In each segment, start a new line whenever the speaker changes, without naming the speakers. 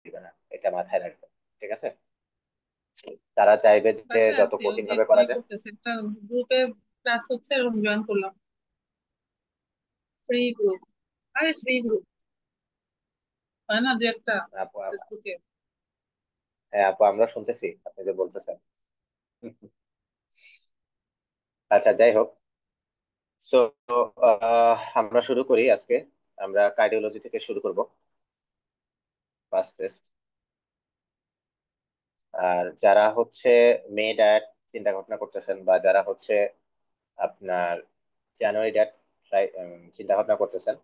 দিবে না, এটা মাথায় রাখবে। ঠিক আছে, তারা চাইবে যে
বাসায়
যত
আছি, ওই
কঠিন
যে
ভাবে করা যায়।
করতেছে একটা গ্রুপে, ক্লাস হচ্ছে, এরকম জয়েন করলাম। ফ্রি গ্রুপ, আরে ফ্রি গ্রুপ হয় না যে একটা
আপু
ফেসবুকে।
হ্যাঁ আপু, আমরা শুনতেছি আপনি যে বলতেছেন। আচ্ছা, যাই হোক। সো আমরা শুরু করি আজকে। আমরা কার্ডিওলজি থেকে শুরু করব, ফার্স্ট টেস্ট। আর যারা হচ্ছে মে ডায়েট চিন্তা ভাবনা করতেছেন, বা যারা হচ্ছে আপনার জানুয়ারি ডায়েট চিন্তা ভাবনা করতেছেন,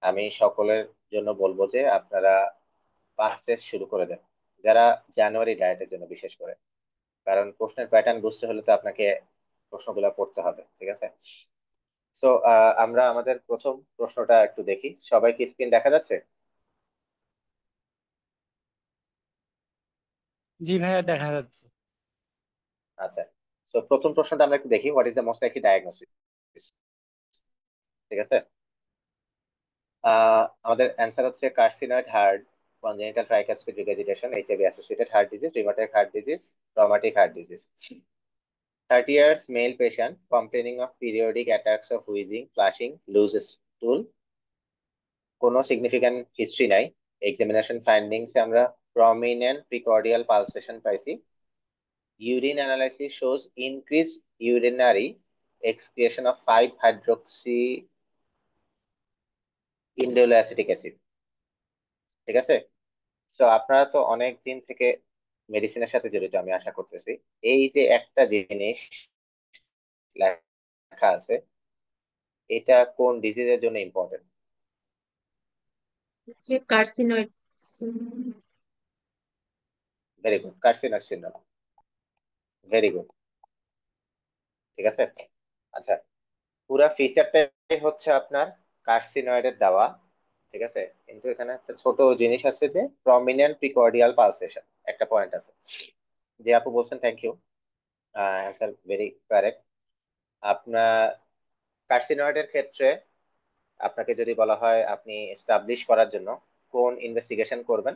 আমি সকলের জন্য বলবো যে আপনারা ফার্স্ট টেস্ট শুরু করে দেন, যারা জানুয়ারি ডায়েটের জন্য বিশেষ করে। কারণ প্রশ্নের প্যাটার্ন বুঝতে হলে তো আপনাকে প্রশ্নগুলো পড়তে হবে। ঠিক আছে, সো আমরা আমাদের প্রথম প্রশ্নটা একটু দেখি। সবাই কি স্ক্রিন দেখা যাচ্ছে?
জি ভাইয়া, দেখা যাচ্ছে।
আচ্ছা, তো প্রথম প্রশ্নটা আমরা একটু দেখি, what is the most likely diagnosis. ঠিক আছে, আমাদের অ্যান্সার হচ্ছে carcinoid heart, congenital tricuspid regurgitation, HIV associated heart disease, rheumatoid heart disease, traumatic heart disease. 30 years male patient complaining of periodic attacks of wheezing, flushing, loose stool, কোনো significant history নাই। Examination findings আমরা prominent precordial pulsation পাইছি। Urine analysis shows increase urinary excretion of 5 hydroxy indoleacetic acid. ঠিক আছে, তো আপনারা তো অনেক দিন থেকে মেডিসিনের সাথে জড়িত, আমি আশা করতেছি। এই যে একটা জিনিস লেখা আছে, এটা কোন ডিজিজের জন্য important?
Carcinoid.
Very good, carcinoid syndrome. Very good. ঠিক আছে, আচ্ছা, পুরা ফিচারটাই হচ্ছে আপনার কার্সিনয়েডের দেওয়া। ঠিক আছে, কিন্তু এখানে একটা ছোট জিনিস আছে যে প্রমিনেন্ট প্রিকর্ডিয়াল পালসেশন, একটা পয়েন্ট আছে। যে আপু বলছেন, thank you, answer very correct. আপনার কার্সিনয়েডের ক্ষেত্রে আপনাকে যদি বলা হয় আপনি এস্টাবলিশ করার জন্য কোন ইনভেস্টিগেশন করবেন,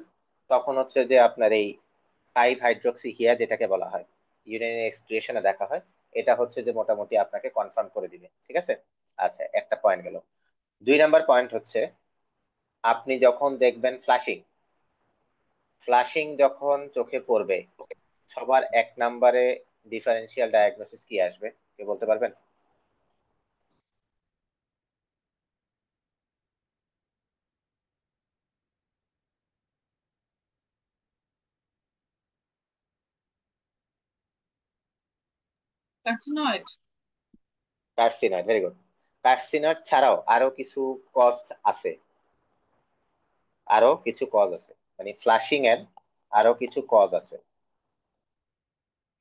তখন হচ্ছে যে আপনার এই 5 হাইড্রোক্সি হিয়া যেটাকে বলা হয়, ইউরিনারি এক্সক্রিয়েশনে দেখা হয়, এটা হচ্ছে যে মোটামুটি আপনাকে কনফার্ম করে দিবে। ঠিক আছে, আচ্ছা, একটা পয়েন্ট গেল। 2 নাম্বার পয়েন্ট হচ্ছে আপনি যখন দেখবেন ফ্লাশিং, ফ্লাশিং যখন চোখে পড়বে, সবার 1 নাম্বারে ডিফারেন্সিয়াল ডায়াগনোসিস কি আসবে, কে বলতে পারবেন?
Carcinoid.
Carcinoid, very good. Carcinoid ছাড়াও আরো কিছু কজ আছে, আরো কিছু কজ আছে, মানে ফ্লাশিং এর আরো কিছু কজ আছে।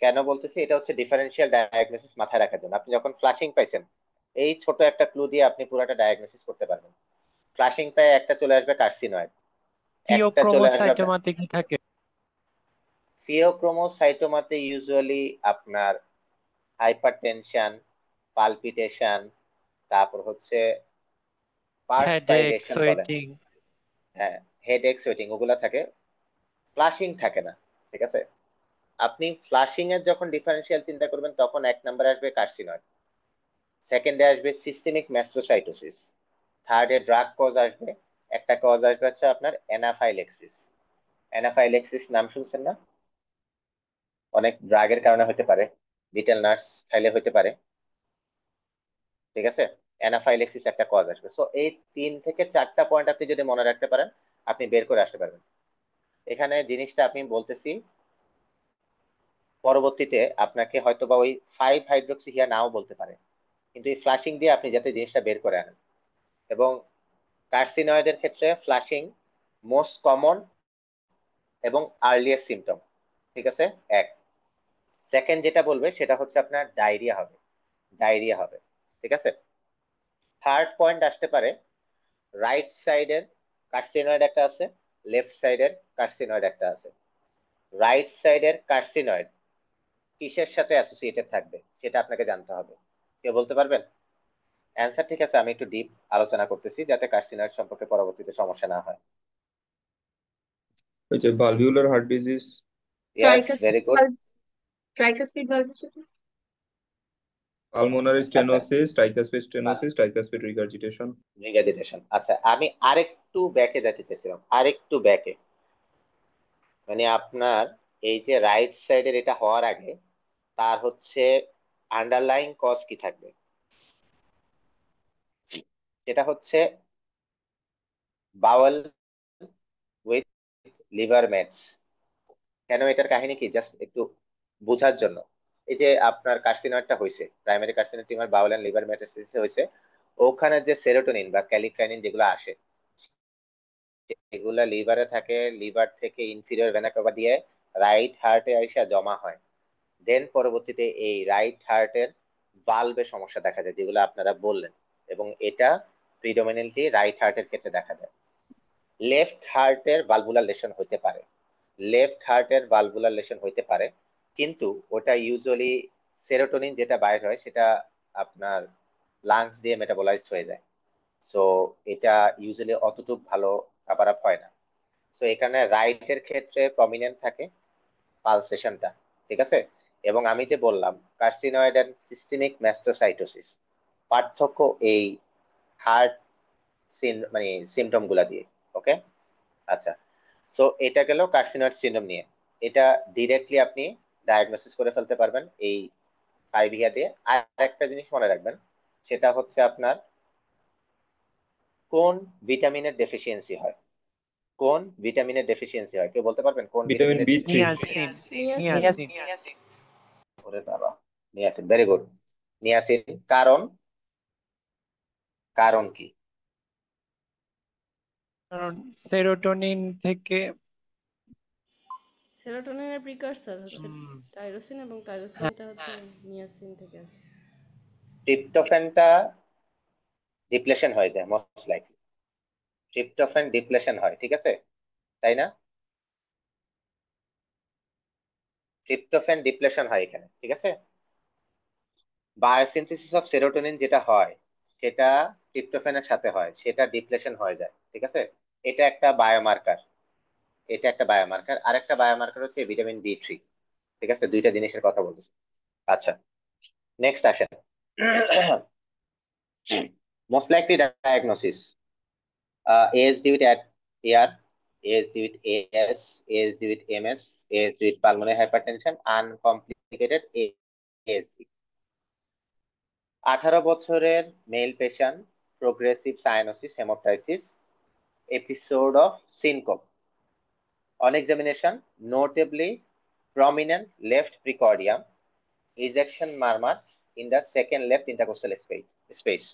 কেন বলতেছি, এটা হচ্ছে ডিফারেন্সিয়াল ডায়াগনোসিস মাথায় রাখার জন্য। আপনি যখন ফ্লাশিং পাইছেন, এই ছোট একটা ক্লু দিয়ে আপনি পুরোটা ডায়াগনোসিস করতে পারবেন। ফ্লাশিং পায় একটা চলে আসবে কার্সিনয়েড, একটা চলে আসবে আপনার
থিওক্রোমোসাইটোমাতে কি থাকে?
ফিওক্রোমোসাইটোমাতে। ইউজুয়ালি আপনার হাইপারটেনশন, পালপিটেশন, তারপর হচ্ছে
হেডেক,
পার্সপাইরেশন বলে,
সোয়েটিং।
হ্যাঁ, হেডেক, সোয়েটিং, ওগুলা থাকে, ফ্লাশিং থাকে না। ঠিক আছে, আপনি ফ্লাশিং এর যখন ডিফারেন্সিয়াল চিন্তা করবেন, তখন 1 নাম্বারে আসবে কার্সিনয়েড, সেকেন্ডে আসবে সিস্টেমিক ম্যাস্টোসাইটোসিস, থার্ডে ড্রাগ কজ আসবে, একটা কজ আসবে হচ্ছে আপনার অ্যানাফাইলেক্সিস। অ্যানাফাইলেক্সিস নাম শুনছেন না? অনেক ড্রাগের কারণে হতে পারে, লিটল নার্স খাইলে হতে পারে। ঠিক আছে, অ্যানাফাইলেক্সিস একটা কজ আসবে। সো এই 3 থেকে 4টা পয়েন্ট আপনি যদি মনে রাখতে পারেন, আপনি বের করে আসতে পারবেন। এখানে জিনিসটা আমি বলতেছি, পরবর্তীতে আপনাকে হয়তো বা ওই 5 হাইড্রোক্সি হিয়া নাও বলতে পারে, কিন্তু এই ফ্লাশিং দিয়ে আপনি যাতে জিনিসটা বের করে আনেন। এবং কার্সিনয়েডের ক্ষেত্রে ফ্লাশিং মোস্ট কমন এবং আর্লিয়েস্ট সিমটম। ঠিক আছে, এক। সেকেন্ড যেটা বলবে সেটা হচ্ছে আপনার ডায়রিয়া হবে, ডায়রিয়া হবে। ঠিক আছে, থার্ড পয়েন্ট আসতে পারে রাইট সাইডের কার্সিনয়েড একটা আছে, লেফট সাইডের কার্সিনয়েড একটা আছে। রাইট সাইডের কার্সিনয়েড কিসের সাথে অ্যাসোসিয়েটেড থাকবে সেটা আপনাকে জানতে হবে। কেউ বলতে পারবেন অ্যান্সার? ঠিক আছে, আমি একটু ডিপ আলোচনা করতেছি যাতে কার্সিনয়েড সম্পর্কে পরবর্তীতে সমস্যা না হয়।
ওই যে valvular heart disease,
yes, very
tricuspid
good.
Valve, tricuspid ভালভের সাথে।
পালমোনারি
আচ্ছা,
stenosis, tricuspid stenosis, tricuspid regurgitation.
Regurgitation. আচ্ছা, আমি আরেকটু ব্যাকে যেতে চেয়েছিলাম, আরেকটু ব্যাকে। মানে আপনার এই যে রাইট সাইডের এটা হওয়ার আগে তার হচ্ছে আন্ডারলাইং কজ কি থাকবে? সেটা হচ্ছে বাওয়েল উইথ লিভার মেটস। কেন, এটার কাহিনী কি জাস্ট একটু বোঝার জন্য। এই যে আপনার কার্সিনয়েডটা হয়েছে, primary carcinoid tumour bowel and liver metastasis হয়েছে, ওখানে যে সেরোটোনিন বা ক্যালিকাইনিন যেগুলো আসে, এগুলা লিভারে থাকে, লিভার থেকে ইনফিরিয়র ভেনা কাভা দিয়ে রাইট হার্টে এসে জমা হয়। দেন পরবর্তীতে এই রাইট হার্টের ভালভে সমস্যা দেখা যায়, যেগুলো আপনারা বললেন, এবং এটা প্রিডমিনেন্টলি রাইট হার্টের ক্ষেত্রে দেখা যায়। লেফট হার্টের ভালভুলার লেশন হতে পারে, লেফট হার্টের ভালভুলার লেশন হইতে পারে, কিন্তু ওটা ইউজুয়ালি সেরোটোনিন যেটা বাইর হয় সেটা আপনার লাংস দিয়ে মেটাবলাইজড হয়ে যায়। সো এটা ইউজুয়ালি অতটুক ভালো কাভার আপ হয় না। সো এখানে রাইটের ক্ষেত্রে প্রমিনেন্ট থাকে পালসেশনটা, ঠিক আছে। এবং আমি যে বললাম কার্সিনয়েড এন্ড সিস্টেমিক ম্যাস্টোসাইটোসিস, পার্থক্য এই হার্ট মানে সিমটম গুলা দিয়ে। ওকে, আচ্ছা। সো এটা গেল কার্সিনয়েড সিনড্রোম নিয়ে। এটা ডিরেক্টলি আপনি ডায়াগনোসিস করে ফেলতে পারবেন এই আইভিয়া দিয়ে। আর একটা জিনিস মনে রাখবেন, সেটা হচ্ছে আপনার কোন ভিটামিনের ডেফিসিয়েন্সি হয়। কোন ভিটামিনের ডেফিসিয়েন্সি হয়, কেউ বলতে পারবেন কোন
ভিটামিন
ভিটামিনের
বি3।
ডেফিসিয়েন্সি?
নিয়াসিন।
নিয়াসিন।
ওরে বাবা, নিয়াসিন, ভেরি গুড। নিয়াসিন। কারণ, কারণ কি?
কারণ সেরোটোনিন থেকে
সেরোটোনিনের প্রিকারসর হচ্ছে
উম,
টাইরোসিন, এবং
হ্যাঁ,
টাইরোসিনটা হচ্ছে নিয়াসিন থেকে আসে।
ট্রিপ্টোফ্যানটা ডিপ্লেশন হয়ে যায় মোস্ট লাইকলি, ট্রিপ্টোফ্যান ডিপ্লেশন হয়, ঠিক আছে, তাই না? ট্রিপ্টোফ্যান ডিপ্লেশন হয় এখানে, ঠিক আছে। বায়োসিনথেসিস অফ সেরোটোনিন যেটা হয় সেটা ট্রিপ্টোফ্যানের সাথে হয়, সেটা ডিপ্লেশন হয়ে যায়, ঠিক আছে। এটা একটা বায়োমার্কার, এটা একটা বায়োমার্কার। আর একটা বায়োমার্কার হচ্ছে ভিটামিন বি3, ঠিক আছে। দুইটা জিনিসের কথা বলছি। আচ্ছা, নেক্সট আসেন। Most likely diagnosis, ASD with AR, ASD with AS, ASD with MS, ASD with pulmonary hypertension, uncomplicated ASD। 18 বছরের male patient, progressive cyanosis, haemoptysis, episode of syncope, on examination notably prominent left precordium, ejection murmur in the second left intercostal space,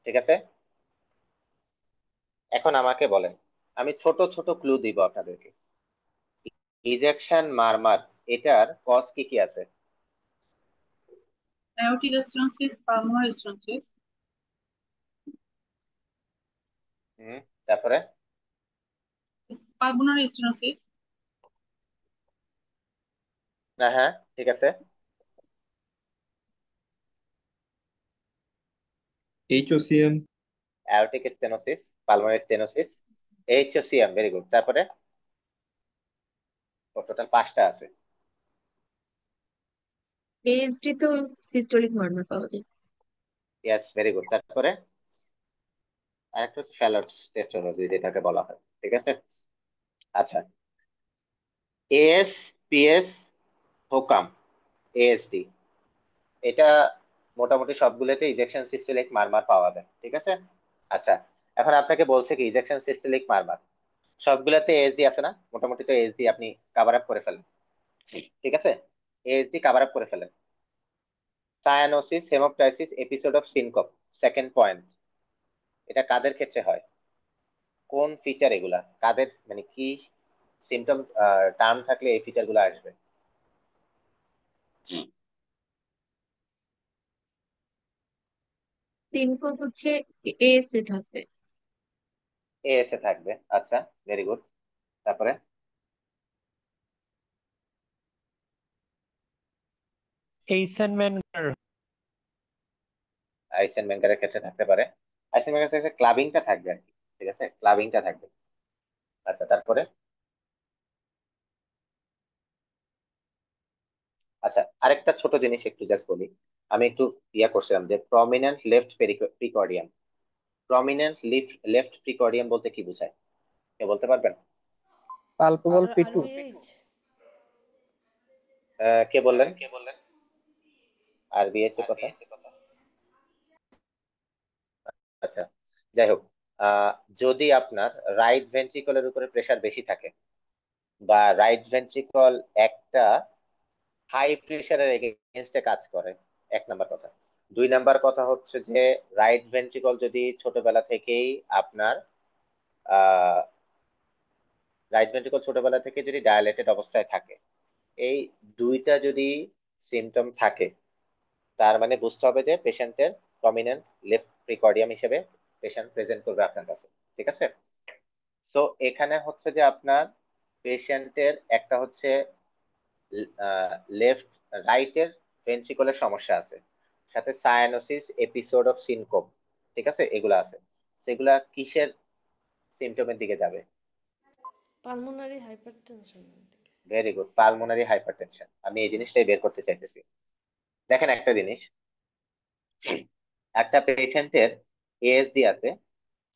ঠিক আছে। এখন আমাকে বলেন, আমি ছোট ছোট clue দিব আপনাদেরকে। ইজেকশন মারমার, এটার কজ কি কি আছে?
অ্যাওর্টিক স্টেনোসিস, পালমোনারি স্টেনোসিস,
তারপরে
পালমোনারি স্টেনোসিস,
হ্যাঁ হ্যাঁ, ঠিক আছে।
HOCM.
Aortic stenosis, pulmonary stenosis, HOCM, very good. তারপরে টোটাল 5টা আছে।
এএসডি তো সিস্টোলিক মার্মার পাওয়া যায়।
Yes, very good. তারপরে আরেকটা হচ্ছে শ্যালটস টেট্রালজি যেটাকে বলা হয়, ঠিক আছে। আচ্ছা, ASPS, হোকাম, ASD, এটা মোটামুটি সবগুলোতে ইজেকশন সিস্টেলিক মারমার পাওয়া যায়, ঠিক আছে। আচ্ছা, এখন আপনাকে বলছে কি ইজেকশন সিস্টেলিক মারমার সবগুলাতে এএসডি আছে না, মোটামুটি তো এএসডি আপনি কভার আপ করে ফেলেন, ঠিক আছে। এএসডি কভার আপ করে ফেলেন। Cyanosis, haemoptysis, episode of syncope, second point, এটা কাদের ক্ষেত্রে হয়? কোন ফিচার এগুলা কাদের, মানে কি সিমটম টার্ম থাকলে এই ফিচার গুলো আসবে?
সিনকোপ হচ্ছে এএস এ থাকবে।
এএস এ থাকবে, আচ্ছা, ভেরি গুড। তারপরে
এইসেনমেন্টার।
আইসেনমেন্টারের ক্ষেত্রে থাকতে পারে। আইসেনমেন্টারের ক্ষেত্রে ক্লাবিংটা থাকবে আর কি, ঠিক আছে, ক্লাবিংটা থাকবে। আচ্ছা, তারপরে আচ্ছা, আরেকটা ছোট জিনিস একটু জাস্ট বলি। আমি একটু করছিলাম যে প্রমিনেন্ট লেফট প্রিকর্ডিয়াম। প্রমিনেন্ট লেফট প্রিকর্ডিয়াম বলতে কি বোঝায়, কে বলতে পারবেন?
পালপেবল পিটু।
আরবিএইচ।
কে বললেন? আর বিএইচ এর কথা? আচ্ছা, যাই হোক, আহ, যদি আপনার রাইট ভেন্ট্রিকলের উপরে প্রেসার বেশি থাকে, বা রাইট ভেন্ট্রিকল একটা হাই প্রেসারের এগেনস্টে কাজ করে, এক নাম্বার কথা। দুই নাম্বার কথা হচ্ছে যে রাইট ভেন্ট্রিকল যদি ছোটবেলা থেকেই আপনার আহ রাইট ভেন্ট্রিকল ছোটবেলা থেকে যদি ডায়ালেটেড অবস্থায় থাকে, এই দুইটা যদি সিমটম থাকে, তার মানে বুঝতে হবে যে পেশেন্টের প্রমিনেন্ট লেফট প্রিকর্ডিয়াম হিসেবে পেশেন্ট প্রেজেন্ট করবে আপনার কাছে। ঠিক আছে? সো এখানে হচ্ছে যে আপনার পেশেন্টের একটা হচ্ছে লেফট রাইটের ভেন্ট্রিকলের সমস্যা আছে, সাথে সায়ানোসিস, এপিসোড অফ সিনকোপ, ঠিক আছে, এগুলো আছে। সেগুলা কিসের সিমটমের দিকে যাবে?
Pulmonary hypertension.
Very good, pulmonary hypertension. আমি এই জিনিসটাই বের করতে চাইতেছি। দেখেন একটা জিনিস, একটা পেশেন্টের এএসডি আছে,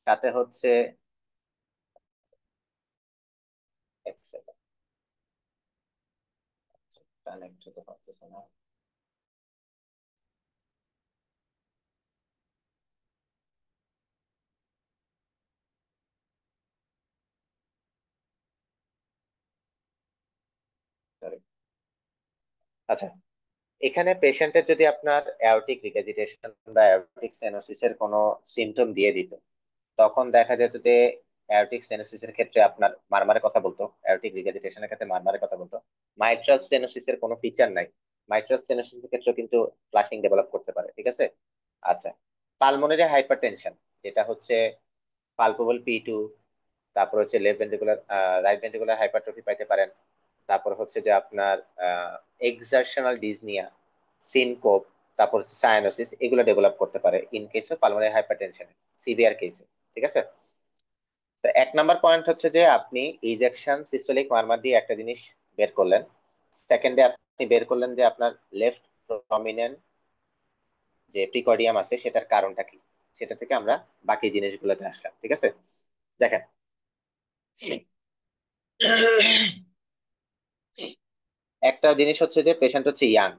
সাথে হচ্ছে এক সেকেন্ড, কানেক্ট হতে পারতেছে না। Sorry. আচ্ছা, এখানে পেশেন্টের যদি আপনার অ্যাওর্টিক রিগাজিটেশন বা অ্যাওর্টিক স্টেনোসিস এর কোনো সিমটম দিয়ে দিত, তখন দেখা যেত যে অ্যাওর্টিক স্টেনোসিস এর ক্ষেত্রে আপনার মারমারের কথা বলতো, অ্যাওর্টিক রিগাজিটেশনের ক্ষেত্রে মারমারের কথা বলতো। মাইট্রাল স্টেনোসিস এর কোনো ফিচার নাই। মাইট্রাল স্টেনোসিস এর ক্ষেত্রে কিন্তু ফ্লাশিং ডেভেলপ করতে পারে। ঠিক আছে? আচ্ছা, পালমোনারি হাইপারটেনশন, যেটা হচ্ছে পালপেবল পি2, তারপর হচ্ছে left ventricular right ventricular hypertrophy পাইতে পারেন। তারপর হচ্ছে যে আপনার এক্সারশনাল ডিজনিয়া, সিনকোপ, তারপর হচ্ছে সায়ানোসিস, এগুলো ডেভেলপ করতে পারে in case of pulmonary hypertension, severe কেসে। ঠিক আছে? তো এক নাম্বার পয়েন্ট হচ্ছে যে আপনি ইজেকশন সিস্টোলিক মারমার দিয়ে একটা জিনিস বের করলেন। সেকেন্ডে আপনি বের করলেন যে আপনার লেফট প্রমিনেন্ট যে প্রিকর্ডিয়াম আছে সেটার কারণটা কি, সেটা থেকে আমরা বাকি জিনিসগুলোতে আসলাম। ঠিক আছে? দেখেন, একটা জিনিস হচ্ছে যে পেশেন্ট হচ্ছে ইয়াং,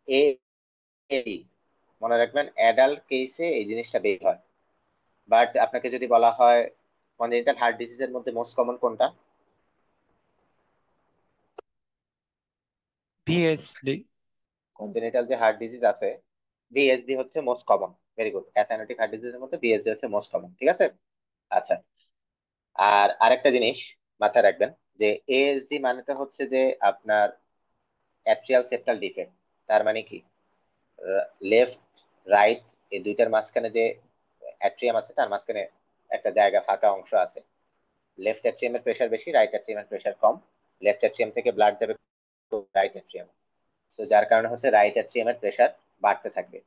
এই মনে রাখবেন অ্যাডাল্ট কেসে এই জিনিসটা বেশি হয়। বাট আপনাকে যদি বলা হয় কনজেনিটাল হার্ট ডিজিজের মধ্যে মোস্ট কমন কোনটা?
ভিএসডি।
কনজেনিটাল যে হার্ট ডিজিজ আছে, ভিএসডি হচ্ছে most common. Very good, acyanotic heart ডিজিজের মধ্যে ভিএসডি হচ্ছে মোস্ট কমন। ঠিক আছে? আচ্ছা, আর আরেকটা জিনিস মাথায় রাখবেন যে এএসডি মানেটা হচ্ছে যে আপনার অ্যাট্রিয়াল সেপ্টাল ডিফেক্ট। তার মানে কি, লেফট রাইট এই দুইটার মাঝখানে যে অ্যাট্রিয়াম আছে, তার মাঝখানে একটা জায়গা ফাঁকা অংশ আছে। লেফট অ্যাট্রিয়াম এর প্রেশার বেশি, রাইট অ্যাট্রিয়াম এর প্রেশার কম। লেফট অ্যাট্রিয়াম থেকে ব্লাড যাবে রাইট অ্যাট্রিয়াম, তো যার কারণে হচ্ছে রাইট অ্যাট্রিয়াম এর প্রেশার বাড়তে থাকবে।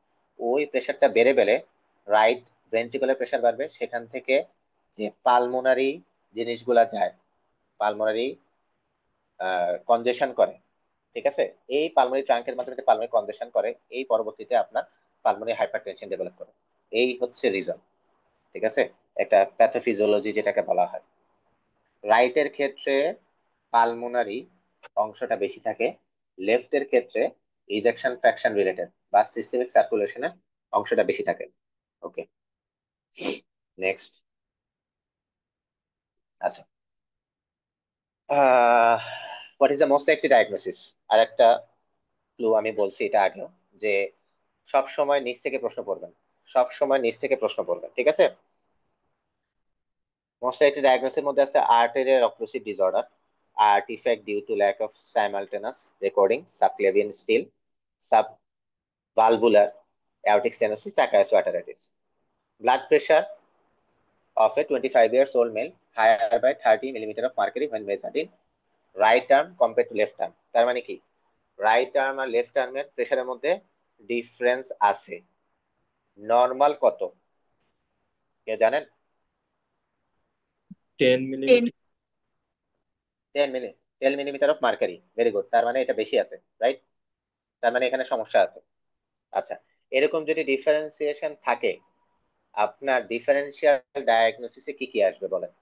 ওই প্রেশারটা বেড়ে বেড়ে রাইট ভেন্ট্রিকুলার প্রেশার বাড়বে, সেখান থেকে যে পালমোনারি জিনিসগুলা যায়, পালমোনারি কনজেশন করে। ঠিক আছে? এই পালমোনারি ট্রাঙ্কের মাধ্যমে যে পালমোনারি কনজেশন করে, এই পরবর্তীতে আপনার পালমোনারি হাইপারটেনশন ডেভেলপ করে। এই হচ্ছে রিজন। ঠিক আছে? একটা প্যাথোফিজিওলজি যেটাকে বলা হয়। রাইটের ক্ষেত্রে পালমোনারি অংশটা বেশি থাকে, লেফটের ক্ষেত্রে ইজেকশন ফ্র্যাকশন রিলেটেড বা সিস্টেমিক সার্কুলেশনের অংশটা বেশি থাকে। ওকে, নেক্সট। আচ্ছা, হোয়াট ইজ দ্য মোস্ট একটি ডায়াগনোসিস? আর একটা ক্লু আমি বলছি এটা আগেও, যে সব সময় নিচ থেকে প্রশ্ন পড়বেন, সব সময় নিচ থেকে প্রশ্ন পড়বেন। ঠিক আছে? মোস্ট একটি ডায়াগনোসিসের মধ্যে আছে arterial occlusive disorder, artifact due to lack of simultaneous recording, subclavian still, subvalvular aortic stenosis, tracheostomy. Blood pressure of a 25 years old male higher by 30 millimeter of mercury when measured in right arm compared to left arm. তার মানে কি, right arm আর left আর্মের প্রেশারের মধ্যে difference আছে। Normal কত? কে জানেন?
10 millimetre.
10 millimetre of mercury, very good, তার মানে এটা বেশি আছে, রাইট? তার মানে এখানে সমস্যা আছে। আচ্ছা, এরকম যদি ডিফারেন্সিয়েশন থাকে, আপনার ডিফারেন্সিয়াল ডায়াগনোসিসে কি কি আসবে বলেন?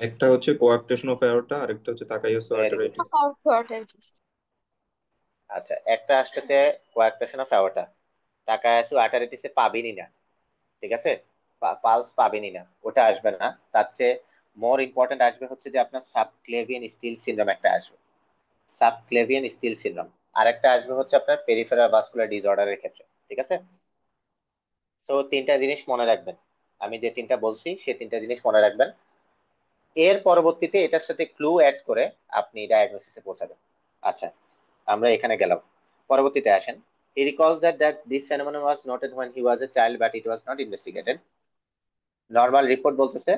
একটা হচ্ছে কোয়াক্টেশন অফ অ্যাওর্টা, আরেকটা হচ্ছে তাকাইয়াসো
ভেরি গুড।
আর্টারাইটিস।
আচ্ছা, একটা আসতেছে কোয়ার্কটেশন অফ অ্যাওর্টা, টাকায়াসু আর্টারিটিসে পাবেনই না, ঠিক আছে? পালস পাবেনই না, ওটা আসবে না। তার চেয়ে মোর ইম্পর্টেন্ট আসবে হচ্ছে যে আপনার সাবক্লেভিয়ান স্টিল সিনড্রোম একটা আসবে, সাবক্লেভিয়ান স্টিল সিনড্রোম। আরেকটা আসবে হচ্ছে আপনার পেরিফেরাল ভাস্কুলার ডিসঅর্ডারের ক্ষেত্রে, ঠিক আছে? তো তিনটা জিনিস মনে রাখবেন, আমি যে তিনটা বলছি সেই তিনটা জিনিস মনে রাখবেন। এর পরবর্তীতে এটার সাথে ক্লু অ্যাড করে আপনি ডায়াগনোসিসে পৌঁছাবেন। আচ্ছা, আমরা এখানে গেলাম, পরবর্তীতে আসেন। He recalls that this phenomenon was noted when he was a child, but it was not investigated. Normal report বলতেছে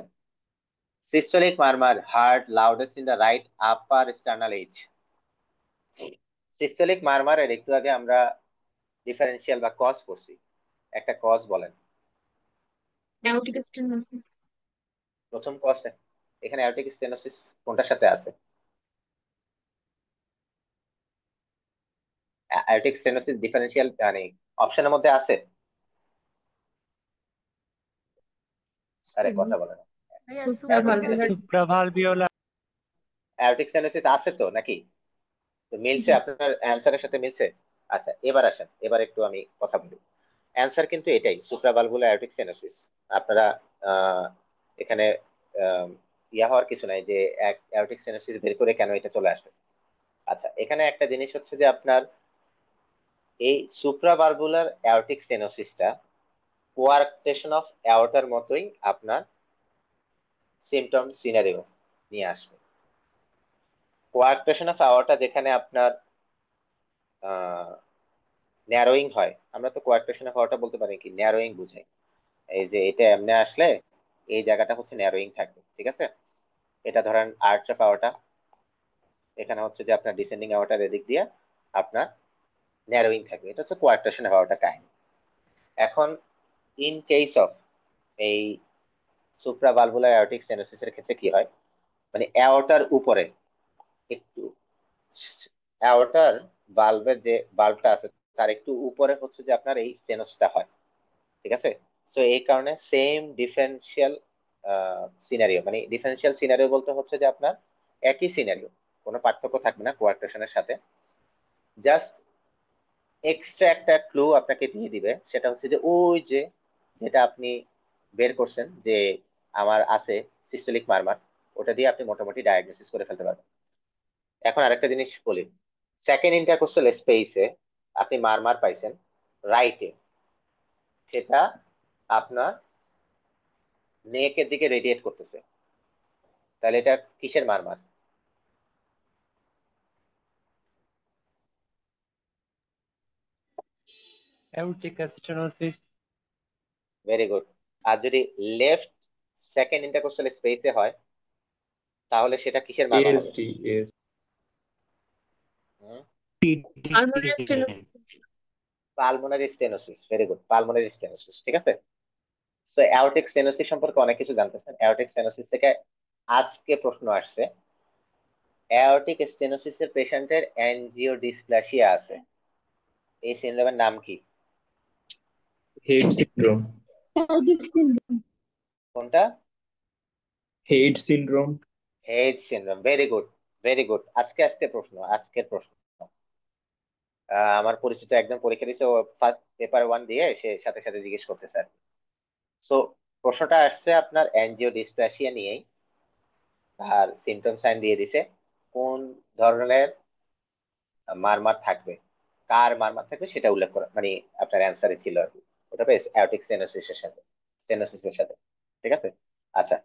systolic murmur heard loudest in the right upper sternal edge. Systolic মারমারের একটু আগে আমরা ডিফারেন্সিয়াল বা cause করছি, একটা cause বলেন।
Aortic stenosis.
প্রথম কজ এখানে অ্যাওর্টিক স্টেনোসিস কোনটার সাথে আছে? অ্যাওর্টিক স্টেনোসিস ডিফারেন্সিয়াল মানে অপশনের মধ্যে আছে? আরে কথা বলেন।
ভাইয়া
অ্যাওর্টিক
সুপ্রাভালভুলার।
সুপ্রাভালভিওলার।
অ্যাওর্টিক স্টেনোসিস আছে তো নাকি? তো মিলছে, আপনার অ্যান্সারের সাথে মিলছে। আচ্ছা, এবার আসেন, এবার একটু আমি কথা বলি। অ্যান্সার কিন্তু এটাই, সুপ্রাভালভুলার অ্যাওর্টিক স্টেনোসিস। আপনারা এখানে আহ, ইয়া হওয়ার কিছু নাই যে অ্যাওর্টিক স্টেনোসিস বের করে কেন এটা চলে আসতেছে। আচ্ছা, এখানে একটা জিনিস হচ্ছে যে আপনার এই সুপ্রাভালভুলার অ্যাওর্টিক স্টেনোসিসটা কোয়ার্কটেশন অফ অ্যাওর্টার মতোই আপনার সিমটম সিনারিও নিয়ে আসবে। কোয়ার্কটেশন অফ অ্যাওর্টা যেখানে আপনার ন্যারোয়িং হয়, আমরা তো কোয়ার্কটেশন অফ অ্যাওর্টা বলতে পারি কি ন্যারোয়িং বুঝাই, এই যে এটা এমনি আসলে এই জায়গাটা হচ্ছে ন্যারোয়িং থাকবে, ঠিক আছে? এটা ধরেন আর্চ অফ অ্যাওর্টা, এখানে হচ্ছে যে আপনার ডিসেন্ডিং অ্যাওর্টার এদিক দিয়ে আপনার ন্যারোয়িং থাকবে, এটা হচ্ছে কোয়ার্কটেশন অফ অ্যাওর্টা কাহিনী। এখন ইন কেস অফ এই সুপ্রাভালভুলার অ্যাওর্টিক স্টেনোসিসের ক্ষেত্রে কি হয়, মানে অ্যাওর্টার উপরে একটু, অ্যাওর্টার ভালভের যে ভালভটা আছে তার একটু উপরে হচ্ছে যে আপনার এই স্টেনোসটা হয়, ঠিক আছে? সো এই কারণে সেম ডিফারেন্সিয়াল সিনারিও, মানে ডিফারেন্সিয়াল সিনারিও বলতে হচ্ছে যে আপনার একই সিনারিও, কোনো পার্থক্য থাকবে না কোয়ার্কটেশনের সাথে। জাস্ট এক্সট্রা একটা ক্লু আপনাকে দিয়ে দিবে, সেটা হচ্ছে যে ওই যে যেটা আপনি বের করছেন যে আমার আছে সিস্টোলিক মারমার, ওটা দিয়ে আপনি মোটামুটি ডায়াগনোসিস করে ফেলতে পারবেন। এখন আরেকটা জিনিস বলি, সেকেন্ড ইন্টারকোস্টাল স্পেসে আপনি মারমার পাইছেন রাইটে, সেটা আপনার নেকের দিকে রেডিয়েট করতেছে, তাহলে এটা কিসের murmur?
Aortic stenosis.
Very good. আর যদি লেফট সেকেন্ড ইন্টারকোস্টাল স্পেসে হয় তাহলে সেটা কিসের মারমার হবে?
ASD S.
Pulmonary stenosis.
Pulmonary stenosis, very good, pulmonary stenosis, ঠিক আছে? সো অ্যাওর্টিক স্টেনোসিস সম্পর্কে অনেক কিছু জানতেছেন। অ্যাওর্টিক স্টেনোসিস থেকে আজকে প্রশ্ন আসছে, অ্যাওর্টিক স্টেনোসিসের পেশেন্টের অ্যানজিওডিসপ্লাসিয়া আছে, এই সিনড্রোমের নাম কি?
Heyde syndrome.
কোনটা?
Heyde syndrome.
Heyde syndrome, very good, very good. আজকে আজকে প্রশ্ন, আজকের প্রশ্ন। আমার পরিচিত একজন পরীক্ষা দিচ্ছে, ও ফার্স্ট পেপার 1 দিয়ে সে সাথে সাথে জিজ্ঞেস করতে স্যার। সো প্রশ্নটা আসছে আপনার অ্যানজিওডিসপ্লাসিয়া নিয়েই, আর সিমটম সাইন দিয়ে দিছে কোন ধরনের মারমার থাকবে, কার মারমার থাকবে সেটা উল্লেখ করা, মানে আপনার অ্যান্সারে ছিল আর কি, ওটা বেশ অ্যাওর্টিক স্টেনোসিসের সাথে, স্টেনোসিসের সাথে, ঠিক আছে? আচ্ছা,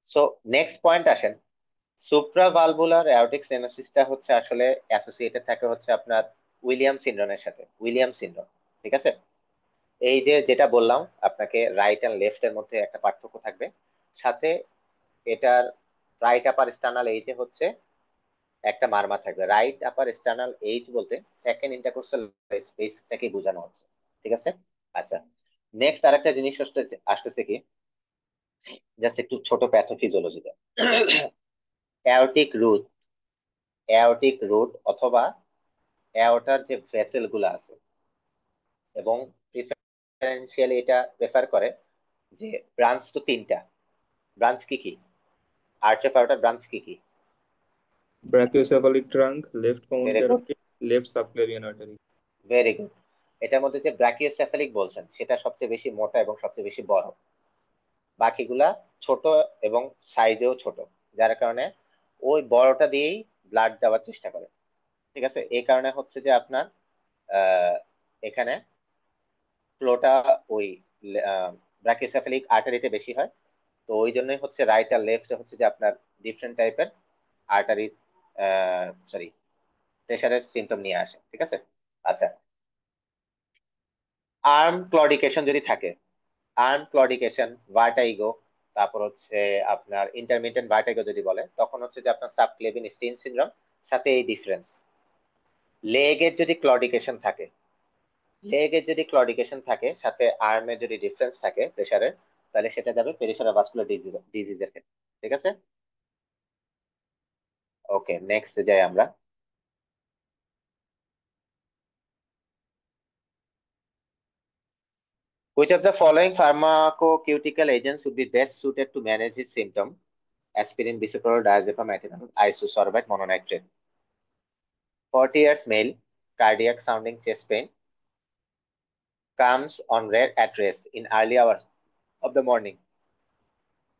সো নেক্সট পয়েন্ট আসেন। সুপ্রাভালভুলার অ্যাওর্টিক স্টেনোসিসটা হচ্ছে আসলে অ্যাসোসিয়েটেড থাকে হচ্ছে আপনার উইলিয়াম সিনড্রোমের সাথে, উইলিয়াম সিনড্রোম, ঠিক আছে? এই যে যেটা বললাম আপনাকে, রাইট এন্ড লেফট এর মধ্যে একটা পার্থক্য থাকবে, সাথে এটার রাইট আপার স্টার্নাল এইজে হচ্ছে একটা মারমা থাকবে। রাইট আপার স্টার্নাল এইজ বলতে সেকেন্ড ইন্টারকোস্টাল স্পেস থেকে বোঝানো হচ্ছে, ঠিক আছে? আচ্ছা, নেক্সট আরেকটা জিনিস আসতেছে কি, জাস্ট একটু ছোট প্যাথোফিজিওলজিতে। অ্যাওর্টিক রুট অথবা অ্যাওর্টার যে ভেসেল গুলো আছে, এবং প্রিফারেন্সিয়ালি এটা প্রেফার করে যে ব্রাঞ্চ তো তিনটা। ব্রাঞ্চ কি কি? আর্চ অফ অ্যাওর্টার ব্রাঞ্চ কি কি?
Brachiocephalic trunk, left
very
common
good,
left subclavian artery.
Very good. এটার মধ্যে যে ব্রাকিওসেফালিক বলছেন সেটা সবচেয়ে বেশি মোটা এবং সবচেয়ে বেশি বড়, বাকিগুলা ছোট এবং সাইজেও ছোট, যার কারণে ওই বড়টা দিয়েই ব্লাড যাওয়ার চেষ্টা করে। ঠিক আছে, এই কারণে হচ্ছে যে আপনার এখানে ফ্লোটা ওই ব্রাকিওসেফালিক আর্টারিতে বেশি হয়। তো ওই জন্যই হচ্ছে রাইট আর লেফট হচ্ছে যে আপনার ডিফারেন্ট টাইপের আর্টারি, সরি, প্রেশারের সিমটম নিয়ে আসে। ঠিক আছে, আচ্ছা। আর্ম ক্লডিকেশন যদি থাকে, আর্ম ক্লডিকেশন, ভার্টাইগো, তারপর হচ্ছে আপনার ইন্টারমিটেন্ট ভার্টাইগো যদি বলে, তখন হচ্ছে যে আপনার সাবক্লেভিন স্টিন সিনড্রোম, সাথে এই ডিফারেন্স। লেগের যদি ক্লডিকেশন থাকে, সাথে আর্মের যদি ডিফারেন্স থাকে প্রেশারের, তাহলে সেটা যাবে পেরিফেরাল ভাস্কুলার ডিজিজের ক্ষেত্রে। ঠিক আছে, ওকে, নেক্সট যাই আমরা। Which of the following pharmacoceutical agents would be best suited to manage his symptom? Aspirin, bisoprolol, diazepam, atenolol, isosorbate, mononitrate. 40 years male, cardiac sounding chest pain, comes on rare at rest in early hours of the morning.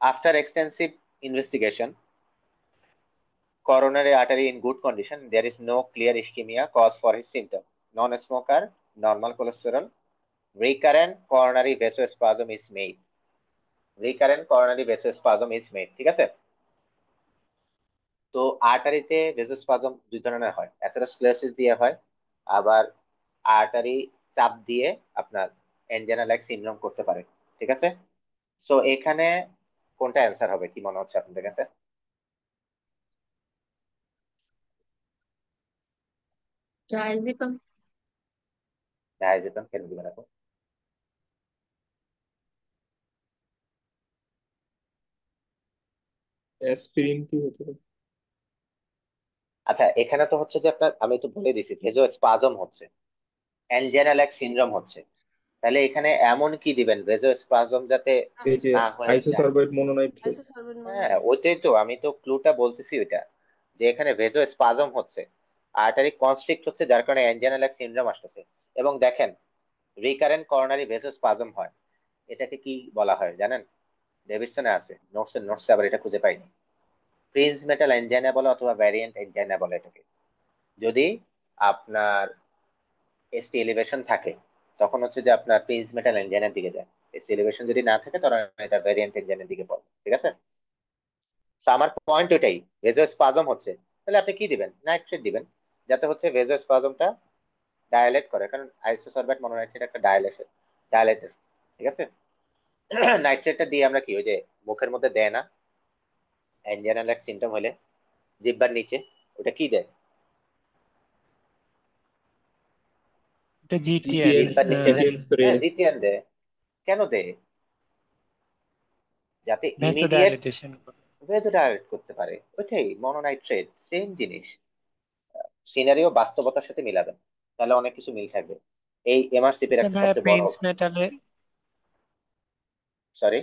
After extensive investigation, coronary artery in good condition, there is no clear ischemia cause for his symptom. Non-smoker, normal cholesterol, recurrent coronary vasospasm is made. ঠিক আছে, তো আর্টারিতে ভেসোস্পাজম দুই ধরনের হয়, atherosclerosis দিয়ে হয়, আবার artery চাপ দিয়ে আপনার এনজেনা লাইক সিনড্রোম করতে পারে। ঠিক আছে, সো এখানে কোনটা অ্যান্সার হবে কি মনে হচ্ছে আপনাদের কাছে?
ডায়াজেপাম।
ডায়াজেপাম কেন দিবেন আপু?
অ্যাসপিরিন কি হতে পারে?
আচ্ছা, এখানে তো হচ্ছে যে আপনার, আমি তো বলে দিছি ভেসোস্পাজম হচ্ছে, এনজেনা লাইক সিনড্রোম হচ্ছে, তাহলে এখানে এমন কি দিবেন ভেসোস্পাজম যাতে
এই যে
না হয়ে যায়?
আইসোসারবাইট মনোনাইট্রেট।
আইসোসার্বেন
হ্যাঁ,
মনোনাইট্রেট।
ওইটাই তো, আমি তো ক্লুটা বলতেছি ওইটা, যে এখানে ভেসো স্পাজম হচ্ছে, আর্টারি কনস্ট্রিক্ট হচ্ছে, যার কারণে অ্যাঞ্জিনা লাইক সিনড্রোম আসতেছে। এবং দেখেন, রিকারেন্ট করোনারি ভেসো স্পাজম হয়, এটাকে কি বলা হয় জানেন? ডেভিডসনে আছে, নোটসে আবার এটা খুঁজে পাইনি। প্রিন্স মেটাল এনজাইনা বলে অথবা ভ্যারিয়েন্ট এনজাইনা বলে এটাকে। যদি আপনার এসটি এলিভেশন থাকে, তখন হচ্ছে যে আপনার প্রিন্স মেটাল এনজাইনার দিকে যায়। এসটি এলিভেশন যদি না থাকে, তখন এটা ভ্যারিয়েন্ট এনজাইনার দিকে পড়ে। ঠিক আছে, তো আমার পয়েন্ট ওইটাই, ভেজোস্পাজম হচ্ছে, তাহলে আপনি কি দিবেন? নাইট্রেট দিবেন, যাতে হচ্ছে ভেজোস্পাজমটা ডায়ালেট করে, কারণ আইসোসরবেট মনোনাইট্রেট একটা ডায়ালেটের। ঠিক আছে, নাইট্রেটটা দিয়ে আমরা কি, ওই যে মুখের মধ্যে দেয় না অ্যাঞ্জিনা লাইক সিমটম হলে, জিহ্বার নিচে, ওটা কি দেয়?
এটা জিটিএন।
জিটিএন,
জিহ্বার নিচে যে,
জিটিএন স্প্রে।
হ্যাঁ জিটিএন দেয়। কেন দেয়? যাতে ইমিডিয়েট
ভ্যাসোডাইলেটেশন।
ভেজো ডায়ালেট করতে পারে। ওইটাই মনোনাইট্রেট, সেম জিনিস। সিনারিও বাস্তবতার সাথে মিলাবেন, তাহলে অনেক কিছু মিল থাকবে। এই এমআরসিপির
আচ্ছা
একটা
ভাইয়া,
সবচেয়ে বড়, সরি,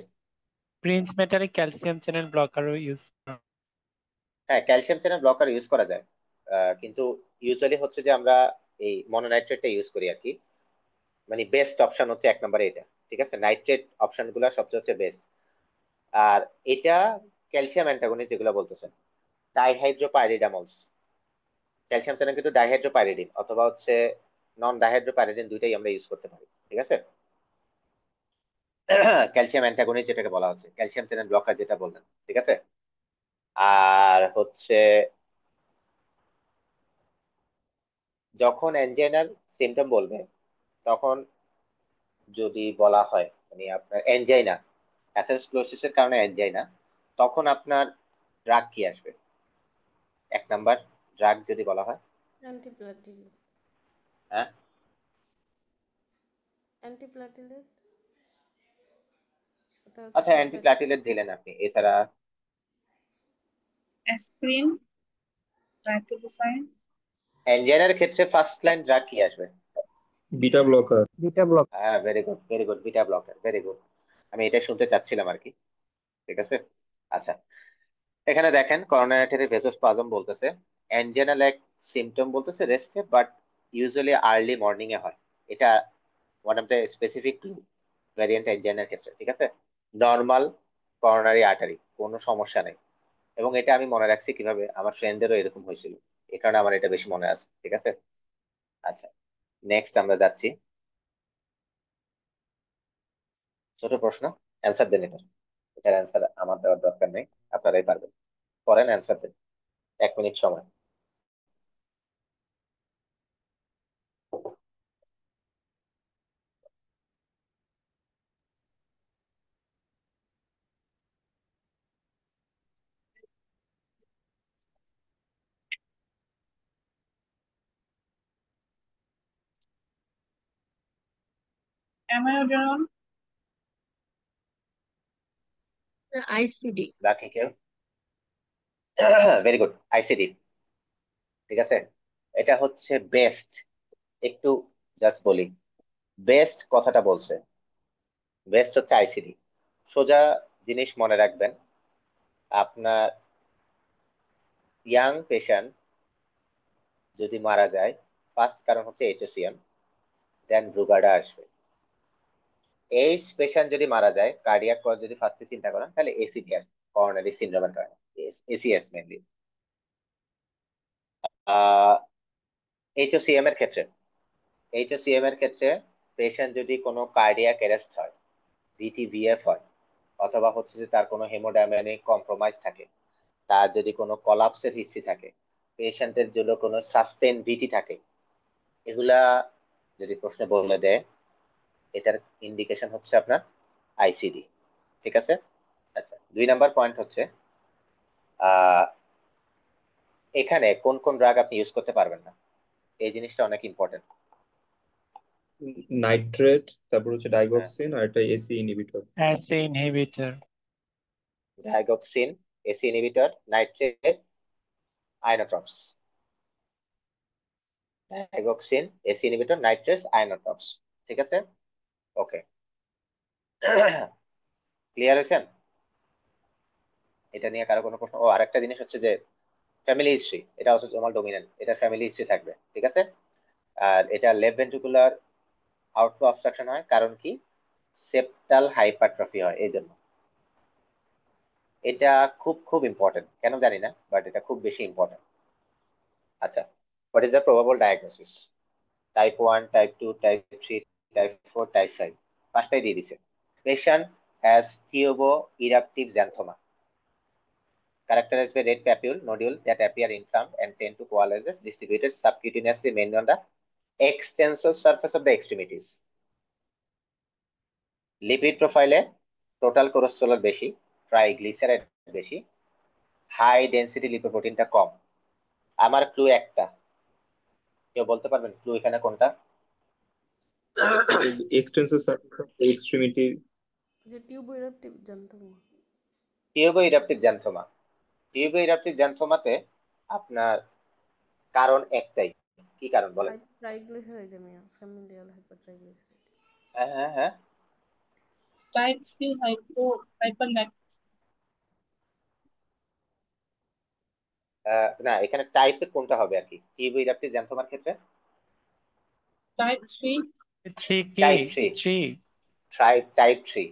প্রিন্স মেটালে ক্যালসিয়াম চ্যানেল ব্লকারও ইউজ।
হ্যাঁ ক্যালসিয়াম চ্যানেল ব্লকার ইউজ করা যায়, কিন্তু ইউজুয়ালি হচ্ছে যে আমরা এই মনোনাইট্রেটটা ইউজ করি আর কি। মানে বেস্ট অপশন হচ্ছে এক নম্বরে এটা। ঠিক আছে, নাইট্রেট অপশন গুলো সবচেয়ে হচ্ছে বেস্ট। আর এটা ক্যালসিয়াম অ্যান্টাগনিস্ট যেগুলো বলতেছেন, ডাইহাইড্রোপাইরিডামলস, ক্যালসিয়াম চ্যানেল কিন্তু ডাইহাইড্রোপাইরিডিন অথবা হচ্ছে নন ডাইহাইড্রোপাইরিডিন, দুইটাই আমরা ইউজ করতে পারি। ঠিক আছে, ক্যালসিয়াম অ্যান্টাগনিস্ট যেটাকে বলা হচ্ছে, ক্যালসিয়াম চ্যানেল ব্লকার যেটা বললেন। ঠিক আছে, আর হচ্ছে যখন অ্যাঞ্জাইনার সিমটম বলবে, তখন যদি বলা হয় মানে আপনার অ্যাঞ্জাইনা, অ্যাথেরোস্ক্লেরোসিসের কারণে অ্যাঞ্জাইনা, তখন আপনার ড্রাগ কি আসবে? এক নাম্বার ড্রাগ যদি বলা হয়,
অ্যান্টিপ্লাটিলেট।
হ্যাঁ
অ্যান্টিপ্লাটিলেট। এটা
আচ্ছা,
হচ্ছে
অ্যান্টিপ্লাটিলেট দিলেন আপনি, এছাড়া
অ্যাসপিরিন, নাইট্রোগ্লিসারিন।
অ্যাঞ্জাইনার ক্ষেত্রে ফার্স্ট লাইন ড্রাগ কি আসবে?
Beta blocker.
হ্যাঁ, very good, very good, beta blocker, very good. আমি এটা শুনতে চাচ্ছিলাম আর কি। ঠিক আছে। আচ্ছা, এখানে দেখেন করোনারি আর্টারি ভেসোস্পাজম বলতেছে, অ্যাঞ্জিনা লাইক সিমটম বলতেছে রেস্টে, বাট ইউজুয়ালি আর্লি মর্নিং এ হয়। এটা one of the specific variant অ্যাঞ্জিনার ক্ষেত্রে। ঠিক আছে, নর্মাল করোনারি আর্টারি, কোনো সমস্যা নেই। এবং এটা আমি মনে রাখছি কিভাবে, আমার ফ্রেন্ডদেরও এরকম হয়েছিল, এই কারণে আমার এটা বেশি মনে আছে। ঠিক আছে। আচ্ছা, নেক্সট আমরা যাচ্ছি। ছোট প্রশ্ন, অ্যান্সার দেন এটা। এটার অ্যান্সার আমার দেওয়ার দরকার নেই, আপনারাই পারবেন। করেন, অ্যান্সার দেন, 1 মিনিট সময়।
অ্যামায়োডারন।
আইসিডি।
বাকি কেউ? Very good, ICD. ঠিক আছে, এটা হচ্ছে বেস্ট। একটু জাস্ট বলি, বেস্ট কথাটা বলছে, বেস্ট হচ্ছে আইসিডি। সোজা জিনিস মনে রাখবেন, আপনার ইয়াং পেশেন্ট যদি মারা যায়, ফার্স্ট কারণ হচ্ছে এইচএসিএম, দেন রুগাডা আসবে। এই পেশেন্ট যদি মারা যায়, কার্ডিয়াক কজ যদি ফার্স্টে চিন্তা করেন, তাহলে এসিডি আসবে, করোনারি সিনড্রোমের কারণে, এসিএস মেনলি। এইচওসিএম এর ক্ষেত্রে, এইচওসিএম এর ক্ষেত্রে পেশেন্ট যদি কোনো কার্ডিয়াক অ্যারেস্ট হয়, ভিটিভিএফ হয়, অথবা হচ্ছে যে তার কোনো হেমোডাইনামিক কম্প্রোমাইজ থাকে, তার যদি কোনো কলাপসের হিস্ট্রি থাকে, পেশেন্টের যদি কোনো সাস্টেন ভিটি থাকে, এগুলা যদি প্রশ্নে বলে দেয়, এটার ইন্ডিকেশন হচ্ছে আপনার আইসিডি। ঠিক আছে। আচ্ছা, 2 নাম্বার পয়েন্ট হচ্ছে আহ এখানে কোন কোন ড্রাগ আপনি ইউজ করতে পারবেন না, এই জিনিসটা অনেক ইম্পর্টেন্ট।
নাইট্রেট, তারপর হচ্ছে
হ্যাঁ,
ডাইগক্সিন, আর একটা ACE inhibitor.
ACE inhibitor.
Digoxin, ACE inhibitor, nitrate, inotropes. Digoxin, ACE inhibitor, nitrate, inotropes. ঠিক আছে, ওকে। ক্লিয়ার হয়েছেন? এটা নিয়ে কারো কোনো প্রশ্ন? ও, আরেকটা জিনিস হচ্ছে যে ফ্যামিলি হিস্ট্রি, এটা হচ্ছে তোমার ডোমিনেন্ট, এটা ফ্যামিলি হিস্ট্রি থাকবে। ঠিক আছে। আর এটা লেফট ভেন্ট্রিকুলার আউটফ্লো অবস্ট্রাকশন হয়, কারণ কি? সেপ্টাল হাইপারট্রফি হয়, এই জন্য। এটা খুব খুব ইম্পর্টেন্ট, কেন জানি না, বাট এটা খুব বেশি ইম্পর্টেন্ট। আচ্ছা, what is the probable diagnosis? Type 1, type 2, type 3, type 4, type 5, পাঁচটাই দিয়ে দিছে। Patient has tubo eruptive xanthoma characterized by red papule nodules that appear inflamed and tend to coalesce distributed subcutaneously mainly on the extensor surface of the extremities. Lipid প্রোফাইলে total cholesterol বেশি, triglyceride বেশি, high density লিপোপ্রোটিনটা কম। আমার clue একটা, কেউ বলতে পারবেন clue এখানে কোনটা?
Extensor surface of extremity.
যে টিউব ইরাপটিভ জানতাম না।
টিউবো ইরাপটিভ xanthoma, টিউবো ইরাপটিভ xanthoma-তে আপনার কারণ একটাই, কি কারণ বলেন?
Triglyceridaemia, familial hypertriglyceride.
হ্যাঁ, হ্যাঁ, হ্যাঁ।
Type C hyperlactose.
না, এখানে টাইপে কোনটা হবে আর কি টিউবো ইরাপটিভ xanthoma-র ক্ষেত্রে?
Type C.
থ্রি কি?
Type 3,
three.
টাইপ 3।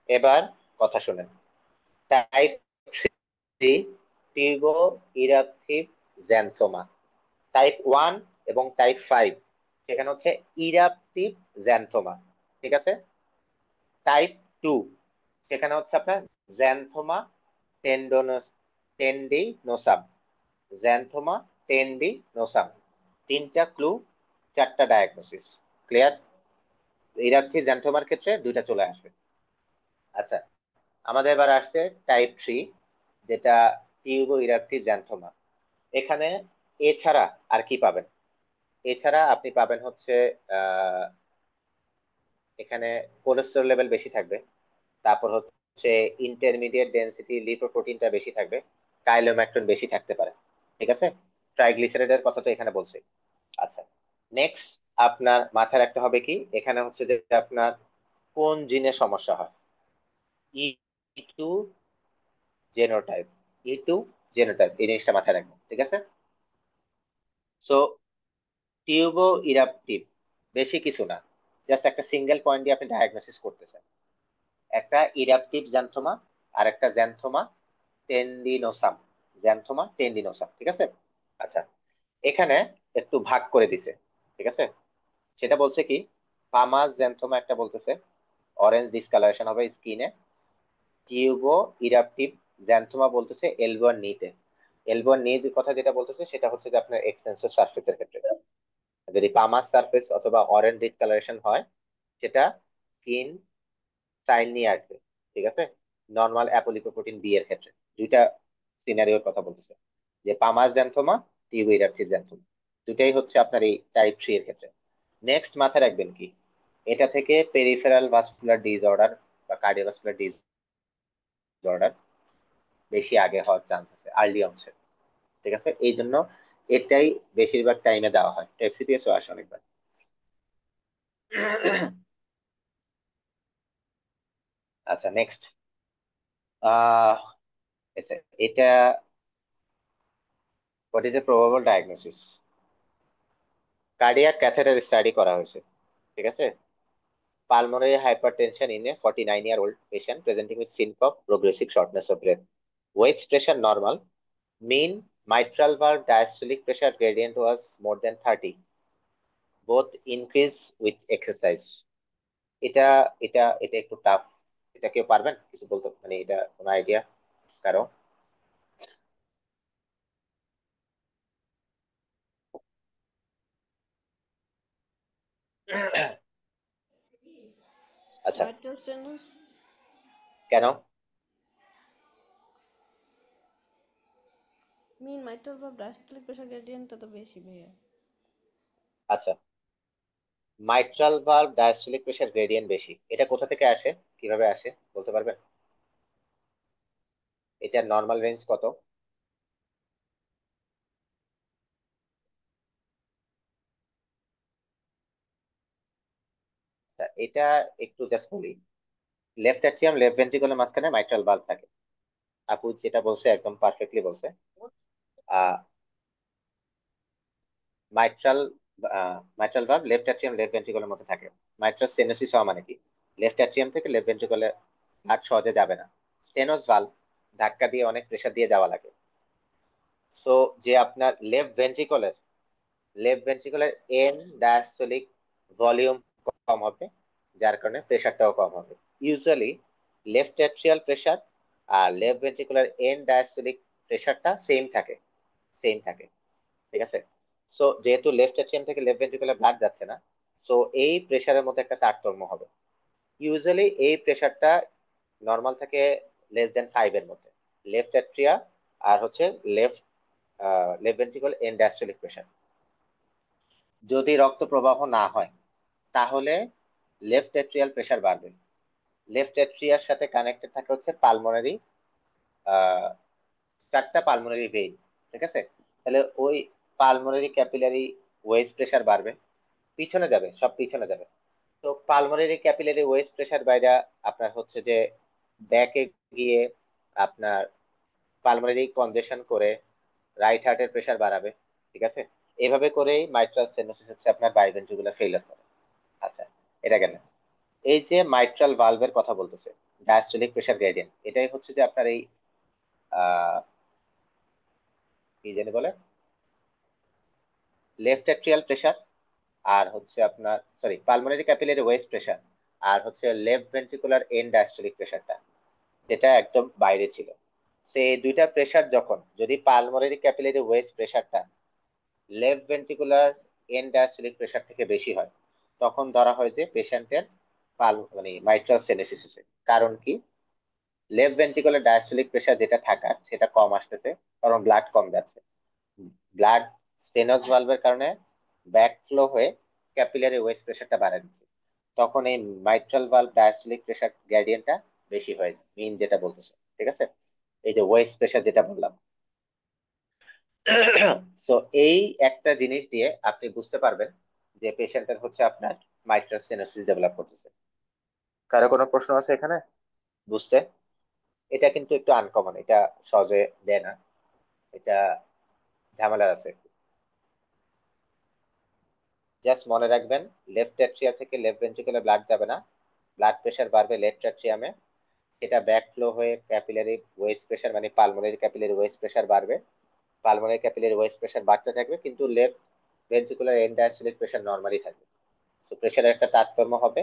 এবার কথা শুনেন, type 3 tubo eruptive xanthoma, type 1 এবং টাইপ 5 সেখানে হচ্ছে ইরাপটিভ xanthoma। ঠিক আছে। টাইপ 2 সেখানে হচ্ছে আপনার xanthoma টেন্ডিনোসাম, xanthoma টেন্ডিনোসাম। 3টা ক্লু, 4টা ডায়াগনোসিস। ক্লিয়ার? ইরাপটিভ xanthoma-র ক্ষেত্রে 2টা চলে আসবে। আচ্ছা, আমাদের এবার আসছে টাইপ 3, যেটা টিউবো ইরাপটিভ xanthoma। এখানে এছাড়া আর কি পাবেন? এছাড়া আপনি পাবেন হচ্ছে আহ এখানে কোলেস্টেরল লেভেল বেশি থাকবে, তারপর হচ্ছে ইন্টারমিডিয়েট ডেনসিটি লিপোপ্রোটিনটা বেশি থাকবে, কাইলোম্যাক্রন বেশি থাকতে পারে। ঠিক আছে, ট্রাইগ্লিসারাইডের কথা তো এখানে বলছি। আচ্ছা, নেক্সট আপনার মাথায় রাখতে হবে কি, এখানে হচ্ছে যে আপনার কোন জিনে সমস্যা হয়, ই টু জেনোটাইপ, ই2 জেনোটাইপ, এই জিনিসটা মাথায় রাখবেন। ঠিক আছে, সো টিউবো ইরাপটিভ বেশি কিছু না, জাস্ট একটা সিঙ্গেল পয়েন্ট দিয়ে আপনি ডায়াগনোসিস করতেছেন, একটা ইরাপটিভ জ্যান্থোমা আর একটা জ্যান্থোমা টেন্ডিনোসাম, জ্যান্থোমা টেন্ডিনোসাম। ঠিক আছে, আচ্ছা এখানে একটু ভাগ করে দিছে। ঠিক আছে, সেটা বলছে কি, পামাস জ্যান্থোমা একটা বলতেছে অরেঞ্জ ডিসকালারেশন হবে স্কিনে, টিউবো ইরাপটিভ জ্যান্থোমা বলতেছে এলবো নিতে, এলবো নিজ কথা যেটা বলতেছে সেটা হচ্ছে যে আপনার এক্সটেন্সর সারফেসের ক্ষেত্রে, যদি পামাস সারফেস অথবা অরেঞ্জ ডিসকালারেশন হয় সেটা স্কিন স্টাইল নিয়ে আসবে। ঠিক আছে, নর্মাল অ্যাপোলিপোপ্রোটিন বি এর ক্ষেত্রে দুইটা সিনারিওর কথা বলতেছে, যে পামাস জ্যান্থোমা, টিউবো ইরাপটিভ জ্যান্থোমা, দুটাই হচ্ছে আপনার এই টাইপ 3 এর ক্ষেত্রে। নেক্সট মাথায় রাখবেন কি, এটা থেকে পেরিফেরাল ভাস্কুলার ডিসঅর্ডার বা কার্ডিওভাস্কুলার ডিসঅর্ডার বেশি আগে হওয়ার চান্স আছে, আর্লি অনসেট। ঠিক আছে, এই জন্য এটাই বেশিরভাগ টাইমে দেওয়া হয়, এফসিপিএস ও আসে অনেকবার। আচ্ছা নেক্সট, আহ আচ্ছা, এটা what is a probable diagnosis, cardiac catheter study করা হয়েছে। ঠিক আছে, pulmonary hypertension in a 49-year-old patient presenting with syncope, progressive shortness of breath, wedge pressure normal, mean mitral valve diastolic pressure gradient was more than 30, both increase with exercise। এটা এটা এটা একটু tough, এটা কেউ পারবেন কিছু বলতে, মানে এটা কোনো আইডিয়া কারো? আচ্ছা,
মাইট্রাল স্টেনোস,
কেন?
মিন মাইট্রাল বা ডায়াস্টলিক প্রেশার গ্রেডিয়েন্টটা তো বেশি ভাইয়া।
আচ্ছা, mitral valve diastolic pressure gradient বেশি, এটা কোথা থেকে আসে, কিভাবে আসে বলতে পারবেন? এটার নর্মাল রেঞ্জ কত? এটা একটু জাস্ট বলি, লেফট অ্যাট্রিয়াম লেফট ভেন্ট্রিকলের মাঝখানে মাইট্রাল ভালভ থাকে, আপু যেটা বলছে একদম পারফেক্টলি বলছে। Ah mitral mitral valve left atrium left ভেন্ট্রিকলের মধ্যে থাকে। মাইট্রাল স্টেনোসিস হওয়া মানে কি, লেফট অ্যাট্রিয়াম থেকে লেফট ভেন্ট্রিকলে ব্লাড সহজে যাবে না, স্টেনোস ভালভ ধাক্কা দিয়ে অনেক প্রেসার দিয়ে যাওয়া লাগে। সো যে আপনার লেফট ভেন্ট্রিকলের এন ডায়াস্টলিক ভলিউম কম হবে, যার কারণে প্রেসারটাও কম হবে। ইউজুয়ালি লেফট অ্যাট্রিয়াল প্রেসার আর লেফট ভেন্ট্রিকুলার এন ডায়াস্টলিক প্রেসারটা সেম থাকে। ঠিক আছে, সো যেহেতু লেফট অ্যাট্রিয়াম থেকে লেফট ভেন্ট্রিকুলার ব্লাড যাচ্ছে না, সো এই প্রেসারের মধ্যে একটা তারতম্য হবে। ইউজুয়ালি এই প্রেসারটা নর্মাল থাকে লেস দেন 5 এর মধ্যে, লেফট অ্যাট্রিয়া আর হচ্ছে left left ventricular end diastolic pressure. যদি রক্ত প্রবাহ না হয় তাহলে লেফট অ্যাট্রিয়াল প্রেসার বাড়বে। লেফট অ্যাট্রিয়ার সাথে কানেক্টেড থাকে হচ্ছে পালমোনারি, 4টা পালমোনারি ভেইন। ঠিক আছে, তাহলে ওই পালমোনারি ক্যাপিলারি ওয়েজ প্রেসার বাড়বে, পিছনে যাবে, সব পিছনে যাবে। তো পালমোনারি ক্যাপিলারি ওয়েজ প্রেসার বাইরে আপনার হচ্ছে যে ব্যাকে গিয়ে আপনার পালমোনারি কনজেশন করে রাইট হার্টের প্রেসার বাড়াবে। ঠিক আছে, এভাবে করেই মাইট্রাল স্টেনোসিস হচ্ছে আপনার বাইভেন্ট্রিকুলার ফেইলিয়ার করে। আচ্ছা, এটা কেন? এই যে মাইট্রাল ভালভের কথা বলতেছে, ডায়াস্টলিক প্রেসার গ্রেডিয়েন্ট, এটাই হচ্ছে যে আপনার এই কি জানি বলে, লেফট অ্যাট্রিয়াল প্রেসার আর হচ্ছে আপনার sorry pulmonary capillary wedge pressure আর হচ্ছে লেফট ভেন্ট্রিকুলার এন্ড ডায়াস্টলিক প্রেসারটা, যেটা একদম বাইরে ছিল। সেই দুইটা প্রেসার যখন, যদি পালমোনারি ক্যাপিলারি ওয়েজ প্রেসারটা left ventricular end diastolic pressure থেকে বেশি হয়, তখন ধরা হয় যে পেশেন্টের মানে মাইট্রাল স্টেনোসিস হয়েছে। কারণ কি, লেফট ভেন্ট্রিকুলার ডায়াস্টলিক প্রেসার যেটা থাকার সেটা কম আসতেছে, কারণ ব্লাড কম যাচ্ছে, ব্লাড স্টেনোস ভালভের কারণে ব্যাক ফ্লো হয়ে ক্যাপিলারি ওয়েজ প্রেসারটা বাড়ায় দিচ্ছে, তখন এই মাইট্রাল ভালভ ডায়াস্টলিক প্রেসার গ্রেডিয়েন্টটা বেশি হয়ে যায়, মিন যেটা বলতেছে, ঠিক আছে? এই যে ওয়েস্ট প্রেশার যেটা বললাম। সো এই একটা জিনিস দিয়ে আপনি বুঝতে পারবেন যে পেশেন্টের হচ্ছে আপনার মাইট্রাল স্টেনোসিস ডেভেলপ করতেছে। কারো কোনো প্রশ্ন আছে এখানে বুঝতে? এটা কিন্তু একটু আনকমন, এটা সহজে দেয় না, এটা ঝামেলা আছে। জাস্ট মনে রাখবেন, লেফট অ্যাট্রিয়া থেকে লেফট ভেন্ট্রিকুলার ব্লাড যাবে না, ব্লাড প্রেশার বাড়বে লেফট অ্যাট্রিয়ামে, সেটা ব্যাক ফ্লো হয়ে ক্যাপিলারি ওয়েস্ট প্রেশার মানে পালমোনারি ক্যাপিলারি ওয়েস্ট প্রেশার বাড়বে, পালমোনারি ক্যাপিলারি ওয়েস্ট প্রেশার বাড়তে থাকবে, কিন্তু left ventricular end diastolic pressure normally থাকবে। সো প্রেশারের একটা তারতম্য হবে,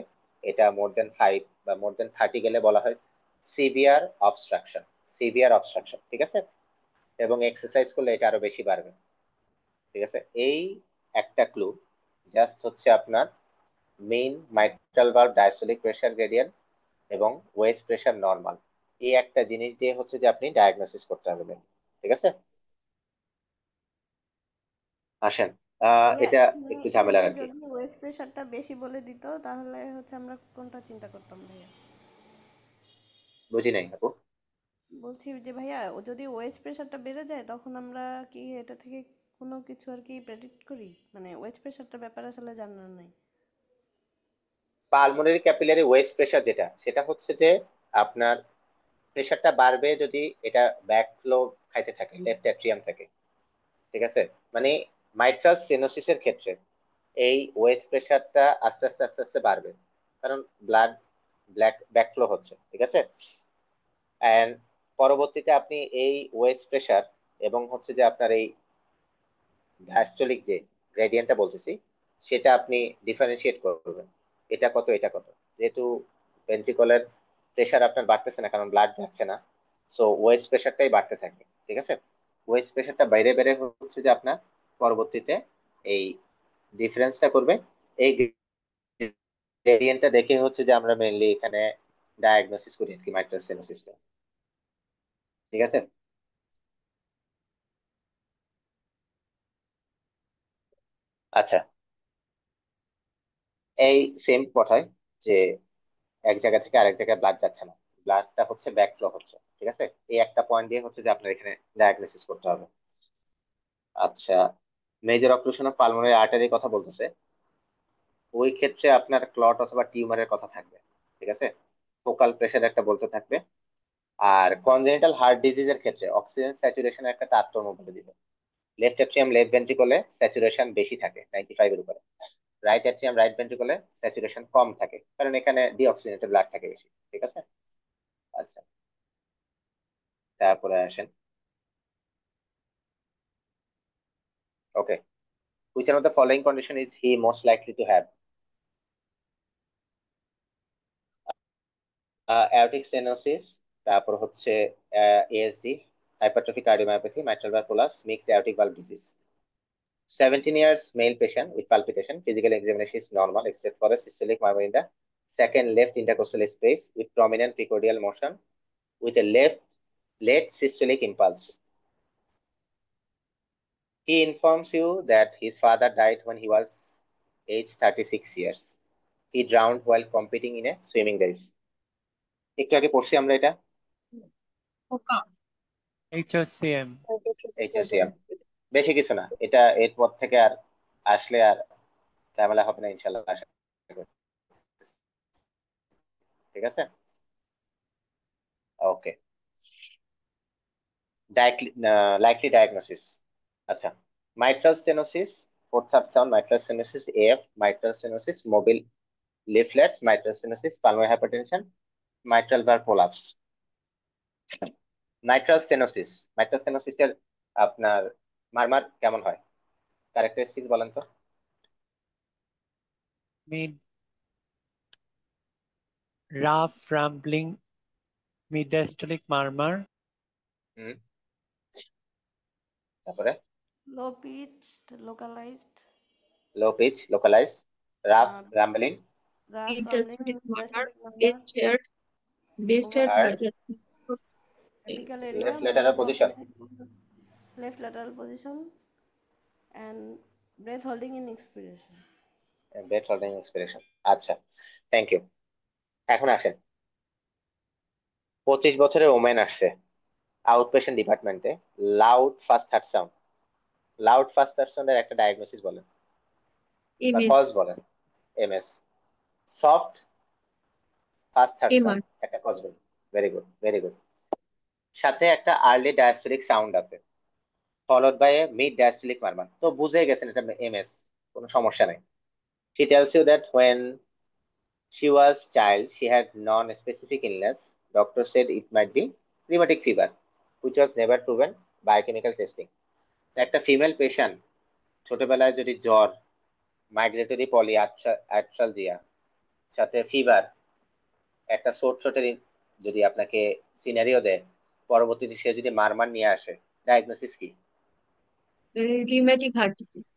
এটা মোর দেন 5 বা মোর দেন 30 গেলে বলা হয় সিভিয়ার অবস্ট্রাকশন, সিভিয়ার অবস্ট্রাকশন, ঠিক আছে? এবং এক্সারসাইজ করলে এটা আরো বেশি বাড়বে, ঠিক আছে? এই একটা ক্লু জাস্ট হচ্ছে আপনার main mitral valve diastolic pressure gradient এবং ওয়েস্ট প্রেশার নরমাল, এই একটা জিনিস দিয়ে হচ্ছে যে আপনি ডায়াগনোসিস করতে হবে, ঠিক আছে? আসেন,
ভাইয়া
এটা
এখানে
একটু
এখানে
ঝামেলার আর কি।
যদি ওয়েস্ট প্রেশারটা বেশি বলে দিত তাহলে হচ্ছে আমরা কোনটা চিন্তা করতাম ভাইয়া?
বুঝি নাই আপু।
বলছি যে ভাইয়া ও যদি ওয়েস্ট প্রেশারটা বেড়ে যায় তখন আমরা কি এটা থেকে কোনো কিছু আর কি প্রেডিক্ট করি? মানে ওয়েস্ট প্রেশারটার ব্যাপারে আসলে জানা নাই।
পালমোনারি ক্যাপিলারি ওয়েস্ট প্রেশার যেটা, সেটা হচ্ছে যে আপনার প্রেশারটা বাড়বে যদি এটা ব্যাকফ্লো খাইতে থাকে লেফট অ্যাট্রিয়াম থেকে, ঠিক আছে? মানে মাইট্রাল স্টেনোসিসের ক্ষেত্রে এই ওয়েস্ট প্রেশারটা আস্তে আস্তে আস্তে আস্তে বাড়বে, কারণ ব্লাড ব্যাকফ্লো হচ্ছে, ঠিক আছে? এন্ড পরবর্তীতে আপনি এই ওয়েস্ট প্রেশার এবং হচ্ছে যে আপনার এই ডায়াস্টোলিক যে গ্রেডিয়েন্টটা বলতেছি, সেটা আপনি ডিফারেন্সিয়েট করবেন, এটা কত এটা কত। যেহেতু ভেন্ট্রিকলের প্রেশার আপনার বাড়তেছে না কারণ ব্লাড যাচ্ছে না, সো ওয়েস্ট প্রেশারটাই বাড়তে থাকে, ঠিক আছে? ওয়েস্ট প্রেশারটা বাইরে বেড়ে হচ্ছে যে আপনার পরবর্তীতে এই ডিফারেন্সটা করবে, এই গ্রেডিয়েন্টটা দেখে হচ্ছে যে আমরা মেইনলি এখানে ডায়াগনোসিস করি আর কি মাইট্রাল স্টেনোসিসটা, ঠিক আছে? আচ্ছা, এই সেম কথায় যে এক জায়গা থেকে আরেক জায়গায় ব্লাড যাচ্ছে না, ব্লাডটা হচ্ছে ব্যাকফ্লো হচ্ছে, ঠিক আছে? এই একটা পয়েন্ট দিয়ে হচ্ছে যে আপনার এখানে ডায়াগনোসিস করতে হবে। আচ্ছা, মেজর অক্লুশন অফ পালমোনারি আর্টারির কথা বলতেছে, ওই ক্ষেত্রে আপনার ক্লট অথবা টিউমারের কথা থাকবে, ঠিক আছে? ফোকাল প্রেশার একটা বলতে থাকবে। আর কনজেনিটাল হার্ট ডিজিজের ক্ষেত্রে অক্সিজেন স্যাচুরেশন একটা তারতম্য বলে দিবে, লেফট অ্যাট্রিয়াম লেফট ভেন্ট্রিকলে স্যাচুরেশন বেশি থাকে 95 এর উপরে, রাইট অ্যাট্রিয়াম রাইট ভেন্ট্রিকলে স্যাচুরেশন কম থাকে, কারণ এখানে ডিঅক্সিজেনেটেড ব্লাড থাকে বেশি, ঠিক আছে? আচ্ছা, তারপরে আসেন, ওকে, which one of the following condition is he most likely to have? aortic stenosis, তারপর হচ্ছে ASD, hypertrophic cardiomyopathy, mitral valve collapse, mixed aortic valve disease. 17 years male patient with palpitation, physical examination is normal except for a systolic murmur in the second left intercostal space with prominent precordial motion with a late systolic impulse. He informs you that his father died when he was aged 36 years. He drowned while competing in a swimming race. একটু আগে পড়ছি আমরা এটা,
ওকা।
HOCM.
HSCM, বেশি কিছু না এটা, এরপর থেকে আর আসলে আর ঝামেলা হবে না ইনশাল্লাহ, আশা করি। ঠিক আছে, ওকে। লাইকলি ডায়াগনোসিস, আচ্ছা, মাইট্রাল স্টেনোসিস, ফোর্থ সাবসাউন্ড mitral stenosis F, mitral stenosis mobile leaflets, mitral stenosis pulmonary hypertension, mitral valve collapse. Mitral স্টেনোসিসের আপনার মারমার কেমন হয়, ক্যারেক্টারিস্টিক্স বলেন তো?
Mid rough rumbling mid-diastolic murmur.
Hmm, তারপরে
low pitched localised
low pitch localise, rough rumbling,
rough rumbling
Mid-diastolic murmur,
diastolic murmur,
based
over
here by
heart,
the
apical area
left
more
lateral position,
prominent left lateral position and breath holding in expiration.
Breath holding inspiration. আচ্ছা, thank you. এখন আসেন, 25 বছরের woman আসছে outpatient ডিপার্টমেন্টে, loud first heart sound. Loud first heart সাউন্ডের একটা diagnosis বলেন বা
এমএস।
কজ বলেন। MS. Soft first heart
MR.
Sound একটা কজ বলেন। Very good, very good. সাথে একটা আর্লি ডায়াস্টোলিক সাউন্ড আছে, followed by a mid diastolic murmur. তো বুঝে গেছেন এটা এমএস, কোনো সমস্যা নাই। She tells you that when she was child, she had non-specific illness. Doctor said it might be rheumatic fever, which was never proven by chemical testing. একটা female patient ছোটবেলায় যদি জ্বর, মাইগ্রেটরি পলি আর্থ্রালজিয়া, সাথে fever, একটা শোট শোটের যদি আপনাকে scenario দেয়, পরবর্তীতে সে যদি মারমার নিয়ে আসে, ডায়াগনোসিস কি?
Rheumatic heart disease.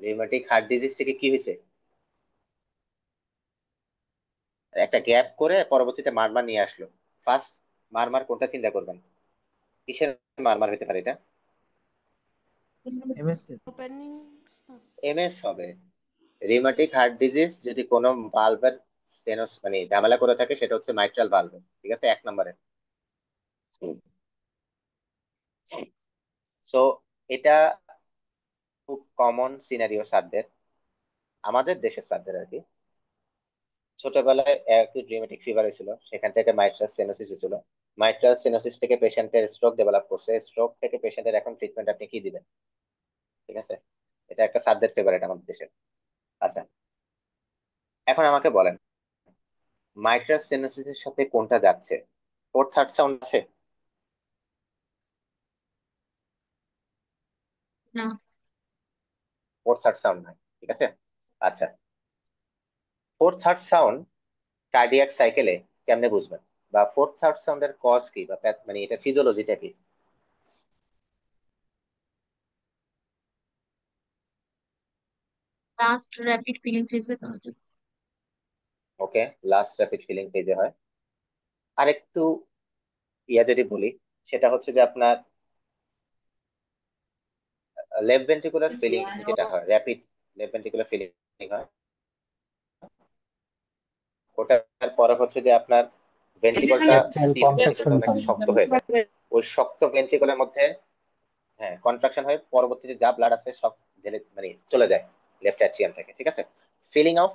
Rheumatic heart disease থেকে কি হয়েছে? একটা গ্যাপ করে পরবর্তীতে মারমার নিয়ে আসলো। ফার্স্ট মারমার কোনটা চিন্তা করবেন? কিসের মারমার হতে পারে এটা?
এমএসসি।
ওপেনিং
এমএস হবে। রিউমেটিক হার্ট ডিজিজ যদি কোনো ভালভের স্টেনোস মানে ঝামেলা করে থাকে, সেটা হচ্ছে মাইট্রাল ভালভ। ঠিক আছে, 1 নম্বরে। সো এটা খুব কমন সিনারিও স্যারদের, আমাদের দেশের স্যারদের আর কি। ছোটবেলায় অ্যাকিউট রিউমেটিক ফিভার হয়েছিল, সেখান থেকে মাইট্রাল স্টেনোসিস হয়েছিল। মাইট্রাল স্টেনোসিস থেকে পেশেন্টের স্ট্রোক ডেভেলপ করছে, স্ট্রোক থেকে পেশেন্টের এখন ট্রিটমেন্ট আপনি কি দিবেন? ঠিক আছে, এটা একটা সাবজেক্ট ফেভারিট আমাদের দেশের। আচ্ছা, এখন আমাকে বলেন, মাইট্রাল স্টেনোসিসের সাথে কোনটা যাচ্ছে? ফোর্থ হার্ট সাউন্ড আছে?
না।
ফোর্থ হার্ট সাউন্ড নাই। ঠিক আছে, আচ্ছা। ফোর্থ হার্ট সাউন্ড কার্ডিয়াক সাইকেলে কেমনে বুঝবেন, বা ফোর্থ হার্ট সাউন্ডের কজ কি, বা মানে এটা ফিজিওলজিটা কি?
লাস্ট র্যাপিড ফিলিং ফেজে পাওয়া যায়।
ওকে, লাস্ট র্যাপিড ফিলিং ফেজে হয়। আরেকটু ইয়া যদি বলি, সেটা হচ্ছে যে আপনার লেফট ভেন্ট্রিকুলার ফিলিং যেটা হয়, র্যাপিড লেফট ভেন্ট্রিকুলার ফিলিং হয়, ওটার পরে হচ্ছে যে আপনার ভেন্ট্রিকলটা
অ্যাকচুয়াল
স্টিফ,
কন্ট্রাকশন
ভেন্ট্রিকলটা অনেক
সাউন্ড।
শক্ত হয়ে যায়। ওই শক্ত ভেন্ট্রিকলের মধ্যে, হ্যাঁ, কন্ট্রাকশন হয়ে পরবর্তীতে যা ব্লাড আছে সব ঢেলে মানে চলে যায় লেফট অ্যাট্রিয়াম থেকে। ঠিক আছে, filling of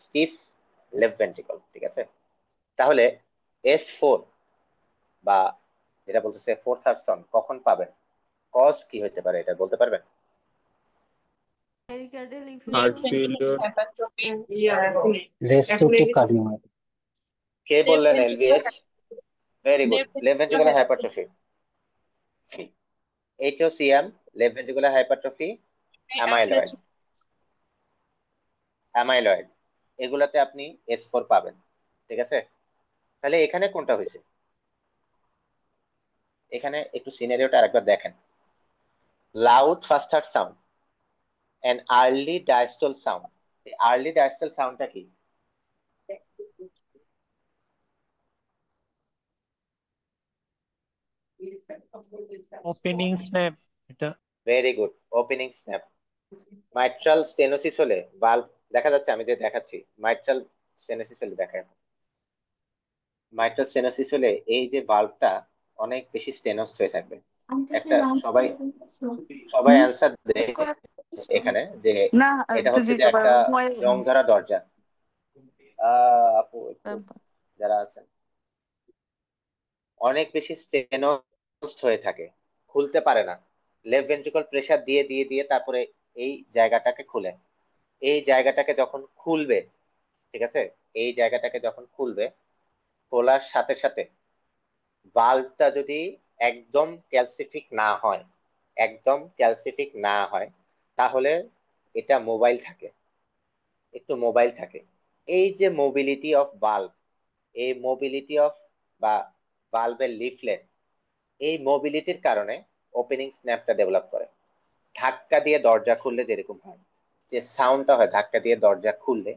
stiff left ventricle. ঠিক আছে, তাহলে S4 বা যেটা বলতেছে ফোর্থ হার্ট সাউন্ড কখন পাবেন, কজ কি হতে পারে এটা বলতে পারবেন?
Pericardial
heart
effusion.
Failure.
Restrictive cardiomyopathy.
কে বললেন LVS? Very good, left ventricular hypertrophy. HOCM, left ventricular hypertrophy, amyloid, amyloid, এগুলাতে আপনি S4 পাবেন। ঠিক আছে, তাহলে এখানে কোনটা হয়েছে? এখানে একটু সিনারিওটা আরেকবার দেখেন। Loud first heart sound and early diastole sound. Early diastole সাউন্ডটা কি?
ওপেনিং স্ন্যাপ এটা।
Very good, opening snap. Mitral stenosis হলে ভালভ দেখা যাচ্ছে, আমি যে দেখাচ্ছি মাইট্রাল স্টেনোসিস হলে দেখেন, মাইট্রাল স্টেনোসিস হলে এই যে ভালভটা অনেক বেশি স্টেনোস হয়ে থাকবে। একটা সবাই সবাই অ্যান্সার দেয় এখানে যে এটা হচ্ছে যে একটা জং ধরা দরজা। আপু একটু যারা আছেন, অনেক বেশি স্টেনোস হয়ে থাকে, খুলতে পারে না। লেফট ভেন্ট্রিকল প্রেসার দিয়ে দিয়ে দিয়ে তারপরে এই জায়গাটাকে খুলে, এই জায়গাটাকে যখন খুলবে, ঠিক আছে, এই জায়গাটাকে যখন খুলবে, খোলার সাথে সাথে ভালভটা যদি একদম ক্যালসিফিক না হয়, একদম ক্যালসিফিক না হয়, তাহলে এটা মোবাইল থাকে, একটু মোবাইল থাকে। এই যে মোবিলিটি অফ ভালভ, এই মোবিলিটি অফ বা ভালভের লিফলেট, এই মোবিলিটির কারণে ওপেনিং স্ন্যাপটা ডেভেলপ করে। ধাক্কা দিয়ে দরজা খুললে যেরকম হয়, যে সাউন্ডটা হয় ধাক্কা দিয়ে দরজা খুললে,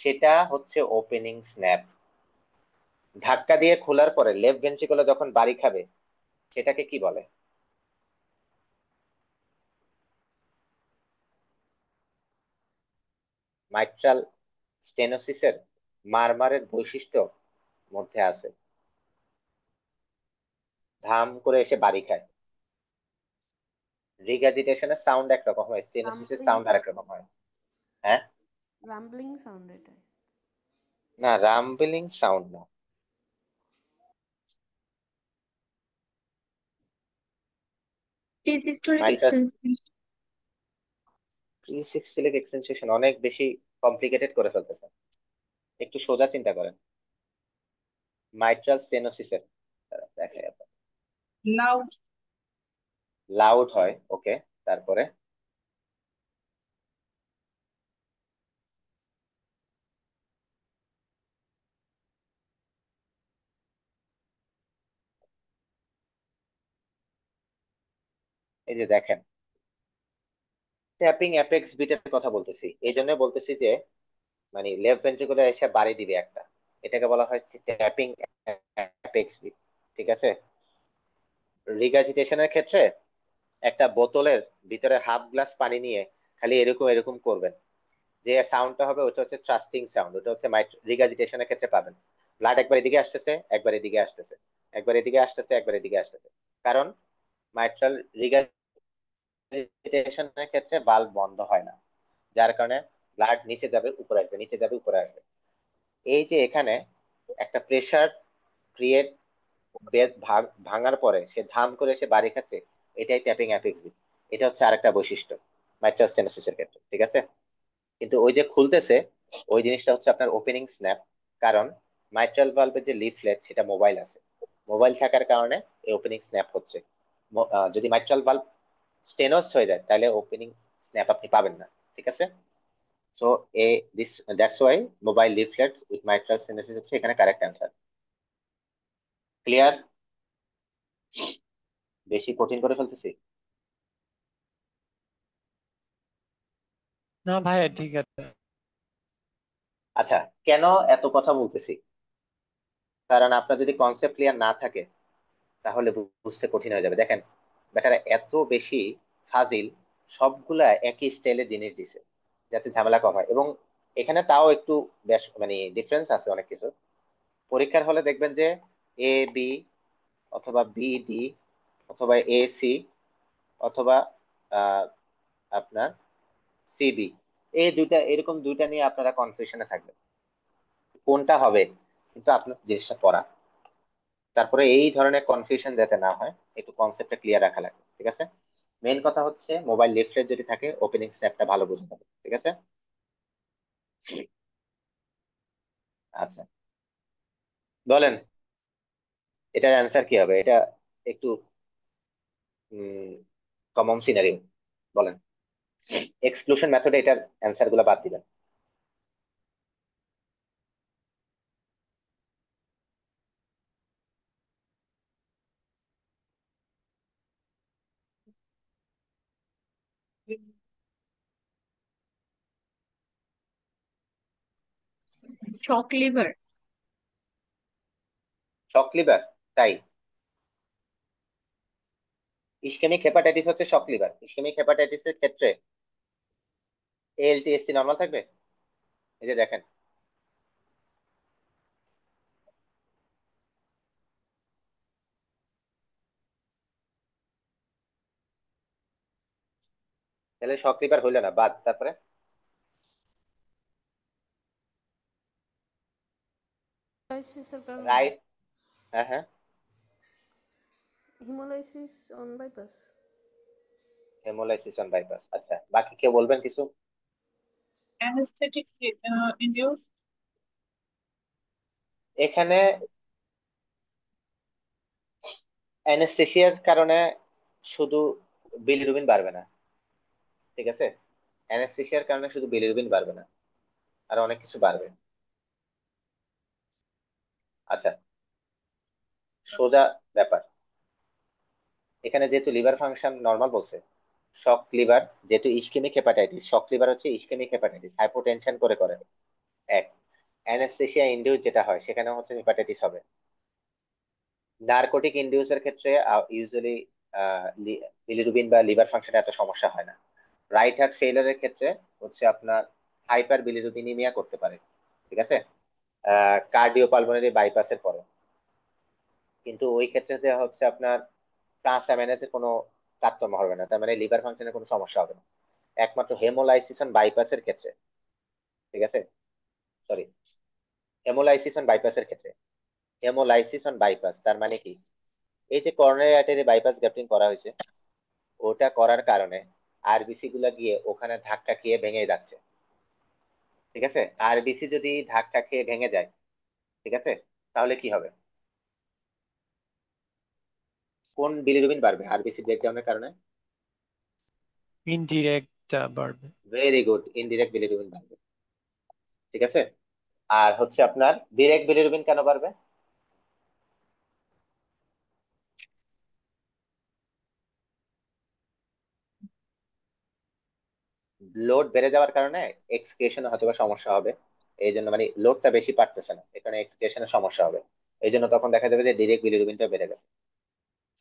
সেটা হচ্ছে ওপেনিং স্ন্যাপ। ধাক্কা দিয়ে খোলার পরে লেফট ভেন্ট্রিকলে যখন বাড়ি খাবে, সেটাকে কি বলে? মাইট্রাল স্টেনোসিসের মারমারের বৈশিষ্ট্য মধ্যে আছে ধাম করে এসে বাড়ি খায়। রিগাজিটেশনের সাউন্ড একরকম হয়, স্টেনোসিসের
রাম্বলিং
সাউন্ড আরেক রকম হয়। হ্যাঁ,
রাম্বলিং সাউন্ড এটা।
না রাম্বলিং সাউন্ড না।
প্রিসিস্টোরিক
মাইট্রাস
এক্সটেনশন।
প্রিসিক্সিলিক এক্সেনসিয়েশন অনেক বেশি কমপ্লিকেটেড করে ফেলতেছে, একটু সোজা চিন্তা করেন। মাইট্রাল স্টেনোসিসের দেখে
লাউড।
লাউড হয়, ওকে। তারপরে এই যে দেখেন, ট্যাপিং অ্যাপেক্স বিটের কথা বলতেছি, এই জন্য বলতেছি যে মানে লেফট ভেন্ট্রিকুলে এসে বাড়ি দিবে একটা, এটাকে বলা হয় ট্যাপিং অ্যাপেক্স বিট। ঠিক আছে। রিগাজিটেশনের ক্ষেত্রে একটা বোতলের ভিতরে হাফ গ্লাস পানি নিয়ে খালি এরকম এরকম করবেন, যে সাউন্ডটা হবে ওটা হচ্ছে থ্রাস্টিং সাউন্ড, ওটা হচ্ছে রিগাজিটেশনের ক্ষেত্রে পাবেন। ব্লাড একবার এদিকে আসতেছে, একবার এদিকে আসতেছে, একবার এদিকে আসতেছে, একবার এদিকে আসতেছে, কারণ মাইট্রাল রিগাজিটেশনের ক্ষেত্রে ভালভ বন্ধ হয় না, যার কারণে ব্লাড নিচে যাবে উপরে আসবে, নিচে যাবে উপরে আসবে। এই যে এখানে একটা প্রেসার ক্রিয়েট, বেদ ভাঙার পরে সে ধাম করে সে বাড়ি খাচ্ছে, এটাই ট্যাপিং অ্যাপেক্স বিট। এটা হচ্ছে আরেকটা বৈশিষ্ট্য মাইট্রাল স্টেনোসিসের ক্ষেত্রে। ঠিক আছে। কিন্তু ওই যে খুলতেছে, ওই জিনিসটা হচ্ছে আপনার ওপেনিং স্ন্যাপ, কারণ মাইট্রাল ভালভের যে লিফলেট সেটা মোবাইল আছে, মোবাইল থাকার কারণে এই ওপেনিং স্ন্যাপ হচ্ছে। যদি মাইট্রাল ভালভ স্টেনোসড হয়ে যায় তাহলে ওপেনিং স্ন্যাপ আপনি পাবেন না। ঠিক আছে। So A this that's why mobile leaflet with mitral stenosis হচ্ছে এখানে কারেক্ট অ্যান্সার। ক্লিয়ার? বেশি কঠিন করে ফেলতেছি?
না ভাইয়া ঠিক আছে।
আচ্ছা, কেন এত কথা বলতেছি? কারণ আপনার যদি কনসেপ্ট ক্লিয়ার না থাকে তাহলে বুঝতে কঠিন হয়ে যাবে। দেখেন ব্যাটারা এত বেশি ফাজিল, সবগুলা একই স্টাইলের জিনিস দিছে যাতে ঝামেলা কম হয়। এবং এখানে তাও একটু বেশ মানে ডিফারেন্স আছে অনেক কিছু। পরীক্ষার হলে দেখবেন যে এ বি অথবা বি ডি অথবা এ সি অথবা আহ, আপনার সিবি, এই দুইটা এরকম দুইটা নিয়ে আপনারা কনফিউশনে থাকবেন কোনটা হবে, কিন্তু আপনার জিনিসটা পড়া। তারপরে এই ধরনের কনফিউশন যাতে না হয় একটু কনসেপ্টটা ক্লিয়ার রাখা লাগে। ঠিক আছে। মেইন কথা হচ্ছে মোবাইল লিফলেট যদি থাকে ওপেনিং স্ন্যাপটা ভালো বুঝতে হবে। ঠিক আছে। আচ্ছা, বলেন এটার অ্যান্সার কি হবে? এটা একটু কমন সিনারিও, বলেন। এক্সক্লুশন মেথডে এটার অ্যান্সার গুলো বাদ দিবেন।
শক লিভার।
শক লিভার? তাই? ইসকেমিক হেপাটাইটিস হচ্ছে শক লিভার। ইসকেমিক হেপাটাইটিসের ক্ষেত্রে এএলটি এসটি নর্মাল থাকবে। এই যে দেখেন, তাহলে শক লিভার হইলো না, বাদ। তারপরে
হিমোলাইসিসের কারণে।
রাইট। হ্যাঁ হ্যাঁ,
haemolysis on bypass.
Haemolysis on bypass. আচ্ছা, বাকি কেউ বলবেন কিছু?
Anaesthetic induce.
এখানে অ্যানেস্থেসিয়ার কারণে শুধু বিলিরুবিন বাড়বে না। ঠিক আছে। অ্যানেস্থেসিয়ার কারণে শুধু বিলিরুবিন বাড়বে না, আর অনেক কিছু বাড়বে। আচ্ছা, সোজা ব্যাপার। এখানে যেহেতু লিভার ফাংশন নর্মাল বলছে, শক লিভার যেহেতু ইসকেমিক হেপাটাইটিস, শক লিভার হচ্ছে ইসকেমিক হেপাটাইটিস, হাইপোটেনশন করে করে। এক, অ্যানেস্থেসিয়া ইনডিউস যেটা হয় সেখানে হচ্ছে হেপাটাইটিস হবে। নার্কোটিক ইনডিউসের ক্ষেত্রে ইউজুয়ালি বিলিরুবিন বা লিভার ফাংশনে এত সমস্যা হয় না। রাইট হার্ট ফেইলারের ক্ষেত্রে হচ্ছে আপনার হাইপার বিলিরুবিনিমিয়া করতে পারে। ঠিক আছে। কার্ডিও পালমোনারি বাইপাসের পরে। কিন্তু ওই ক্ষেত্রে যে হচ্ছে আপনার ট্রান্সঅ্যামিনেসের কোনো তারতম্য হবে না, তার মানে লিভার ফাংশনের কোনো সমস্যা হবে না। একমাত্র হেমোলাইসিস বাইপাসের ক্ষেত্রে, ঠিক আছে, সরি, হেমোলাইসিস বাইপাসের ক্ষেত্রে, হেমোলাইসিস বাইপাস তার মানে কি, এই যে করোনারি আর্টারি বাইপাস গ্রাফটিং করা হয়েছে, ওটা করার কারণে আরবিসি গুলা গিয়ে ওখানে ধাক্কা খেয়ে ভেঙে যাচ্ছে। ঠিক আছে, আরবিসি যদি ধাক্কা খেয়ে ভেঙে যায়, ঠিক আছে, তাহলে কি হবে? কোন বিলিরুবিন বাড়বে আরবিসি ব্রেকডাউনের কারণে?
ইনডিরেক্ট বাড়বে।
ভেরি গুড, ইনডিরেক্ট বিলিরুবিন বাড়বে। ঠিক আছে, আর হচ্ছে আপনার ডিরেক্ট বিলিরুবিন কেন বাড়বে? লোড বেড়ে যাওয়ার কারণে এক্সক্রিয়েশনে হয়তো বা সমস্যা হবে। এই জন্য মানে লোডটা বেশি পারতেছে না, এখানে এক্সক্রিয়েশনে সমস্যা হবে। এই জন্য তখন দেখা যাবে যে ডিরেক্ট বিলিরুবিনটা বেড়ে গেছে।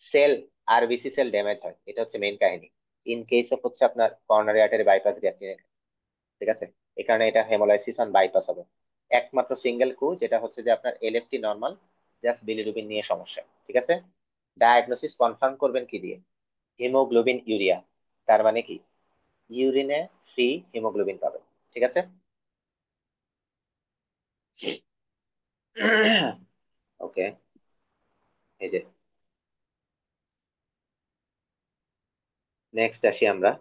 সেল, আরবিসি সেল ড্যামেজ হয়, এটা হচ্ছে মেইন কাহিনী ইন কেস অফ হচ্ছে আপনার করোনারি আর্টারি বাইপাস গ্যাপটিং। ঠিক আছে, এই কারণে এটা হেমোলাইসিস বাইপাস হবে। একমাত্র সিঙ্গেল কু যেটা হচ্ছে যে আপনার এলএফটি নর্মাল, জাস্ট বিলিরুবিন নিয়ে সমস্যা। ঠিক আছে, ডায়াগনোসিস কনফার্ম করবেন কি দিয়ে? হিমোগ্লোবিন ইউরিয়া, তার মানে কি ইউরিনে ফ্রি হিমোগ্লোবিন পাবেন। ঠিক আছে, ওকে, এই যে নেক্সট আসি আমরা।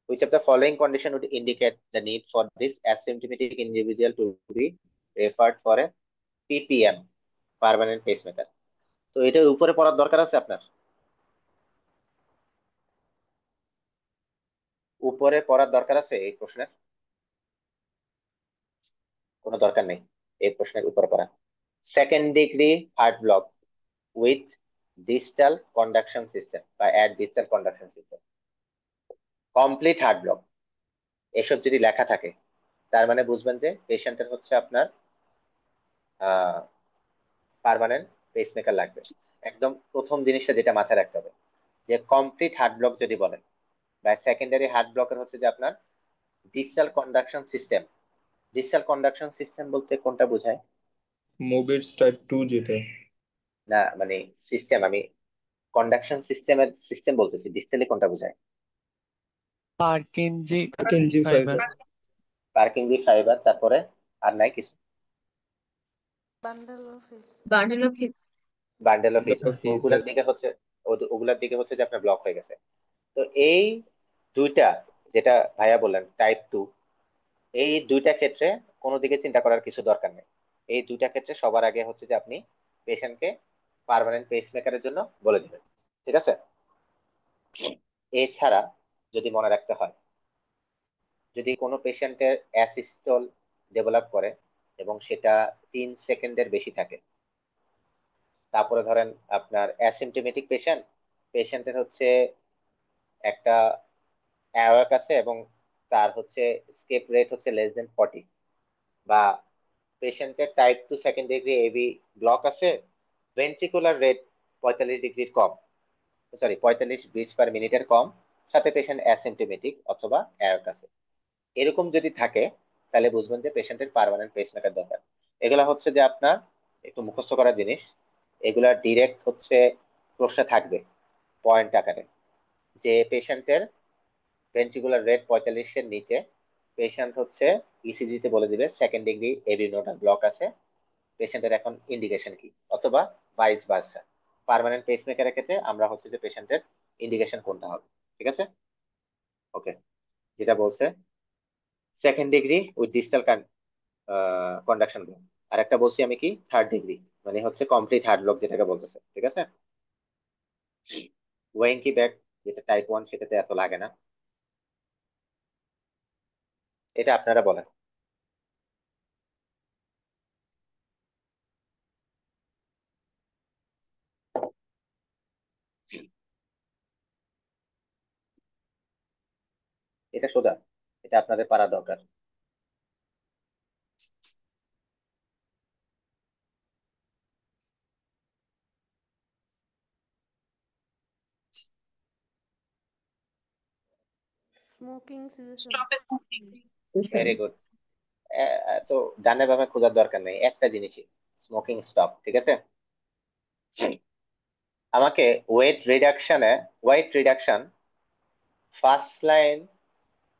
Which of the following condition would indicate the need for this asymptomatic individual to be referred for a PPM, permanent pacemaker? তো এটার উপরে পড়ার দরকার আছে আপনার? উপরে পড়ার দরকার আছে এই প্রশ্নের? কোনো দরকার নেই এই প্রশ্নের উপরে পড়া। Second degree heart block with distal conduction system বা add distal conduction system, complete heart block, এসব যদি লেখা থাকে তার মানে বুঝবেন যে পেশেন্টের হচ্ছে আপনার পার্মানেন্ট পেসমেকার লাগবে। একদম প্রথম জিনিসটা যেটা মাথায় রাখতে হবে, যে কমপ্লিট হার্ট ব্লক যদি বলেন, বা সেকেন্ডারি হার্ট ব্লকের হচ্ছে যে আপনার distal conduction system. Distal conduction system বলতে কোনটা বোঝায়?
মোবিটস টাইপ 2 যেটা।
না মানে সিস্টেম, আমি কন্ডাকশন সিস্টেমের সিস্টেম বলতেছি, ডিস্টালি কোনটা বোঝায়?
পার্কিনজি
কেনজি
ফাইবার।
ফাইবার।
পার্কিংজি ফাইবার, তারপরে আর নাই কিছু?
Bundle of His.
Bundle of His.
Bundle of His,
ফিজের।
ওগুলার দিকে হচ্ছে, ওগুলার দিকে হচ্ছে যে আপনার ব্লক হয়ে গেছে। তো এই দুইটা যেটা ভাইয়া বললেন টাইপ 2, এই দুইটা ক্ষেত্রে কোনো দিকে চিন্তা করার কিছু দরকার নেই। এই দুইটা ক্ষেত্রে সবার আগে হচ্ছে যে আপনি পেশেন্টকে পার্মানেন্ট পেসমেকারের জন্য বলে দিবেন। ঠিক আছে, এছাড়া যদি মনে রাখতে হয়, যদি কোনো পেশেন্টের অ্যাসিস্টল ডেভেলপ করে এবং সেটা 3 সেকেন্ডের বেশি থাকে, তারপরে ধরেন আপনার অ্যাসিমটোমেটিক পেশেন্ট, পেশেন্টের হচ্ছে একটা অ্যাওয়াক আছে এবং তার হচ্ছে স্কেপ রেট হচ্ছে লেস দেন 40, বা পেশেন্টের type 2 second degree AV block আছে, ভেন্ট্রিকুলার রেট 45 ডিগ্রির কম, সরি 45 বিটস পার মিনিটের কম, সাথে পেশেন্ট অ্যাসিমটোমেটিক অথবা অ্যাওয়াক আছে, এরকম যদি থাকে তাহলে বুঝবেন যে পেশেন্টের পার্মানেন্ট পেসমেকার দরকার। এগুলা হচ্ছে যে আপনার একটু মুখস্থ করার জিনিস, এগুলা ডিরেক্ট হচ্ছে প্রশ্নে থাকবে পয়েন্ট আকারে, যে পেশেন্টের ভেন্ট্রিকুলার রেট 45-এর নিচে, পেশেন্ট হচ্ছে ইসিজি তে বলে দিবে second degree AV nodal block আছে, পেশেন্টের এখন ইন্ডিকেশন কি, অথবা ভাইস ভার্সা, পার্মানেন্ট পেসমেকারের ক্ষেত্রে আমরা হচ্ছে যে পেশেন্টের ইন্ডিকেশন কোনটা হবে। ঠিক আছে, ওকে, যেটা বলছে second degree with distal conduction block, আর একটা বলছি আমি কি থার্ড ডিগ্রি, মানে হচ্ছে কমপ্লিট হার্ড ব্লক যেটাকে বলতেছে। ঠিক আছে, ওয়েঙ্কি ব্যাক যেটা টাইপ 1 সেটাতে এত লাগে না, এটা আপনারা বলেন। এটা সোজা, এটা আপনাদের পারা দরকার।
Smoking cessation.
Stop smoking.
Very good. তো ডানে বামে খোঁজার দরকার নেই, একটা জিনিসই, স্মোকিং স্টপ। ঠিক আছে, আমাকে weight reduction first line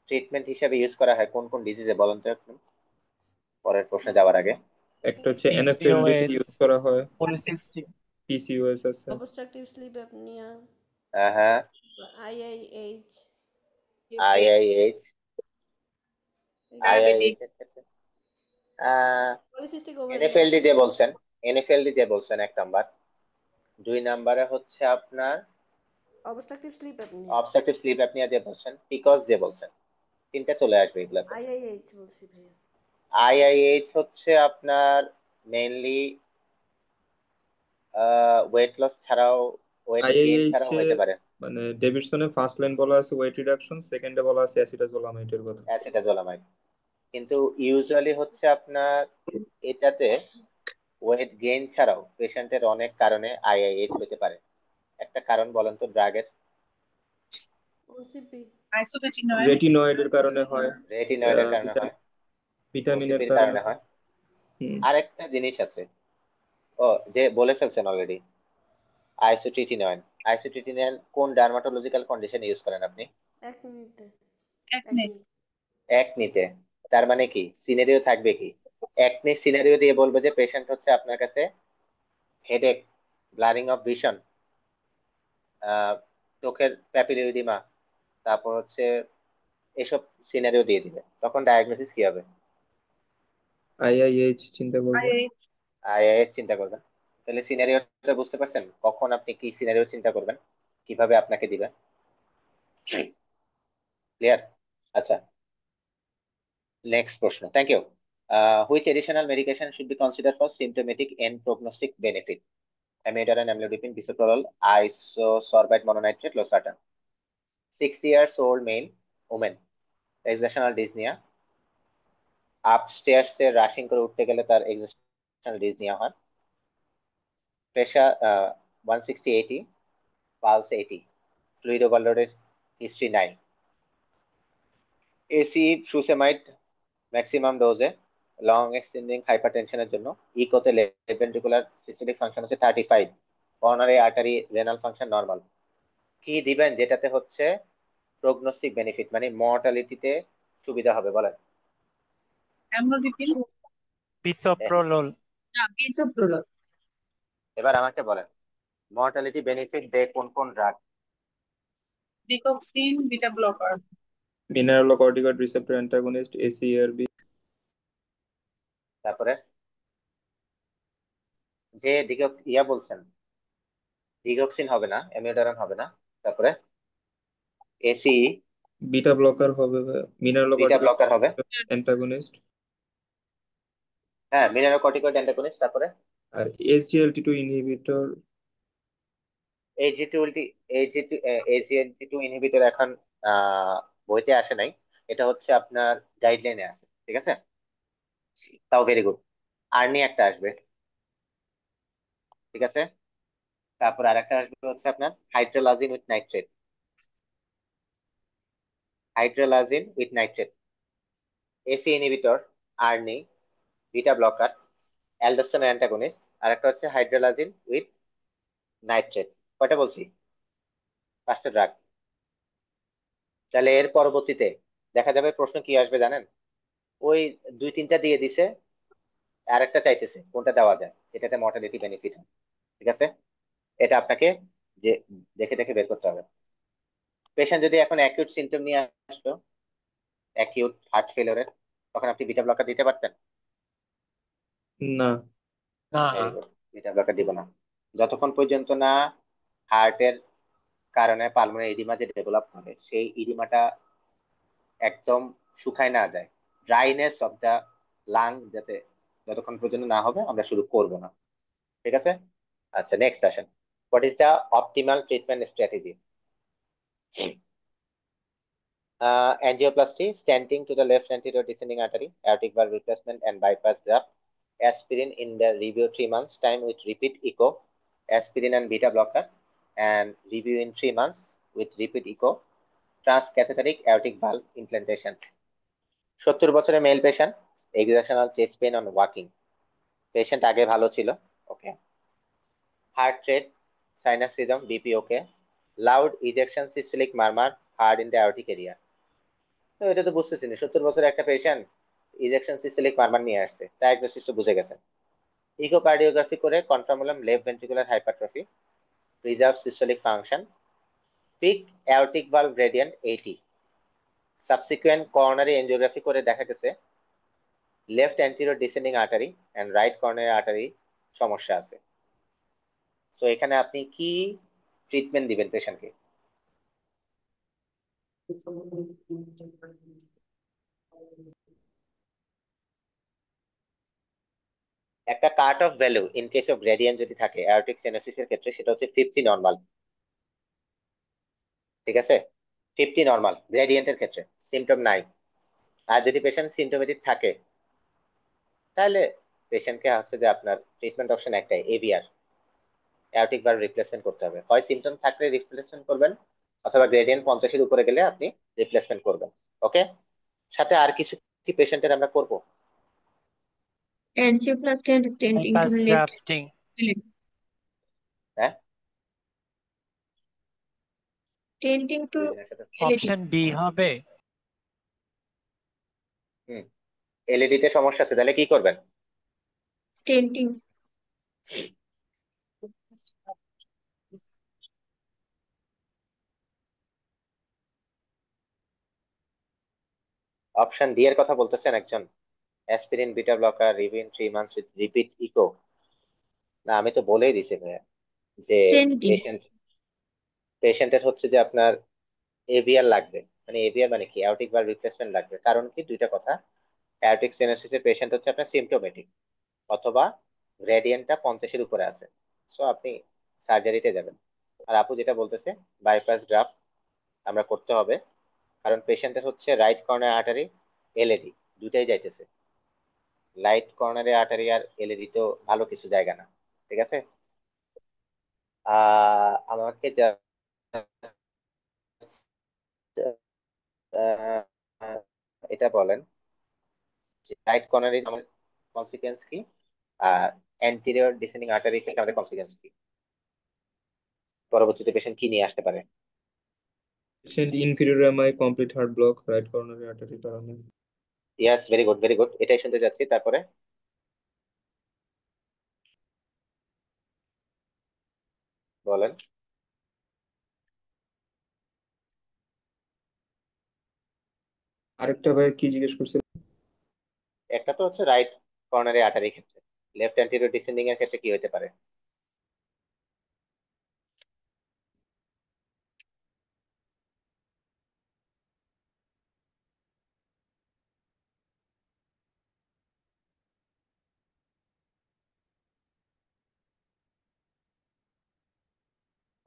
treatment হিসেবে ইউজ করা হয় কোন কোন ডিজিজে বলুন তো একটু, পরের প্রশ্নে যাওয়ার আগে।
একটা হচ্ছে এনএফএলডি তে ইউজ করা হয়,
পলিসিস্টিক
পিসিওএস আছে।
অবস্ট্রাকটিভ স্লিপ অ্যাপনিয়া,
হ্যাঁ,
IIH,
IIH,
diabetic,
IIH,
polycystic ovary.
NFLD যে বলছেন এক নাম্বার। 2 নাম্বারে হচ্ছে আপনার
obstructive sleep apnoea,
obstructive sleep apnoea যে বলছেন, পিকস যে বলছেন, তিনটা চলে আসবে এগুলাতে।
আইআইএইচ বলছি ভাইয়া।
আইআইএইচ হচ্ছে আপনার মেইনলি ওয়েট লস ছাড়াও ওয়েট গেইন
আইআইএইচ
ছাড়াও
এ
হইতে পারে।
মানে ডেভিডসনের ফার্স্ট লাইন বলা আছে ওয়েট রিডাকশন, সেকেন্ডে বলা আছে অ্যাসিটাজোলামাইডের কথা।
অ্যাসিটাজোলামাইড, কিন্তু ইউজুয়ালি হচ্ছে আপনার এটাতে ওয়েট গেইন ছাড়াও পেশেন্টের অনেক কারণে আইআইএইচ হতে পারে। একটা কারণ বলেন তো ড্রাগের।
ওসিপি,
আইসোটেটিনয়েড,
রেটিনয়েডের কারণে হয়,
রেটিনয়েডের কারণে হয়,
ভিটামিনের
ওসিপির
কারণে
কারণে
হয়।
হয়। আরেকটা জিনিস আছে, ও যে বলে ফেলছেন অলরেডি, আইসোট্রিটিনয়েড। আইসোট্রিটিনয়েড কোন ডার্মাটোলজিক্যাল কন্ডিশন ইউজ করেন আপনি?
এক মিনিটে,
একনে,
একনিতে। তার মানে কি সিনারিও থাকবে কি, একনি সিনারিও দিয়ে বলবো যে পেশেন্ট হচ্ছে আপনার কাছে হেডেক, ব্লারিং অফ ভিশন, চোখের প্যাপিলিওডিমা, তারপর হচ্ছে এসব সিনারিও দিয়ে দিবে, তখন ডায়াগনোসিস কি হবে?
আইআইএইচ চিন্তা করবো।
আইএইচ,
আইআইএস চিন্তা করবেন। তাহলে সিনারিওটা বুঝতে পারছেন, কখন আপনি কি সিনারিও চিন্তা করবেন, কিভাবে আপনাকে দিবেন। ক্লিয়ার? আচ্ছা, নেক্সট প্রশ্ন। Thank you. Which additional medication should be considered for symptomatic and prognostic benefit? Amiodarone, amlodipine, bisoprolol, isosorbide mononitrate, losartan. 60 years old male woman, exertional dyspnea, upstairs এ রাশিং করে উঠতে গেলে তার এক্সিস্টেন্সিয়াল ডিসনিয়া হয়, pressure 160/80, pulse 80, fluid ওভারলোডের history নাই, ACE furosemide maximum ডোজে long extending হাইপারটেনশনের জন্য, ইকোতে লেফট ভেন্ট্রিকুলার সিস্টেমিক ফাংশন হচ্ছে 35, coronary artery renal function normal. কি দিবেন যেটাতে হচ্ছে প্রগনোস্টিক বেনিফিট মানে মর্টালিটিতে সুবিধা হবে বলেন?
অ্যামলোডিপিন,
বিসোপ্রোলোল
না বিসোপ্রোলল।
এবার আমাকে বলেন মর্টালিটি বেনিফিট দেয় কোন কোন drug?
Digoxin, beta blocker,
mineralocorticoid receptor antagonist, ACE ARB.
তারপরে যে দিকে ইয়া বলছেন, ডিগক্সিন হবে না, এমিউডারন হবে না, তারপরে এসি
বিটা ব্লকার হবে,
বিটা
মিনারেলোকর্টিকয়েড
ব্লকার হবে,
অ্যান্টাগনিস্ট।
হ্যাঁ মিনারেলোকর্টিকয়েড অ্যান্টাগনিস্ট, তারপরে
আর এসজিএলটি2 ইনহিবিটর।
এজিটিউলটি এজিএলটি টু ইনহিবিটর এখন বইতে আসে নাই, এটা হচ্ছে আপনার গাইডলাইনে আছে। ঠিক আছে, তাও ভেরি গুড। আর্নি একটা আসবে, ঠিক আছে, তারপর আরেকটা আসবে হচ্ছে আপনার hydralazine with nitrate, hydralazine with nitrate, ACE inhibitor, ARNI, beta blocker, aldosterone antagonist, আর একটা হচ্ছে হাইড্রোলাজিন উইথ নাইট্রেট। কয়টা বলছি? 5টা ড্রাগ। তাহলে এর পরবর্তীতে দেখা যাবে প্রশ্ন কি আসবে জানেন, ওই 2-3টা দিয়ে দিছে, আরেকটা চাইতেছে কোনটা দেওয়া যায় এটাতে মর্টালিটি বেনিফিট হয়। ঠিক আছে, এটা আপনাকে যে দেখে দেখে বের করতে হবে। পেশেন্ট যদি এখন অ্যাকিউট সিমটম নিয়ে আসতো, অ্যাকিউট হার্ট ফেলিওরের, তখন আপনি বিটা ব্লকার দিতে পারতেন?
না,
না
ভেরি গুড, বিটা ব্লকার দিব না যতক্ষণ পর্যন্ত না হার্টের কারণে পালমোনারি ইডিমা যে ডেভেলপ হবে সেই ইডিমাটা একদম শুকায় না যায়, ড্রাইনেস অফ দা লাং যাতে যতক্ষণ পর্যন্ত না হবে আমরা শুরু করব না। ঠিক আছে, আচ্ছা নেক্সট আসেন, what is the optimal treatment strategy? Angioplasty, stenting to the left anterior descending artery, aortic valve replacement and bypass graft, aspirin in the review 3 months time with repeat echo, aspirin and beta blocker, and review in 3 months with repeat echo, transcatheteric aortic valve implantation. 70 বছরের male patient, exertional chest pain on walking, patient আগে ভালো ছিল। Okay. Heart rate, sinus rhythm, BP okay. Loud ejection, systolic murmur, heard in the aortic area. তো এটা তো বুঝতেছি না, 70 বছরের একটা পেশেন্ট ইজেকশন সিস্টোলিক মারমার নিয়ে আসছে, ডায়াগনোসিস তো বুঝে গেছেন। ইকোকার্ডিওগ্রাফি করে কনফার্ম হলাম left ventricular hypertrophy, preserve systolic function, peak aortic valve gradient 80। Subsequent coronary angiography করে দেখা গেছে left anterior descending artery and right coronary artery সমস্যা আছে। সো এখানে আপনি কি ট্রিটমেন্ট দিবেন পেশেন্টকে? একটা cut off value in case of gradient যদি থাকে অ্যাortic স্টেনোসিস এর ক্ষেত্রে, সেটা হচ্ছে 50 নরমাল। ঠিক আছে, 50 নরমাল গ্রেডিয়েন্টের ক্ষেত্রে, সিমটম নাই। আর যদি পেশেন্ট সিমটোমেটিক থাকে, তাহলে পেশেন্টকে হচ্ছে যে আপনার ট্রিটমেন্ট অপশন একটাই, এভিআর, অ্যাortic ভালভ রিপ্লেসমেন্ট করতে হবে। হয় সিমটম থাকলে রিপ্লেসমেন্ট করবেন, অথবা গ্রেডিয়েন্ট 50-এর উপরে গেলে আপনি রিপ্লেসমেন্ট করবেন। ওকে। সাথে আর কিছু কি পেশেন্টের আমরা করব?
angioplasty and stenting to
bypass
left
grafting.
leg.
হ্যাঁ,
Stenting to
দুইজনের সাথে।
LAD.
অপশন বি হবে।
হুম, এলইডি তে সমস্যা আছে, তাহলে কি করবেন?
Stenting.
অপশন ডি এর কথা বলতেছেন একজন, aspirin beta blocker, review in 3 months with repeat echo. না, আমি তো বলেই দিছি ভাইয়া যে
Stenting.
পেশেন্টের হচ্ছে যে আপনার এভিআর লাগবে। মানে এভিআর মানে কি, অ্যাortic ভালভ রিপ্লেসমেন্ট লাগবে। কারণ কি, দুইটা কথা, অ্যাortic স্টেনোসিস এর পেশেন্ট হচ্ছে আপনার সিমটোমেটিক, অথবা গ্রেডিয়েন্টটা 50-এর উপরে আছে। সো আপনি সার্জারিতে যাবেন। আর আপু যেটা বলতেছে, বাইপাস গ্রাফট আমরা করতে হবে, কারণ পেশেন্টের হচ্ছে রাইট কর্নার আর্টারি, এলএডি দুটাই যাইতেছে। রাইট কর্নারে আর্টারি আর এলএডি তো ভালো কিছু জায়গা না। ঠিক আছে। আমাকে এটা বলেন যে রাইট কর্নারে আমাদের কনসিকুয়েন্স কি, আর অ্যান্টেরিয়র ডিসেন্ডিং আর্টারি থেকে আমাদের কনসিকুয়েন্স কি, পরবর্তীতে পেশেন্ট কি নিয়ে আসতে পারে?
Patient inferior MI, complete heart block, right coronary artery কারণে।
Yes, very good very good, এটাই শুনতে যাচ্ছি। তারপরে বলেন।
আরেকটা ভাই কি জিজ্ঞেস করছে?
একটা তো হচ্ছে রাইট কর্নারে আর্টারি ক্ষেত্রে, লেফট অ্যান্টিরিয়র ডিসেন্ডিং এর ক্ষেত্রে কি হতে পারে?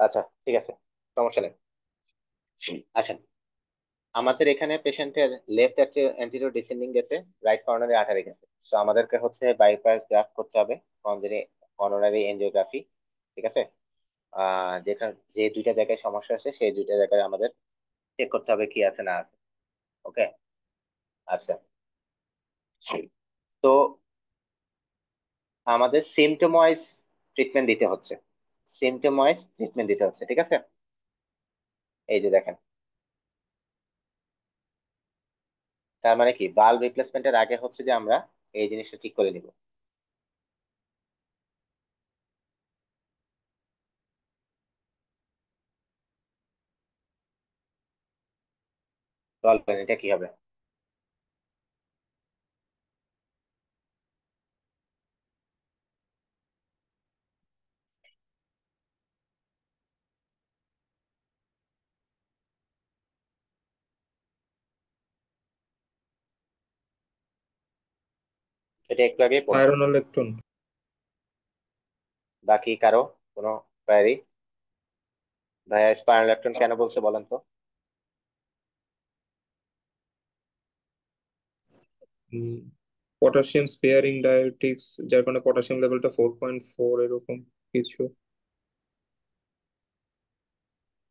আচ্ছা, ঠিক আছে, সমস্যা নেই। আসেন, আমাদের এখানে পেশেন্টের লেফট অ্যান্টিরিয়র ডিসেন্ডিং গেছে, রাইট কর্নারে আর্টারি গেছে। সো আমাদেরকে হচ্ছে বাইপাস গ্রাফট করতে হবে, কর্নারি এনজিওগ্রাফি। ঠিক আছে। যেখানে যে দুইটা জায়গায় সমস্যা আছে, সেই দুইটা জায়গায় আমাদের চেক করতে হবে কি আছে না আছে। ওকে। আচ্ছা, তো আমাদের সিমটম ওয়াইজ ট্রিটমেন্ট দিতে হচ্ছে, সিমটম ওয়াইজ ট্রিটমেন্ট দিতে হচ্ছে। ঠিক আছে। এই যে দেখেন, তার মানে কি, বাল্ব রিপ্লেসমেন্টের আগে হচ্ছে যে আমরা এই জিনিসটা ঠিক করে নিব। বলেন এটা কি হবে? এটা একটু আগে পড়ছি।
স্পাইরোনোলেকটন।
বাকি কারো কোনো কোয়ারি? ভাইয়া স্পাইরোলেকটন কেন বলছে বলেন তো?
পটাশিয়াম স্পেয়ারিং ডায়াবেটিক্স, যার কারণে পটাশিয়াম লেভেলটা 4.4 এরকম কিছু।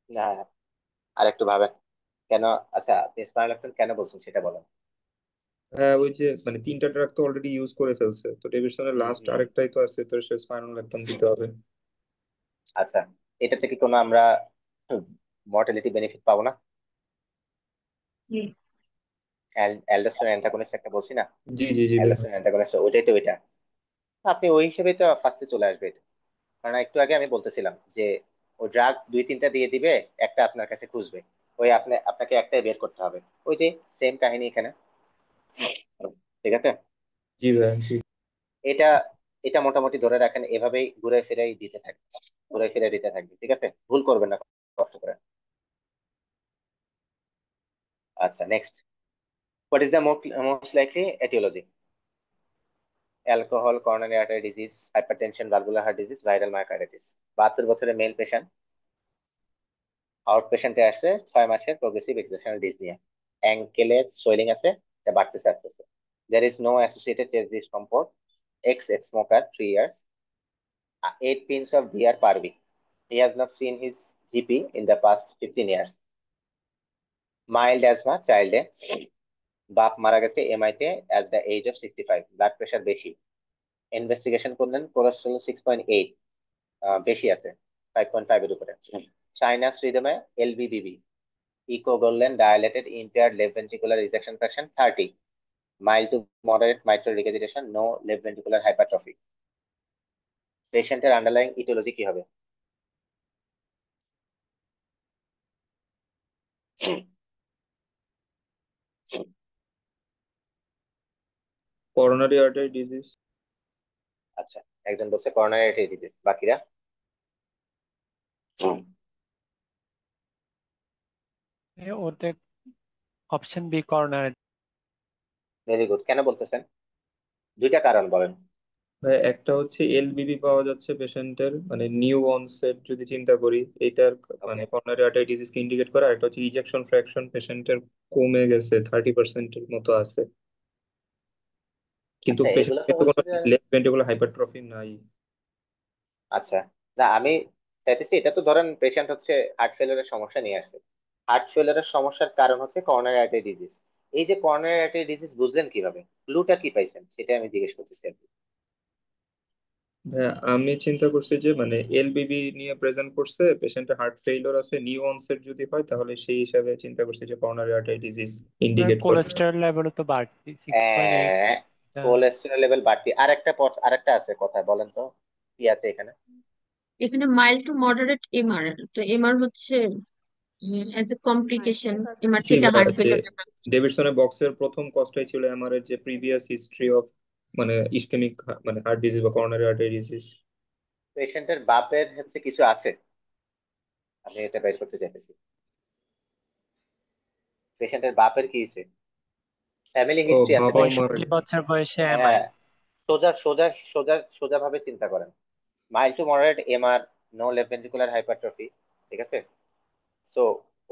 না, আর একটু ভাবেন কেন। আচ্ছা, আপনি স্পাইরোলেকটন কেন বলছেন সেটা বলেন।
হ্যাঁ, ওই যে মানে তিনটা ড্রাগ তো অলরেডি ইউজ করে ফেলছে, তো ডেভিডসনের
হুম,
লাস্ট
হুম।
আরেকটাই তো আছে, তো সে স্পাইনোল্যাকটন দিতে হবে।
আচ্ছা, এটা থেকে কোনো আমরা মর্টালিটি বেনিফিট পাবো না? অ্যালডোস্টেরন অ্যান্টাগনিস্ট একটা বলছি না,
জি জি জি ভাইয়া।
অ্যালডোস্টেরন অ্যান্টাগনিস্ট, ওইটাই তো ওইটা। আপনি ওই হিসেবে তো ফার্স্টে চলে আসবে এটা। কারণ একটু আগে আমি বলতেছিলাম যে ওই ড্রাগ দুই তিনটা দিয়ে দিবে, একটা আপনার কাছে খুঁজবে, ওই আপনাকে একটাই বের করতে হবে। ওই যে সেম কাহিনী এখানে। ঠিক আছে।
জি ভাইয়া জি।
এটা এটা মোটামুটি ধরে রাখেন, এভাবেই ঘুরে ফিরেই দিতে থাকবে, ঘুরে ফিরে দিতে থাকবে। ঠিক আছে, ভুল করবেন না কষ্ট করে। আচ্ছা, next. What is the most likely aetiology? Alcohol, coronary artery disease, hypertension, valvular heart disease, viral myocarditis. 72 বছরের মেল পেশেন্ট, আউট পেশেন্টে আছে 6 মাসের প্রোগ্রেসিভ এক্সিস্টেশনাল ডিসনিয়া, অ্যাঙ্কেলের সোয়েলিং আছে, এটা বাড়তেছে আসতেছে। There is no associated chest discomfort. Ex-smoker, 3 years. 8 pints of beer per week. He has not seen his GP in the past 15 years. Mild asthma, child এ। বাপ মারা গেছে এমআইতে at the age of 65. Blood pressure বেশি। Investigation করলেন, cholesterol 6.8, বেশি আছে 5.5 এর উপরে। চাইনা ফ্রিডমে এলভিবিবি, ইকো করলেন, dilated impaired left ventricular ejection fraction 30, mild to moderate mitral regurgitation, no left ventricular hypertrophy. পেশেন্টের আন্ডারলাইং ইটিওলজি কি হবে?
Coronary artery disease.
আচ্ছা, একজন বলছে করোনারি আর্টারি ডিজিজ, বাকিরা?
ওতে option B coronary.
Very good. কেন বলতেছেন? দুইটা কারণ বলেন।
ভাই একটা হচ্ছে এলবিবি পাওয়া যাচ্ছে পেশেন্টের, মানে নিউ অনসেট যদি চিন্তা করি এটার,
ওকে।
মানে করোনারি আর্টারি ডিজিজকে ইন্ডিকেট করে। আর একটা হচ্ছে ইজেকশন ফ্র্যাকশন পেশেন্টের কমে গেছে, 30%-এর মতো আছে, কিন্তু
আচ্ছা, এগুলো তো
পেশেন্টের
হচ্ছে
কোনো
যে,
লেফট ভেন্ট্রিকুলার হাইপারট্রফি নাই।
আচ্ছা, না আমি চাইতেছি, এটা তো ধরেন পেশেন্ট হচ্ছে হার্ট ফেলিওরের সমস্যা নিয়ে আসছে। হার্ট ফেলিওরের সমস্যার কারণ হচ্ছে করোনারি আর্টারি ডিজিজ। এই যে করোনারি আর্টারি ডিজিজ বুঝলেন কিভাবে? ক্লুটা কি পাইছেন সেটা আমি জিজ্ঞেস করতেছি আর কি।
হ্যাঁ, আমি চিন্তা করছি যে মানে এলবিবি নিয়ে প্রেজেন্ট করছে, পেশেন্টের হার্ট ফেইলিওর আছে, নিউ অনসেট যদি হয় তাহলে সেই হিসাবে চিন্তা করছি যে করোনারি আর্টারি ডিজিজ ইন্ডিকেট করে।
কোলেস্টেরল লেভেল তো বাড়তি 6.8।
কোলেস্টেরল লেভেল বাড়তি। আরেকটা আছে কথা, বলেন তো কি আছে এখানে?
এখানে মাইল্ড টু মডারেট এমআর, তো এমআর হচ্ছে as a complication
mild
MR
জি
থেকে
ভাইয়া,
হার্ট
যে
ফেলিয়ার।
ডেভিডসনের বক্সের প্রথম কজটাই ছিল এমআর যে প্রিভিয়াস হিস্ট্রি অফ মানে ইসকেমিক মানে হার্ট ডিজিজ বা করোনারি আর্টারি ডিজিজ।
পেশেন্টের বাপের হচ্ছে কিছু আছে, আমি এটা বের করতে চাইতেছি। পেশেন্টের বাপের কি হয়েছে, ফ্যামিলি
ও,
হিস্ট্রি আছে
বাবাও
নাকি?
মারা
65
গেছে।
বছর বয়সে এমআই।
হ্যাঁ, সোজা সোজা সোজা সোজা ভাবে চিন্তা করেন। Mild to moderate MR, no left ventricular hypertrophy. ঠিক আছে, সো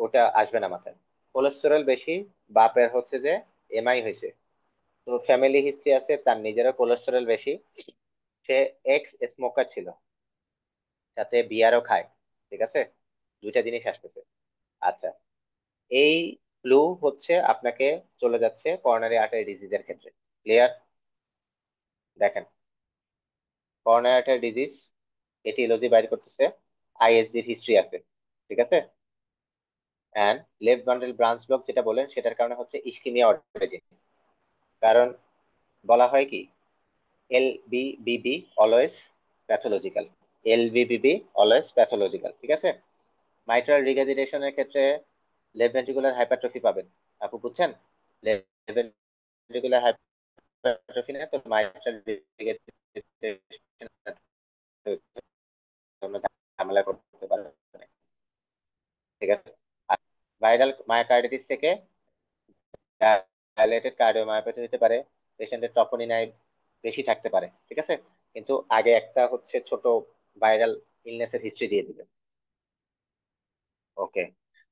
ওটা আসবে না মাথায়। কোলেস্টেরল বেশি, বাপের হচ্ছে যে এমআই হয়েছে, তো ফ্যামিলি হিস্ট্রি আছে, তার নিজেরও কোলেস্টেরল বেশি, সে এক্স স্মোকার ছিল, সাথে বিয়ারও খায়। ঠিক আছে, দুইটা জিনিস আসতেছে। আচ্ছা, এই ক্লু হচ্ছে আপনাকে চলে যাচ্ছে করোনারি আর্টারি ডিজিজের ক্ষেত্রে। ক্লিয়ার? দেখেন, করোনারি আর্টারি ডিজিজ এটিওলজি বাইর করতেছে, আইএসজির হিস্ট্রি আছে। ঠিক আছে, and left bundle branch block যেটা বলেন সেটার কারণে হচ্ছে ইসকিমিয়া অরিজিন। কারণ বলা হয় কি, এলবিবিবি অলওয়েজ প্যাথোলজিক্যাল, এলবিবিবি অলওয়েজ প্যাথোলজিক্যাল। ঠিক আছে, মাইট্রাল রিগাজিটেশনের ক্ষেত্রে লেফট ভেন্ট্রিকুলার হাইপারট্রফি পাবেন। আপু বুঝছেন? লেফট ভেন্ট্রিকুলার হাইপারট্রফি না তো মাইট্রাল রিগাজিটেশন ঝামেলা করতে পারে। ঠিক আছে, ভাইরাল মায়োকার্ডিটিস থেকে ডায়ালেটেড কার্ডিওমায়োপ্যাথি হতে পারে, পেশেন্টের ট্রপোনিনাই বেশি থাকতে পারে। ঠিক আছে, কিন্তু আগে একটা হচ্ছে ছোট ভাইরাল ইলনেসের হিস্ট্রি দিয়ে দিবে। ওকে।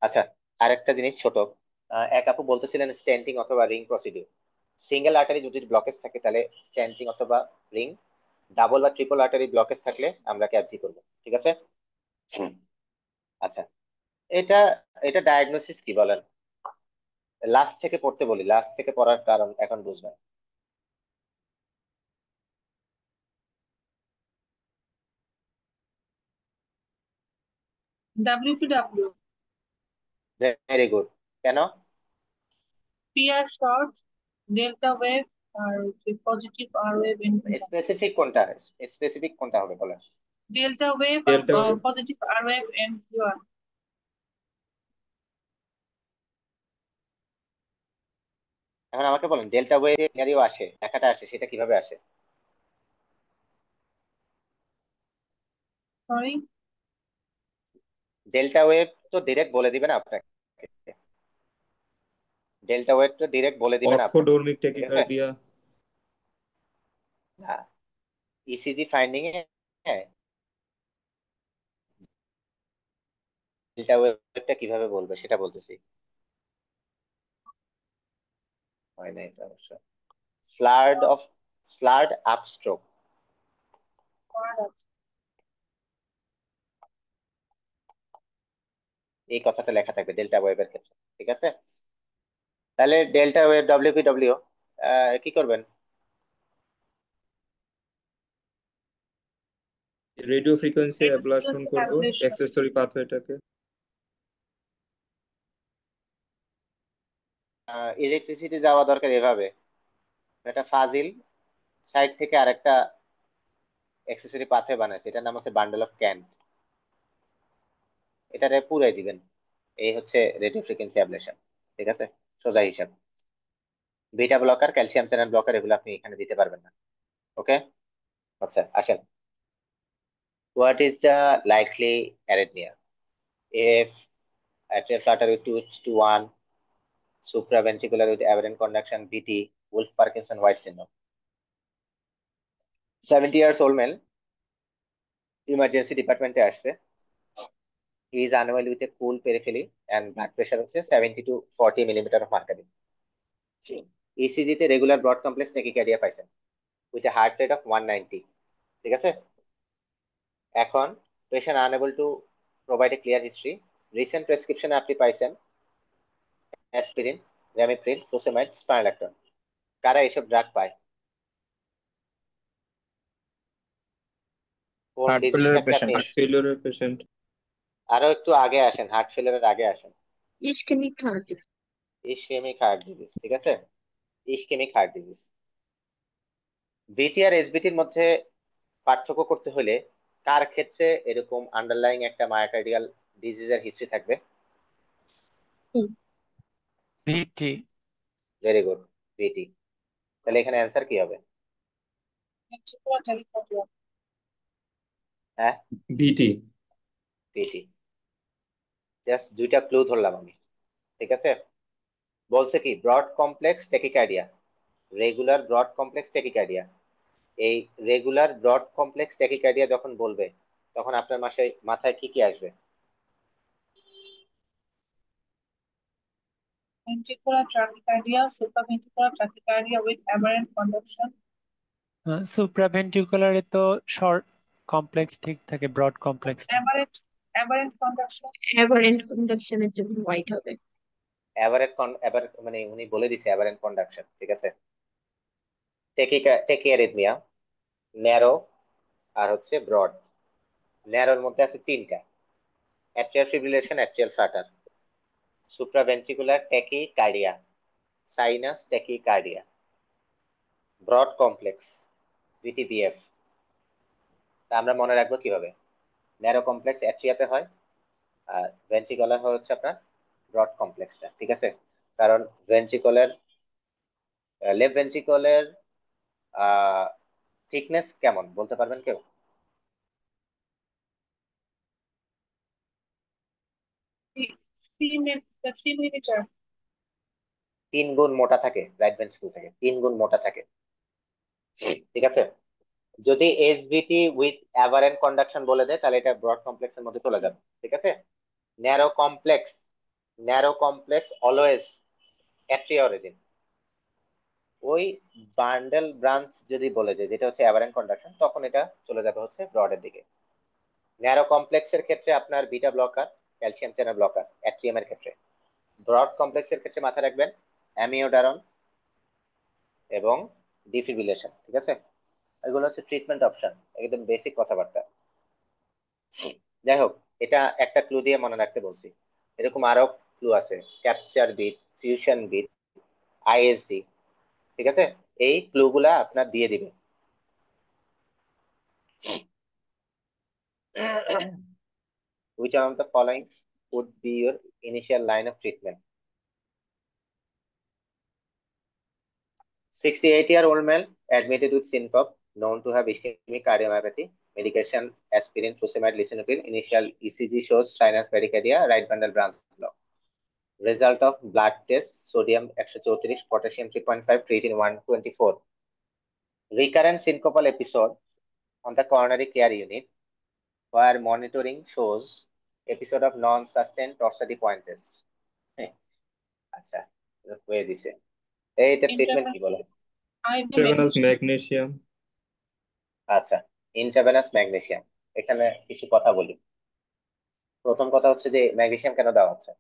আচ্ছা, আরেকটা জিনিস ছোট, এক আপু বলতেছিলেন স্ট্যান্টিং অথবা রিং প্রসিডিউর। সিঙ্গেল আর্টারি যদি ব্লকেজ থাকে তাহলে স্ট্যান্টিং অথবা রিং, ডাবল বা ট্রিপল আর্টারি ব্লকেজ থাকলে আমরা ক্যাপজি করবো। ঠিক আছে। হুম। আচ্ছা, এটা এটা ডায়াগনোসিস কি বলেন? লাস্ট থেকে পড়তে বলি, লাস্ট থেকে পড়ার কারণ এখন বুঝবেন।
WPW,
very good. কেন?
PR short, delta wave আর positive R wave infinity.
Specific কোনটা, স্পেসিফিক কোনটা হবে বলেন?
ডেল্টা ওয়েভ আর
delta wave.
Positive R wave and QR.
এখন আমাকে বলেন ডেল্টা ওয়েভ যে সিনারিও আসে, লেখাটা আসে, সেটা কিভাবে আসে?
সরি,
ডেল্টা ওয়েভ তো ডিরেক্ট বলে দিবে না আপনাকে, ডেল্টা ওয়েভ তো ডিরেক্ট বলে দিবে না আপনাকে,
অর্থোডর্মিক
ঠিক আছে?
ট্যাকিকার্ডিয়া।
না, ইসিজি ফাইন্ডিং এ ডেল্টা ওয়েভটা কিভাবে বলবে সেটা বলতেছি। হয় না এটা অবশ্য। স্লার্ড আপস্ট্রোক, এই কথাটা লেখা থাকবে ডেল্টা ওয়েভের ক্ষেত্রে, ঠিক আছে? তাহলে ডেল্টা ওয়েভ ডব্লিউপিডব্লিউ কি করবেন?
রেডিও ফ্রিকোয়েন্সি অ্যাবলাশন
frequency
করব
ablation,
অ্যাক্সেসরি পাথওয়েটাকে।
ইলেকট্রিসিটি যাওয়া দরকার এভাবে, একটা ফাজিল সাইড থেকে আরেকটা অ্যাক্সেসরি পাথওয়ে বানাইছে, এটার নাম হচ্ছে বান্ডেল অফ ক্যান্ট, এটারে পুরাই দিবেন। এই হচ্ছে রেডিও ফ্রিকোয়েন্সি অ্যাবলেশন, ঠিক আছে? সোজা হিসাব। Beta blocker, calcium channel blocker, এগুলো আপনি এখানে দিতে পারবেন না। ওকে, আচ্ছা আসেন। What is the likely arrhythmia? if atrial flutter with 2:1, supraventricular with aberrant conduction, VT, Wolf Parkinson White syndrome. 70 years old male, emergency department আসছে, he is unwell with a cool periphery and blood pressure হচ্ছে 70 to 40 millimeter of mercury. ECG তে regular broad complex tachycardia পাইছেন with a heart rate of 190, ঠিক আছে? এখন patient unable to provide a clear history, recent prescription আপনি পাইছেন aspirin, র্যামিপ্রিল, ফুসেমাইড, স্পাইরালাক্টন। কারা এসব ড্রাগ পায়? কোন
হার্ট
ডিজিজ
ফেলিয়ারের
ফ্যাক্টর
পেশেন্ট।
হার্ট ফেলিওরের পেশেন্ট।
আরো একটু আগে আসেন, হার্ট ফেলিয়ারের আগে আসেন।
Ischaemic heart.
Ischaemic heart disease, ঠিক আছে? Ischaemic heart disease. ভিটি আর এসবিটির মধ্যে পার্থক্য করতে হলে কার ক্ষেত্রে এরকম আন্ডারলাইং একটা মায়োকার্ডিয়াল ডিজিজের হিস্ট্রি থাকবে?
ভিটি।
ভেরি গুড, ভিটি। তাহলে এখানে অ্যান্সার কি হবে? হ্যাঁ,
ভিটি।
ভিটি। জাস্ট দুইটা ক্লু ধরলাম আমি, ঠিক আছে? বলছে কি broad complex tachycardia, regular broad complex tachycardia. এই রেগুলার ব্রড কমপ্লেক্স ট্যাকিকার্ডিয়া যখন বলবে তখন আপনার মাথায় কি কি আসবে?
ventricular tachycardia, supraventricular tachycardia with aberrant conduction,
সুপ্রাভেন্ট্রিকুলারে তো শর্ট কমপ্লেক্স ঠিক থাকে, ব্রড কমপ্লেক্স
aberrant conduction,
অ্যাভারেন্ট কন্ডাকশনের জন্য হোয়াইট হবে।
মানে উনি বলে দিছে অ্যাবারেন্ট কন্ডাকশন, ঠিক আছে? টেকিয়ারিথমিয়া, ন্যারো আর হচ্ছে ব্রড। ন্যারোর মধ্যে আছে তিনটা: atrial fibrillation, atrial flutter, supraventricular tachycardia, sinus tachycardia. Broad complex VT VF. তা আমরা মনে রাখবো কিভাবে? ন্যারো কমপ্লেক্স অ্যাট্রিয়াতে হয়, আর ভেন্ট্রিকুলার হচ্ছে আপনার ব্রড কমপ্লেক্সটা, ঠিক আছে? কারণ ভেন্ট্রিকুলার, লেফট ভেন্ট্রিকুলার থিকনেস কেমন বলতে পারবেন কেউ?
3 millimeter,
3 গুণ মোটা থাকে, রাইট ভেন্ট্রিকল থেকে 3 গুণ মোটা থাকে, ঠিক আছে? যদি এসভিটি উইথ অ্যাভারেন্ট কন্ডাকশন বলে দেয় তাহলে এটা ব্রড কমপ্লেক্সের মধ্যে চলে যাবে, ঠিক আছে? Narrow complex, narrow complex always atria origin. ওই বান্ডেল ব্রাঞ্চ যদি বলে যে যেটা হচ্ছে অ্যাভারেন্ট কন্ডাকশন, তখন এটা চলে যাবে হচ্ছে ব্রডের দিকে। ন্যারো কমপ্লেক্সের ক্ষেত্রে আপনার beta blocker, calcium channel blocker অ্যাট্রিয়ামের ক্ষেত্রে, ব্রড কমপ্লেক্সের ক্ষেত্রে মাথায় রাখবেন অ্যামিওডারন এবং ডিফিব্রিলেশন, ঠিক আছে? এগুলো হচ্ছে ট্রিটমেন্ট অপশন, একদম বেসিক কথাবার্তা। যাই হোক, এটা একটা ক্লু দিয়ে মনে রাখতে বলছি। এরকম আরো ক্লু আছে, capture beat, fusion beat, ISD, ঠিক আছে? এই ক্লু গুলা আপনার দিয়ে দিবে। Which one of the following would be your initial line of treatment? 68-year-old male admitted with syncope known to have ischemic cardiomyopathy. Medication aspirin, furosemide, lisinopril. Initial ECG shows sinus bradycardia, right bundle branch block. Result of blood test: sodium 134, potassium 3.5, creatine 124. Recurrent syncopal episode on the coronary care unit where monitoring shows episode of non-sustained torsady point test. আচ্ছা, হয়ে দিছে। এইটা treatment কি বলে?
IV
intravenous
magnesium.
Magnesium.
আচ্ছা, intravenous magnesium. এখানে কিছু কথা বলি। প্রথম কথা হচ্ছে যে ম্যাগনেসিয়াম কেন দেওয়া হচ্ছে?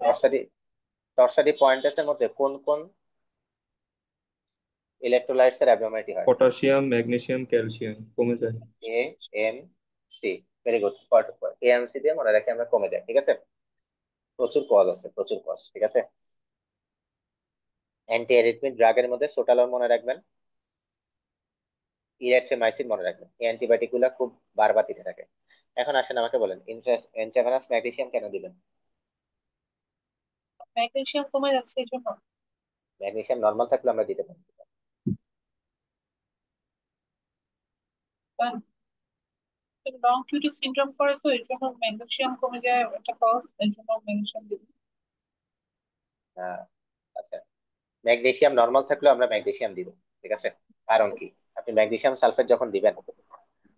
টর্সাডি টর্সাডি পয়েন্ট টেস্টের মধ্যে কোন কোন ইলেকট্রোলাইটস এর অ্যাবনর্মালিটি হয়?
পটাশিয়াম, ম্যাগনেসিয়াম, ক্যালসিয়াম কমে যায়।
A M C, very good. AMC দিয়ে মনে রাখি আমরা, কমে যায়, ঠিক আছে? প্রচুর কজ আছে, প্রচুর কজ, ঠিক আছে? অ্যান্টি অ্যারিথমিক ড্রাগের মধ্যে সোটালন মনে রাখবেন, ইরিথ্রোমাইসিন মনে রাখবেন। এই অ্যান্টিবায়োটিক গুলা খুব বারবার দিতে থাকে। এখন আসেন আমাকে বলেন, ইন্ট্রাভেনাস ম্যাগনেসিয়াম কেন দিবেন?
ম্যাগনেসিয়াম কমে যাচ্ছে এই জন্য।
ম্যাগনেসিয়াম নর্মাল থাকলে আমরা দিতে পারি।
লং কিউটি সিনড্রোম করে, তো এই জন্য ম্যাগনেসিয়াম কমে যায়, এটা কজ, এই জন্য ম্যাগনেসিয়াম দিব।
আহ, আচ্ছা, ম্যাগনেসিয়াম নর্মাল থাকলেও আমরা ম্যাগনেসিয়াম দিব, ঠিক আছে? কারণ কি? আপনি ম্যাগনেসিয়াম সালফেট যখন দিবেন,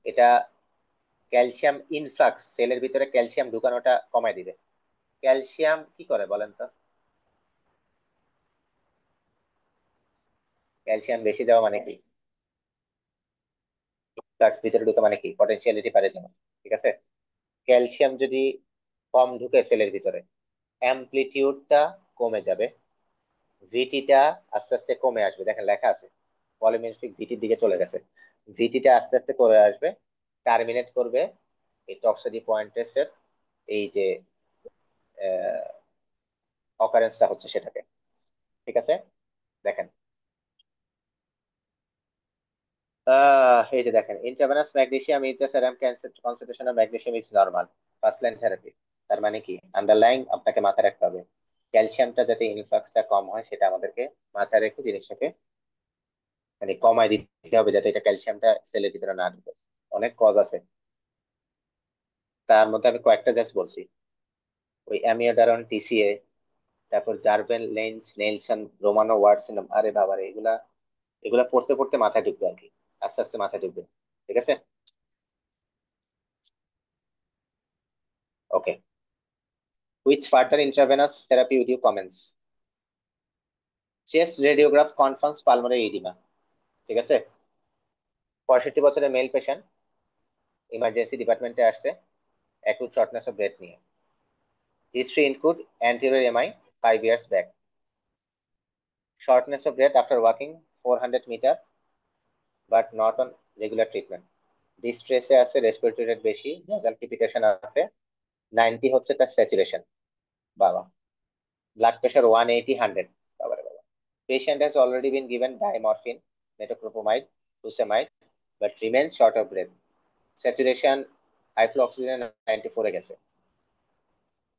এটা ক্যালসিয়াম ইনফ্লাক্স, সেলের ভিতরে ক্যালসিয়াম ঢুকানোটা কমায় দিবে। ক্যালসিয়াম কি করে বলেন তো? ক্যালসিয়াম বেশি যাওয়া মানে কি? ইনফ্লাক্স ভিতরে ঢুকে মানে কি? পটেনশিয়ালিটি বাড়ে যাবে, ঠিক আছে? ক্যালসিয়াম যদি কম ঢুকে সেলের ভিতরে, অ্যামপ্লিটিউডটা কমে যাবে, ভিটিটা আস্তে আস্তে কমে আসবে। দেখেন লেখা আছে পলিমেরিক ভিটির দিকে চলে গেছে, ভিটিটা আস্তে আস্তে করে আসবে, টার্মিনেট করবে এই টক্সিডি পয়েন্টের এই যে অকারেন্সটা হচ্ছে সেটাকে, ঠিক আছে? দেখেন, এই যে দেখেন, intravenous magnesium is the serum concentration of magnesium is normal, first line therapy. তার মানে কি? আন্ডারলাইং আপনাকে মাথায় রাখতে হবে, ক্যালসিয়ামটা যাতে ইনফ্লাক্সটা কম হয় সেটা আমাদেরকে মাথায় রেখে জিনিসটাকে মানে কমায় দিতে হবে, যাতে এটা ক্যালসিয়ামটা সেলের ভিতরে না ঢুকে। অনেক কজ আছে, তার মধ্যে আমি কয়েকটা জাস্ট বলছি। ওই অ্যামিওডারন, টিসিএ, তারপর Jervell, Lange, Nielsen, Romano Ward syndrome. আরে বাবারে, এগুলা এগুলা পড়তে পড়তে মাথায় ঢুকবে আর কি, আস্তে আস্তে মাথায় ঢুকবে, ঠিক আছে? ওকে, which further intravenous therapy would you commence? Chest radiograph confirms pulmonary edema, ঠিক আছে? 65 বছরের মেল পেশেন্ট ইমার্জেন্সি ডিপার্টমেন্টে আসছে অ্যাকুট শর্টনেস অফ ব্রেথ নিয়ে। History include anterior MI 5 years back, shortness of breath after walking 400 meter but not on regular treatment, ডিস্ট্রেসে আছে, respiratory rate বেশি, nasal crepitation আছে, 90 হচ্ছে তার স্যাচুরেশন। বাবা, ব্লাড প্রেশার 180, 100, বাবারে বাবা। Patient has already been given diamorphine, metoclopramide, furosemide, but remains short of breath. Saturation high flow oxygen 94 এ গেছে।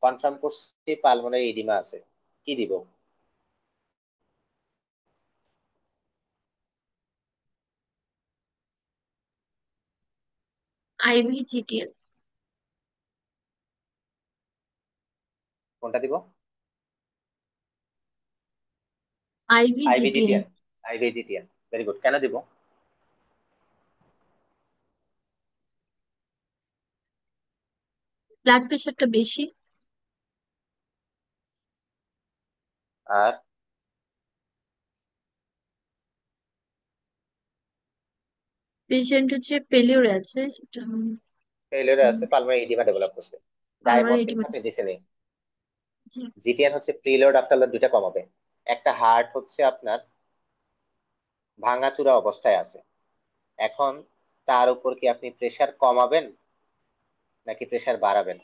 Confirm করছি পালমোনারি ইডিমা আছে, কি দিব?
IV GTN.
কোনটা দিব?
IV GTN.
IV GTN, IV GTN, very good. কেন দিব?
ব্লাড প্রেশারটা বেশি।
আর
পেশেন্ট হচ্ছে পেলিওর আছে এটা।
ফেলিওরে আছে, পালমোনারি ইডিমা ডেভেলপ করছে।
আমার
ডাইমরফিন
এটি
আপনি দিছেন। জিটিএন হচ্ছে প্রিলোড আফটারলোড দুইটা কমাবে। একটা হার্ট হচ্ছে আপনার ভাঙাচুরা অবস্থায় আছে, এখন তার উপর কি আপনি প্রেসার কমাবেন নাকি প্রেসার বাড়াবেন?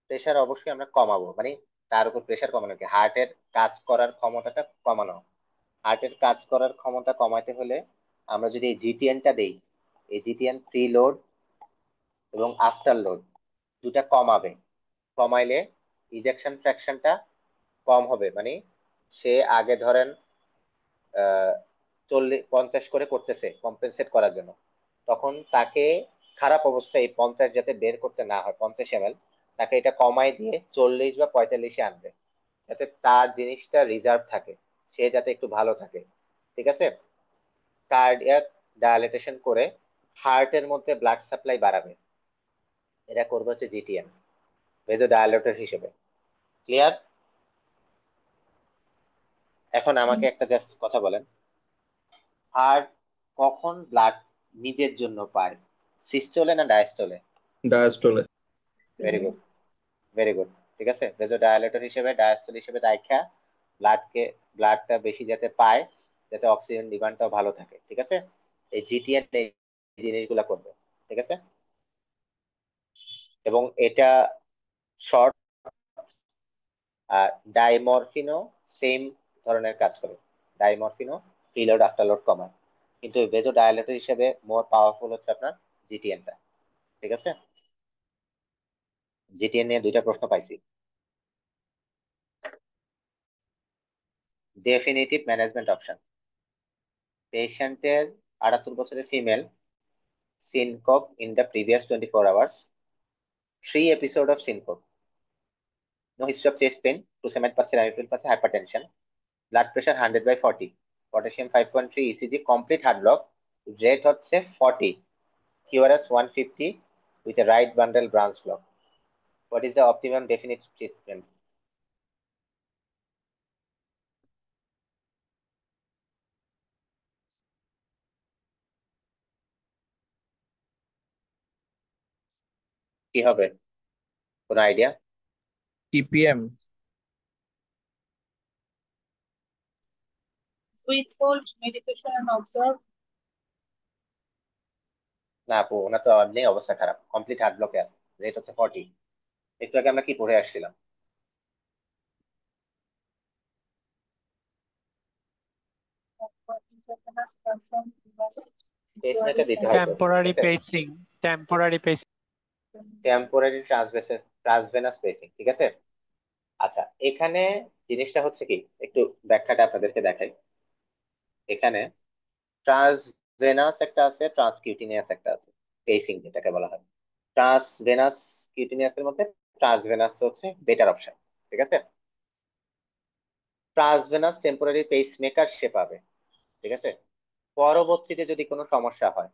প্রেসার অবশ্যই আমরা কমাবো, মানে তার উপর প্রেসার কমানো কি হার্টের কাজ করার ক্ষমতাটা কমানো। হার্টের কাজ করার ক্ষমতা কমাতে হলে আমরা যদি এই জিটিএনটা দেই, এই জিটিএন প্রি লোড এবং আফটার লোড দুটা কমাবে। কমাইলে ইজেকশন ফ্র্যাকশনটা কম হবে, মানে সে আগে ধরেন 40-50 করে করতেছে কম্পেনসেট করার জন্য, তখন তাকে খারাপ অবস্থায় এই 50 যাতে বের করতে না হয় 50 ml, তাকে এটা কমাই দিয়ে 40 বা 45-এ আনবে, যাতে তার জিনিসটা রিজার্ভ থাকে, সে যাতে একটু ভালো থাকে। ঠিক আছে। কার্ডিয়াক ডায়ালিটেশন করে হার্টের মধ্যে ব্লাড সাপ্লাই বাড়াবে, এটা করবে হচ্ছে জিটিএন ভেজো ডায়ালেটর হিসেবে। ক্লিয়ার? এখন আমাকে একটা জাস্ট কথা বলেন, হার্ট কখন ব্লাড নিজের জন্য পায়, সিস্টোলে না ডায়াস্টোলে?
ডায়াস্টলে।
Very good, very good. ঠিক আছে, ভেজো ডায়ালেটর হিসেবে ডায়াস্টোল হিসেবে রাখা ব্লাডটা বেশি যাতে পায়, যাতে অক্সিজেন ডিমান্ডটাও ভালো থাকে। ঠিক আছে, এই জিটিএন এই জিনিসগুলা করবে। ঠিক আছে, এবং এটা শর্ট। আর ডাইমরফিনও সেম ধরনের কাজ করে, ডাইমরফিনও প্রিলোড আফটারলোড কমায়, কিন্তু ভেজো ডায়ালেটর হিসেবে মোর পাওয়ারফুল হচ্ছে আপনার জিটিএনটা। ঠিক আছে, জিটিএন নিয়ে দুইটা প্রশ্ন পাইছি। ডেফিনিটিভ ম্যানেজমেন্ট অপশন, পেশেন্টের 78 বছরের female, syncope in the previous 24 hours, 3 episode of syncope, no history of chest pain, fusemate পাচ্ছে, রাইফেল পাচ্ছে, hypertension, blood pressure 100/40, potassium 5.3, ECG complete heart block, rate হচ্ছে 40, QRS 150 with a right bundle branch block. What is the optimum definitive treatment? কি হবে, কোনো idea?
TPM.
Withhold medication and observe.
না আপু, ওনার তো এমনি অবস্থা খারাপ, কমপ্লিট হার্ট ব্লকে আছে, রেট হচ্ছে 40। একটু আগে আমরা কি পড়ে আসছিলাম?
Intravenous person must
pacemaker
usually
দিতে হয়তো, ঠিক
টেম্পোরারি
আছে,
pacing, temporary pacing.
Temporary transvenous pacing. ঠিক আছে। আচ্ছা, এখানে জিনিসটা হচ্ছে কি, একটু ব্যাখ্যাটা আপনাদেরকে দেখাই। এখানে ট্রান্সভেনাস একটা আছে, ট্রান্সকিউটিনিয়াস একটা আছে, পেসিং যেটাকে বলা হয়। ট্রান্সভেনাস কিউটিনিয়াস এর মধ্যে ট্রান্সভেনাস হচ্ছে বেটার অপশন। ঠিক আছে, ট্রান্সভেনাস টেম্পোরারি পেস মেকার সে পাবে। ঠিক আছে, পরবর্তীতে যদি কোনো সমস্যা হয়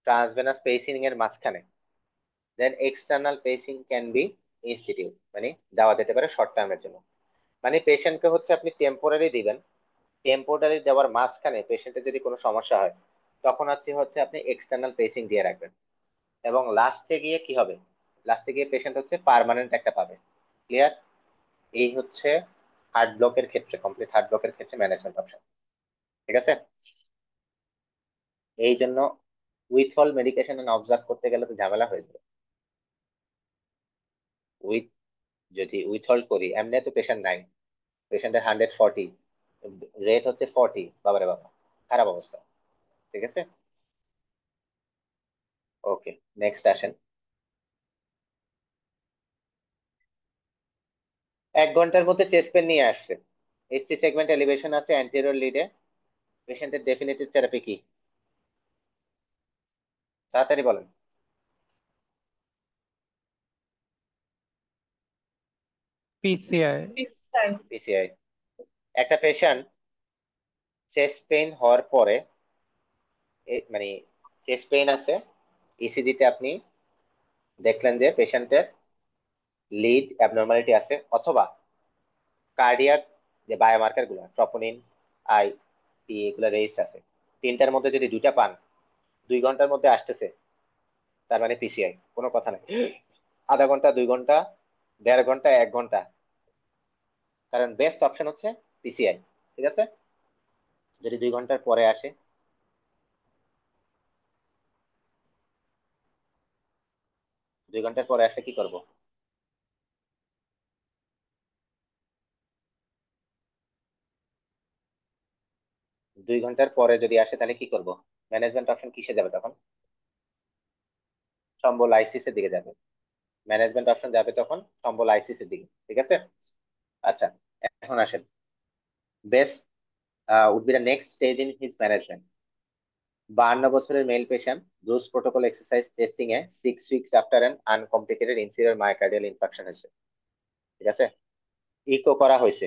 ট্রান্সভেনাস পেসিং এর মাঝখানে, then external pacing can be institute, মানে দেওয়া যেতে পারে শর্ট টার্মের জন্য। মানে পেশেন্টকে হচ্ছে আপনি টেম্পোরারি দিবেন, টেম্পোরারি দেওয়ার মাঝখানে পেশেন্টের যদি কোনো সমস্যা হয় তখন হচ্ছে আপনি এক্সটার্নাল পেসিং দিয়ে রাখবেন, এবং লাস্টে গিয়ে কি হবে, লাস্টে গিয়ে পেশেন্ট হচ্ছে পার্মানেন্ট একটা পাবে। ক্লিয়ার? এই হচ্ছে হার্ট ব্লকের ক্ষেত্রে, কমপ্লিট হার্ট ব্লকের ক্ষেত্রে ম্যানেজমেন্ট অপশন। ঠিক আছে, এই জন্য উইথ হল মেডিকেশন অবজার্ভ করতে গেলে তো ঝামেলা হয়ে যাবে। উইথ যদি উইথহোল্ড করি, এমনি তো পেশেন্ট নাই, পেশেন্টের 140, রেট হচ্ছে 40, বাবারে বাবা, খারাপ অবস্থা। ঠিক আছে, ওকে, নেক্সট আসেন। 1 ঘন্টার মধ্যে চেস্ট পেন নিয়ে আসছে, এইচসি সেগমেন্ট এলিভেশন আছে অ্যান্টেরিয়র লিডে, পেশেন্টের ডেফিনেটিভ থেরাপি কি? তাড়াতাড়ি বলেন।
পিসিআই।
পিসিআই। একটা পেশেন্ট চেস্ট পেইন হওয়ার পরে, মানে চেস্ট পেইন আছে, ইসিজিতে আপনি দেখলেন যে পেশেন্টের লিড অ্যাবনর্মালিটি আছে, অথবা কার্ডিয়াক যে বায়োমার্কার গুলো ট্রপোনিন, আই টি এগুলো রেস আছে, তিনটার মধ্যে যদি দুইটা পান 2 ঘন্টার মধ্যে আসতেছে, তার মানে পিসিআই, কোনো কথা নাই। আধা ঘন্টা, 2 ঘন্টা, 1.5 ঘন্টা, 1 ঘন্টা, কারণ বেস্ট অপশন হচ্ছে পিসিআই। ঠিক আছে, যদি 2 ঘন্টার পরে আসে, 2 ঘন্টার পরে আসলে কি করব? দুই ঘন্টার পরে যদি আসে তাহলে কি করব? ম্যানেজমেন্ট অপশন কিসে যাবে তখন? সম্বল আইসিস এর দিকে যাবে। ম্যানেজমেন্ট অপশন যাবে তখন সম্বল আইসিস এর দিকে। ঠিক আছে, আচ্ছা, এখন আসেন, best would be the next stage in his management. 52 বছরের male patient Bruce protocol exercise testing A 6 weeks after an uncomplicated inferior myocardial infarction হয়েছে। ঠিক আছে, ইকো করা হয়েছে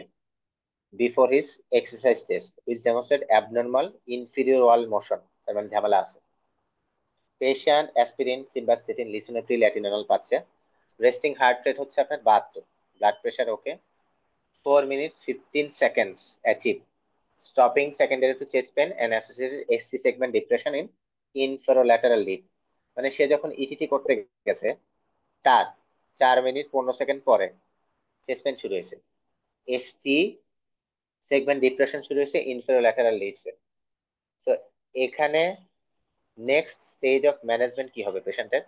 before his exercise test which demonstrate abnormal inferior wall motion, তার মানে ঝামেলা আছে। পেশেন্ট অ্যাসপিরিন, সিম্বাস্টেটিন, লিসোনেপ্রিল, অ্যাটিনল পাচ্ছে। রেস্টিং হার্ট রেট হচ্ছে আপনার 72, blood pressure okay. 4 minutes 15 seconds achieve stopping secondary to chest pain and associated SC segment depression in inferolateral lead। মানে সে যখন ETT করতে গেছে তার 4 মিনিট 15 সেকেন্ড পরে চেস্ট পেন শুরু হয়েছে, এসটি সেগমেন্ট ডিপ্রেশন শুরু হয়েছে ইনফেরোল্যাটারাল লিডসে। তো এখানে নেক্সট স্টেজ অফ ম্যানেজমেন্ট কি হবে পেশেন্টের?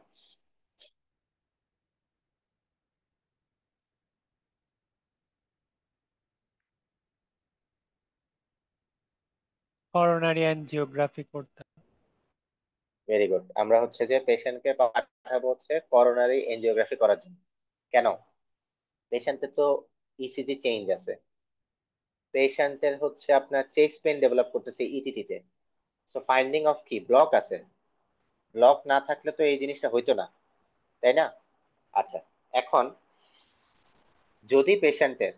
করোনারি অ্যানজিওগ্রাফি করতে হবে।
ভেরি গুড, আমরা হচ্ছে যে পেশেন্টকে পাঠাবো হচ্ছে করোনারি এনজিওগ্রাফি করার জন্য। কেন? পেশেন্টের তো ইসিজি চেঞ্জ আছে, পেশেন্টের হচ্ছে আপনার চেস্ট পেন ডেভেলপ করতেছে ইটিটিতে। সো ফাইন্ডিং অফ কি ব্লক আছে, ব্লক না থাকলে তো এই জিনিসটা হইতো না, তাই না? আচ্ছা, এখন যদি পেশেন্টের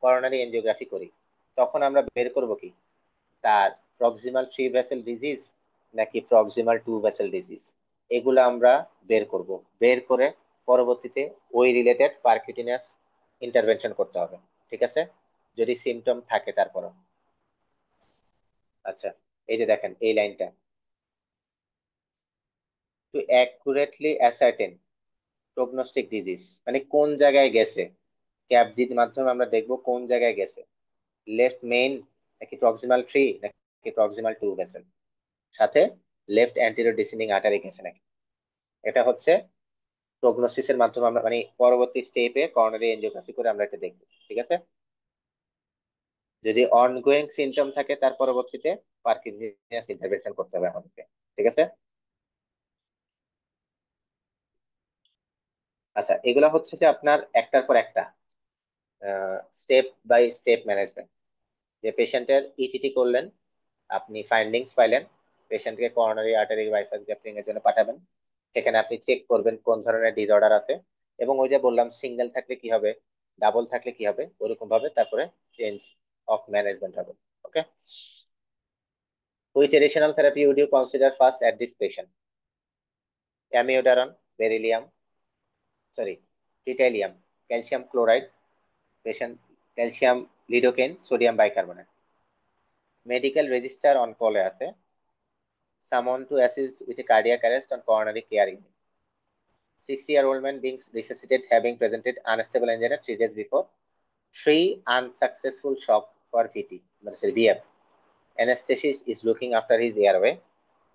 করোনারি এনজিওগ্রাফি করি তখন আমরা বের করব কি তার প্রক্সিমাল 3 ভেসেল ডিজিজ নাকি প্রক্সিমাল 2 ভেসেল ডিজিজ, এগুলো আমরা বের করব। বের করে পরবর্তীতে ওই রিলেটেড পারকিউটিনাস ইন্টারভেনশন করতে হবে। ঠিক আছে, যদি সিমটম থাকে তারপরও। আচ্ছা, এই যে দেখেন এই লাইনটা, to accurately ascertain prognostic disease, মানে কোন জায়গায় গেছে, ক্যাপজির মাধ্যমে আমরা দেখবো কোন জায়গায় গেছে, লেফট মেইন নাকি প্রক্সিমাল 3 নাকি প্রক্সিমাল 2 ভেসেল, সাথে লেফট অ্যান্টেরিয়র ডিসেন্ডিং আর্টারি গেছে নাকি। এটা হচ্ছে প্রগনোসিসের মাধ্যমে আমরা মানে পরবর্তী স্টেপে করোনারি এনজিওগ্রাফি করে আমরা এটা দেখবো। ঠিক আছে, যদি অনগোয়িং সিমটম থাকে তার পরবর্তীতে পারকিনসনিয়াস ইন্টারভেনশন করতে হবে আমাদেরকে। ঠিক আছে, আচ্ছা, এগুলা হচ্ছে যে আপনার একটার পর একটা স্টেপ বাই স্টেপ ম্যানেজমেন্ট। যে পেশেন্টের ইটিটি করলেন, আপনি ফাইন্ডিংস পাইলেন, পেশেন্টকে করোনারি আর্টারি বাইপাস গ্যাপলিং এর জন্য পাঠাবেন। সেখানে আপনি চেক করবেন কোন ধরনের ডিসঅর্ডার আছে, এবং ওই যে বললাম সিঙ্গেল থাকলে কি হবে, ডাবল থাকলে কি হবে, ওরকম ভাবে তারপরে চেঞ্জ অফ ম্যানেজমেন্ট হবে। Okay, which additional therapy would you consider first at this patient? Amiodarone, beryllium, sorry bretylium, calcium chloride, patient calcium lidocaine, sodium bicarbonate. Medical registrar on কলে আছে, someone to assist with a cardiac arrest on coronary care unit. 60-year-old man being resuscitated having presented unstable angina 3 days before. 3 unsuccessful shock for VT, VF. Anesthetist is looking after his airway.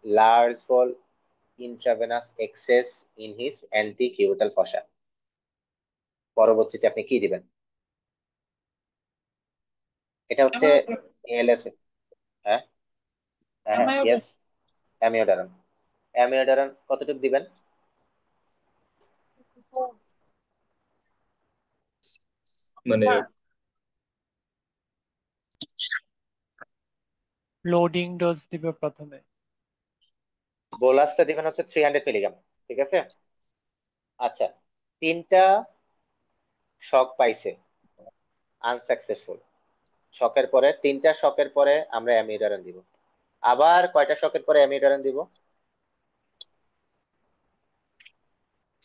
Large fall intravenous excess in his antecubital fossa. পরবর্তীতে আপনি কি দিবেন? এটা হচ্ছে ALS. হ্যাঁ হ্যাঁ, yes, অ্যামিওডারন। অ্যামিওডারন কতটুকু দিবেন?
মানে
লোডিং ডোজ দিবে প্রথমে।
বোলাসটা দিবেন হচ্ছে 300 মিলিগ্রাম। ঠিক আছে, আচ্ছা, 3টা শক পাইছে আনসাকসেসফুল, শকের পরে 3টা শকের পরে আমরা অ্যামিউডারন দিব। আবার কয়টা শকের পরে অ্যামিউডারন দিব?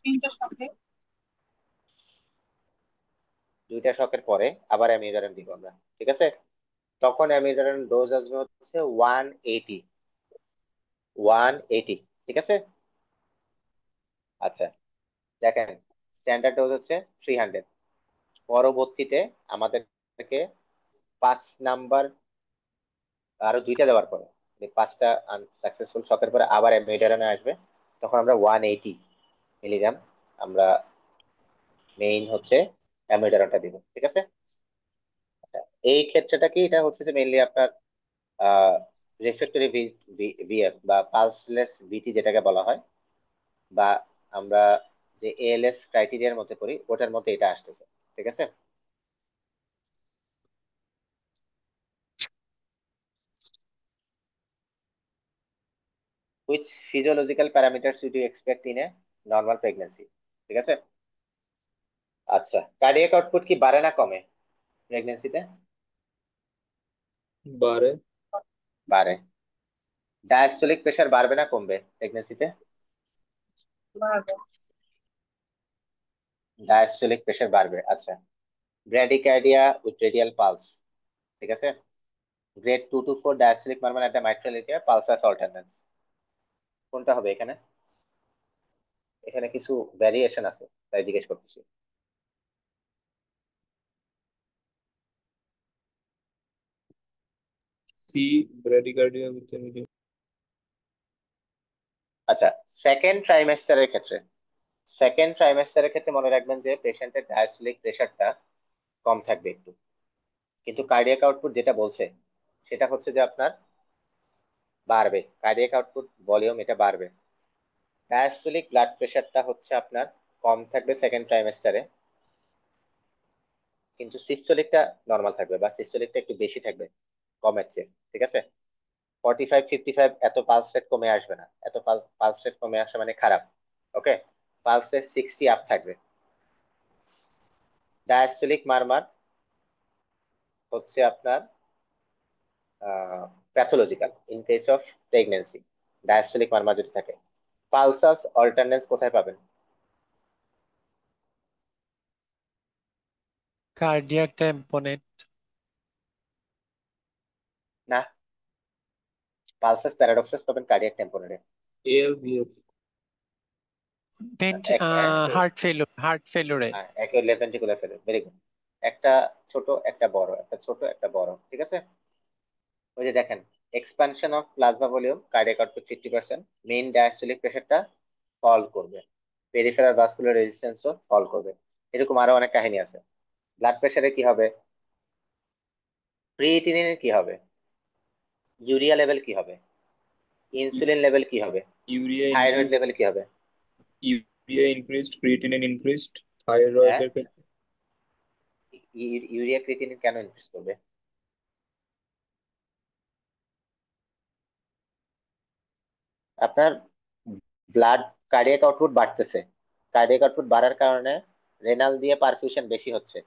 3টা শখে
2টা শকের পরে আবার অ্যামিউডারন দিব আমরা। ঠিক আছে, তখন অ্যামিডারন ডোজ আসবে হচ্ছে 180। ঠিক আছে। আচ্ছা, দেখেন স্ট্যান্ডার্ড ডোজ হচ্ছে 300। পরবর্তীতে আমাদেরকে 5 নাম্বার আরো 2টা দেওয়ার পরে, মানে 5টা আনসাকসেসফুল শকের পরে আবার অ্যামিডারনে আসবে, তখন আমরা 180 মিলিগ্রাম আমরা মেইন হচ্ছে অ্যামিডারনটা দিব। ঠিক আছে। আচ্ছা, এই ক্ষেত্রটা কি, এটা হচ্ছে যে মেইনলি আপনার রিফ্লেক্টরি ভিএফ বা পালসলেস ভিটি যেটাকে বলা হয়, বা আমরা যে এএলএস ক্রাইটেরিয়ার মধ্যে পড়ি ওটার মধ্যে এটা আসতেছে। ঠিক আছে। which physiological parameters would you expect in a normal pregnancy? ঠিক আছে। আচ্ছা, কার্ডিয়াক আউটপুট কি বাড়ে না কমে প্রেগনেন্সিতে?
বাড়ে।
বাড়ে। ডায়াস্টোলিক প্রেশার বাড়বে না কমবে প্রেগনেন্সিতে?
বাড়বে।
ডায়াস্টোলিক প্রেশার বাড়বে। আচ্ছা, ব্র্যাডিকার্ডিয়া উইথ রেডিয়াল পালস, ঠিক আছে। গ্রেড 2 to 4 ডায়াস্টোলিক মারমার একটা মাইট্রাল এরিয়া, পালসাস অল্টারনেন্স, কোনটা হবে এখানে? এখানে কিছু ভ্যারিয়েশন আছে তাই জিজ্ঞেস করতেছি।
সি, ব্র্যাডিকার্ডিয়া উইথ
আচ্ছা, সেকেন্ড ট্রাইমেস্টারের ক্ষেত্রে মনে রাখবেন যে পেশেন্টের ডায়াস্টোলিক প্রেশারটা কম থাকবে একটু, কিন্তু কার্ডিয়াক আউটপুট যেটা বলছে সেটা হচ্ছে যে আপনার বাড়বে, কার্ডিয়াক আউটপুট ভলিউম এটা বাড়বে। ডায়াস্টোলিক ব্লাড প্রেশারটা হচ্ছে আপনার কম থাকবে সেকেন্ড ট্রাইমেস্টারে, কিন্তু সিস্টোলিকটা নর্মাল থাকবে বা সিস্টোলিকটা একটু বেশি থাকবে কমের চেয়ে। ঠিক আছে। 45-55 এত পালস রেট কমে আসবে না, এত পালস রেট কমে আসা মানে খারাপ। ওকে, পালস রেট 60 আপ থাকবে। ডায়াস্টোলিক মারমার হচ্ছে আপনার pathological in case of pregnancy, diastolic murmur যদি থাকে। পালসাস অল্টারনেন্স কোথায় পাবেন?
Cardiac tamponade.
না, পালসাস প্যারাডক্সাস পাবেন cardiac temporary.
ALVF.
Vent heart failure.
একে left ventricular failure, very good. একটা ছোট একটা বড়, একটা ছোট একটা বড়। ঠিক আছে। ওই যে দেখেন, expansion of plasma volume, cardiac output 50%, main diastolic প্রেশারটা ফল করবে, পেরিফেরাল ভাস্কুলার রেজিস্ট্যান্সও ফল করবে। এরকম আরো অনেক কাহিনী আছে। ব্লাড প্রেশারে কি হবে? ক্রিয়েটিনিনের কি হবে? ইউরিয়া লেভেল কি হবে? ইনসুলিন লেভেল কি হবে?
ইউরিয়া
থাইরয়েড
ইনক্রিজ,
লেভেল কি হবে?
ইউরিয়া ইনক্রিজড, ক্রিয়েটিনিন ইনক্রিজড,
হ্যাঁ,
থাইরয়েডের ক্ষেত্রে
ইউরিয়া ক্রিয়েটিনিন কেন ইনক্রিজ করবে? আপনার ব্লাড কার্ডিয়াক আউটপুট বাড়তেছে, কার্ডিয়াক আউটপুট বাড়ার কারণে রেনাল দিয়ে পারফিউশন বেশি হচ্ছে,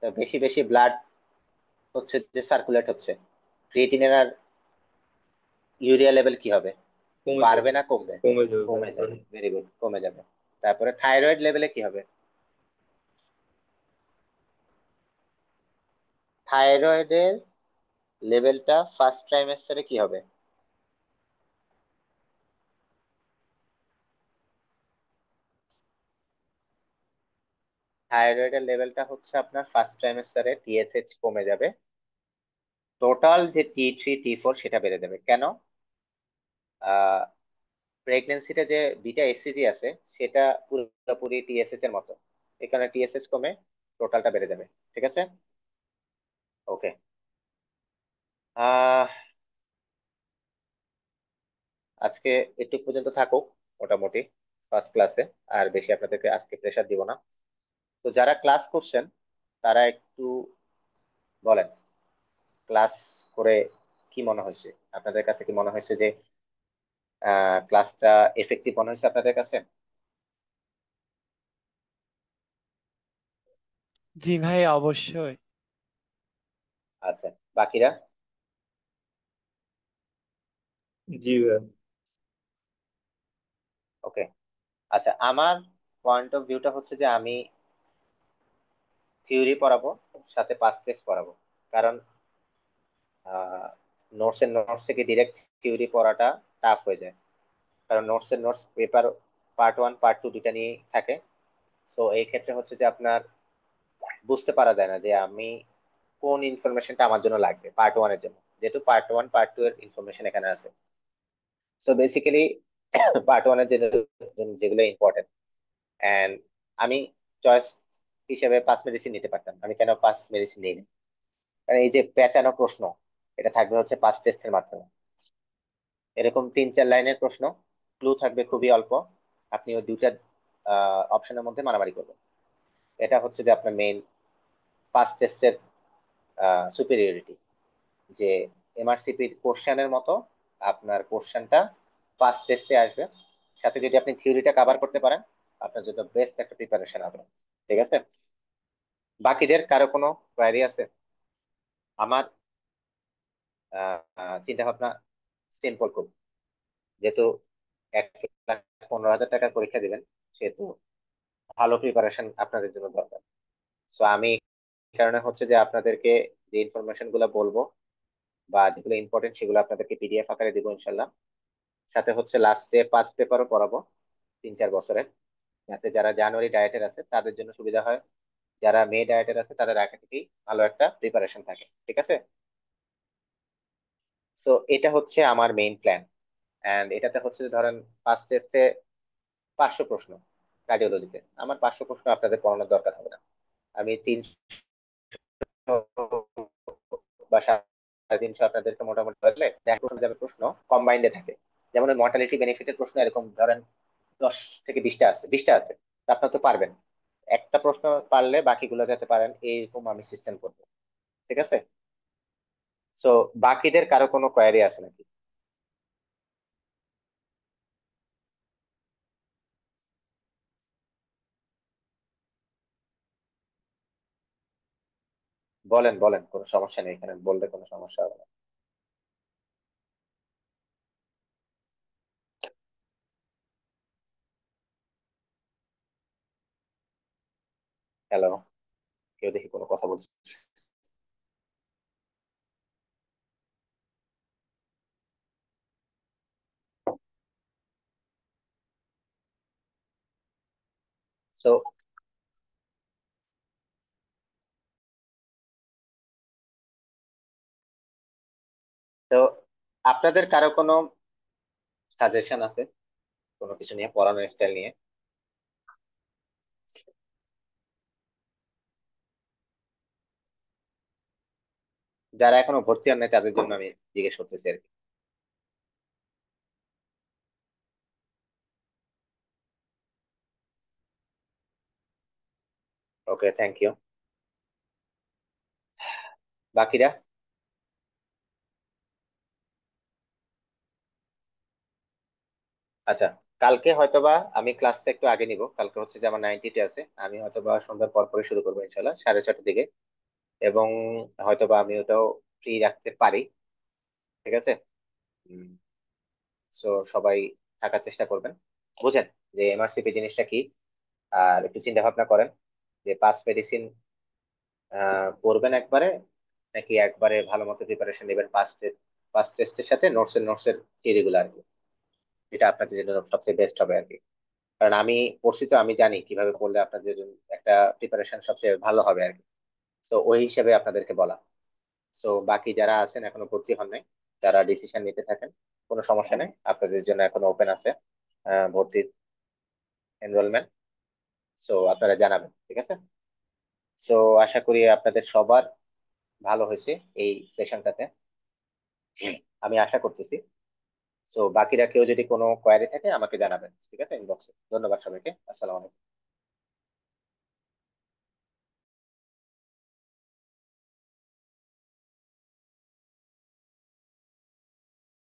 তো বেশি বেশি ব্লাড হচ্ছে যে সার্কুলেট হচ্ছে, ক্রিয়েটিনিন আর ইউরিয়া লেভেল কি হবে?
কমে
বাড়বে
যাবে।
না কমবে?
কমে যাবে
কমে
বাড়বে
যাবে,
না।
ভেরি গুড, কমে যাবে। তারপরে থাইরয়েড লেভেলে কি হবে? থাইরয়েডের লেভেলটা ফার্স্ট ট্রাইমেস্টারে কি হবে? থাইরয়েডের লেভেলটা হচ্ছে আপনার ফার্স্ট ট্রাইমেস্টারে টিএসএইচ কমে যাবে, টোটাল যে T3 T4 সেটা বেড়ে যাবে। কেন? প্রেগনেন্সিতে যে বিটা এসসিজি আছে সেটা পুরোপুরি টিএসএস এর মতো, এখানে টিএসএস কমে টোটালটা বেড়ে যাবে। ঠিক আছে। ওকে। আহ আজকে একটু পর্যন্ত থাকুক মোটামুটি ফার্স্ট ক্লাসে, আর বেশি আপনাদেরকে আজকে প্রেশার দিব না। তো যারা ক্লাস করছেন তারা একটু বলেন, ক্লাস করে কি মনে হয়েছে? আপনাদের কাছে কি মনে হয়েছে যে ক্লাসটা এফেক্টিভ মনে হয়েছে আপনাদের কাছে?
জি ভাই, অবশ্যই।
আচ্ছা, বাকিরা?
জি ভাইয়া।
ওকে। আচ্ছা, আমার পয়েন্ট অফ ভিউটা হচ্ছে যে আমি থিওরি পড়াবো, সাথে পাস টেস্ট পড়াবো। কারণ নোটস থেকে ডিরেক্ট থিওরি পড়াটা টাফ হয়ে যায়, কারণ নোটস পেপার পার্ট 1 পার্ট 2 দুইটা নিয়ে থাকে। সো এই ক্ষেত্রে হচ্ছে যে আপনার বুঝতে পারা যায় না যে আমি কোন ইনফরমেশনটা আমার জন্য লাগবে পার্ট 1 এর জন্য, যেহেতু পার্ট 1 পার্ট 2 এর ইনফরমেশন এখানে আছে। সো বেসিক্যালি পার্ট 1 এর যেগুলো ইম্পর্টেন্ট, এন্ড আমি চয়েস হিসেবে 5 মেডিসিন নিতে পারতাম, আমি কেন 5 মেডিসিন নিই না? কারণ এই যে পেঁচানো প্রশ্ন, এটা থাকবে হচ্ছে 5 টেস্টের মাধ্যমে, এরকম 3-4 লাইনের প্রশ্ন, ক্লু থাকবে খুবই অল্প, আপনি ওই দুইটা অপশনের মধ্যে মারামারি করবেন। এটা হচ্ছে যে আপনার মেইন 5 টেস্টের সুপিরিয়রিটি, যে এমআরসিপির কোশ্চেনের মতো আপনার কোশ্চেনটা 5 টেস্টে আসবে, সাথে যদি আপনি থিওরিটা কভার করতে পারেন আপনার জন্য বেস্ট একটা প্রিপারেশন হবে। ঠিক আছে, বাকিদের কারো কোনো কোয়ারি আছে? আমার চিন্তা ভাবনা সিম্পল খুব, যেহেতু 1,15,000 টাকার পরীক্ষা দিবেন, সেহেতু ভালো প্রিপারেশন আপনাদের জন্য দরকার। সো আমি এই কারণে হচ্ছে যে আপনাদেরকে যে ইনফরমেশন গুলো বলবো বা যেগুলো ইম্পর্টেন্ট সেগুলো আপনাদেরকে পিডিএফ আকারে দিব ইনশাল্লাহ। সাথে হচ্ছে লাস্টে 5 পেপারও পড়াবো 3-4 বছরের, যাতে যারা জানুয়ারি ডায়েটের আছে তাদের জন্য সুবিধা হয়, যারা মে ডায়েটের আছে তাদের আগে থেকেই ভালো একটা প্রিপারেশন থাকে। ঠিক আছে, সো এটা হচ্ছে আমার মেইন প্ল্যান। এন্ড এটাতে হচ্ছে যে ধরেন ফার্স্ট টেস্টে 500 প্রশ্ন, কার্ডিওলজিতে আমার 500 প্রশ্ন আপনাদের পড়ানোর দরকার হবে না, আমি 300 বা 350 আপনাদেরকে মোটামুটি লাগলে দেখা যাবে প্রশ্ন কম্বাইন্ডে থাকে। যেমন মর্টালিটি বেনিফিটের প্রশ্ন এরকম ধরেন 10 থেকে 20টা আছে, তা আপনার তো পারবেন, একটা প্রশ্ন পারলে বাকিগুলো যাতে পারেন এইরকম আমি সিস্টেম করবো। ঠিক আছে, সো বাকিদের কারো কোনো কোয়ারি আছে নাকি? বলেন বলেন, কোনো সমস্যা নেই, এখানে বললে কোনো সমস্যা হবে না। হ্যালো, কেউ দেখি কোনো কথা বলছে? তো তো আপনাদের কারো কোনো সাজেশন আছে কোনো কিছু নিয়ে, পড়ানোর স্টাইল নিয়ে? যারা এখনো ভর্তি হন নাই তাদের জন্য আমি জিজ্ঞেস করতেছি আর কি। ওকে, থ্যাংক ইউ। বাকিরা? আচ্ছা, কালকে হয়তোবা আমি ক্লাসটা একটু আগে নিব, কালকে হচ্ছে যে আমার 90তে আছে, আমি হয়তোবা সন্ধ্যার পর পরে শুরু করবো ইনশাল্লাহ 6:30টার দিকে, এবং হয়তোবা আমি ওটাও ফ্রি রাখতে পারি। ঠিক আছে, সো সবাই থাকার চেষ্টা করবেন, বুঝেন যে এমআরসিপি জিনিসটা কি, আর একটু চিন্তা ভাবনা করেন যে 5 মেডিসিন পড়বেন একবারে, নাকি একবারে ভালো মতো প্রিপারেশন নেবেন 5 টেস্টের সাথে নোটসের থিওরি গুলো আর কি, যেটা আপনাদের জন্য সবচেয়ে বেস্ট হবে আর কি। কারণ আমি পড়ছি তো, আমি জানি কিভাবে পড়লে আপনাদের জন্য একটা প্রিপারেশন সবচেয়ে ভালো হবে আর কি। তো ওই হিসেবে আপনাদেরকে বলা। তো বাকি যারা আছেন এখনো ভর্তি হন নাই, যারা ডিসিশন নিতে থাকেন, কোনো সমস্যা নেই, আপনাদের জন্য এখনো ওপেন আছে ভর্তির এনরোলমেন্ট। সো আপনারা জানাবেন, ঠিক আছে। সো আশা করি আপনাদের সবার ভালো হয়েছে এই সেশনটাতে, আমি আশা করতেছি। সো বাকিরা কেউ যদি কোনো কোয়ারি থাকে আমাকে জানাবেন, ঠিক আছে, ইনবক্সে। ধন্যবাদ সবাইকে, আসসালামু আলাইকুম।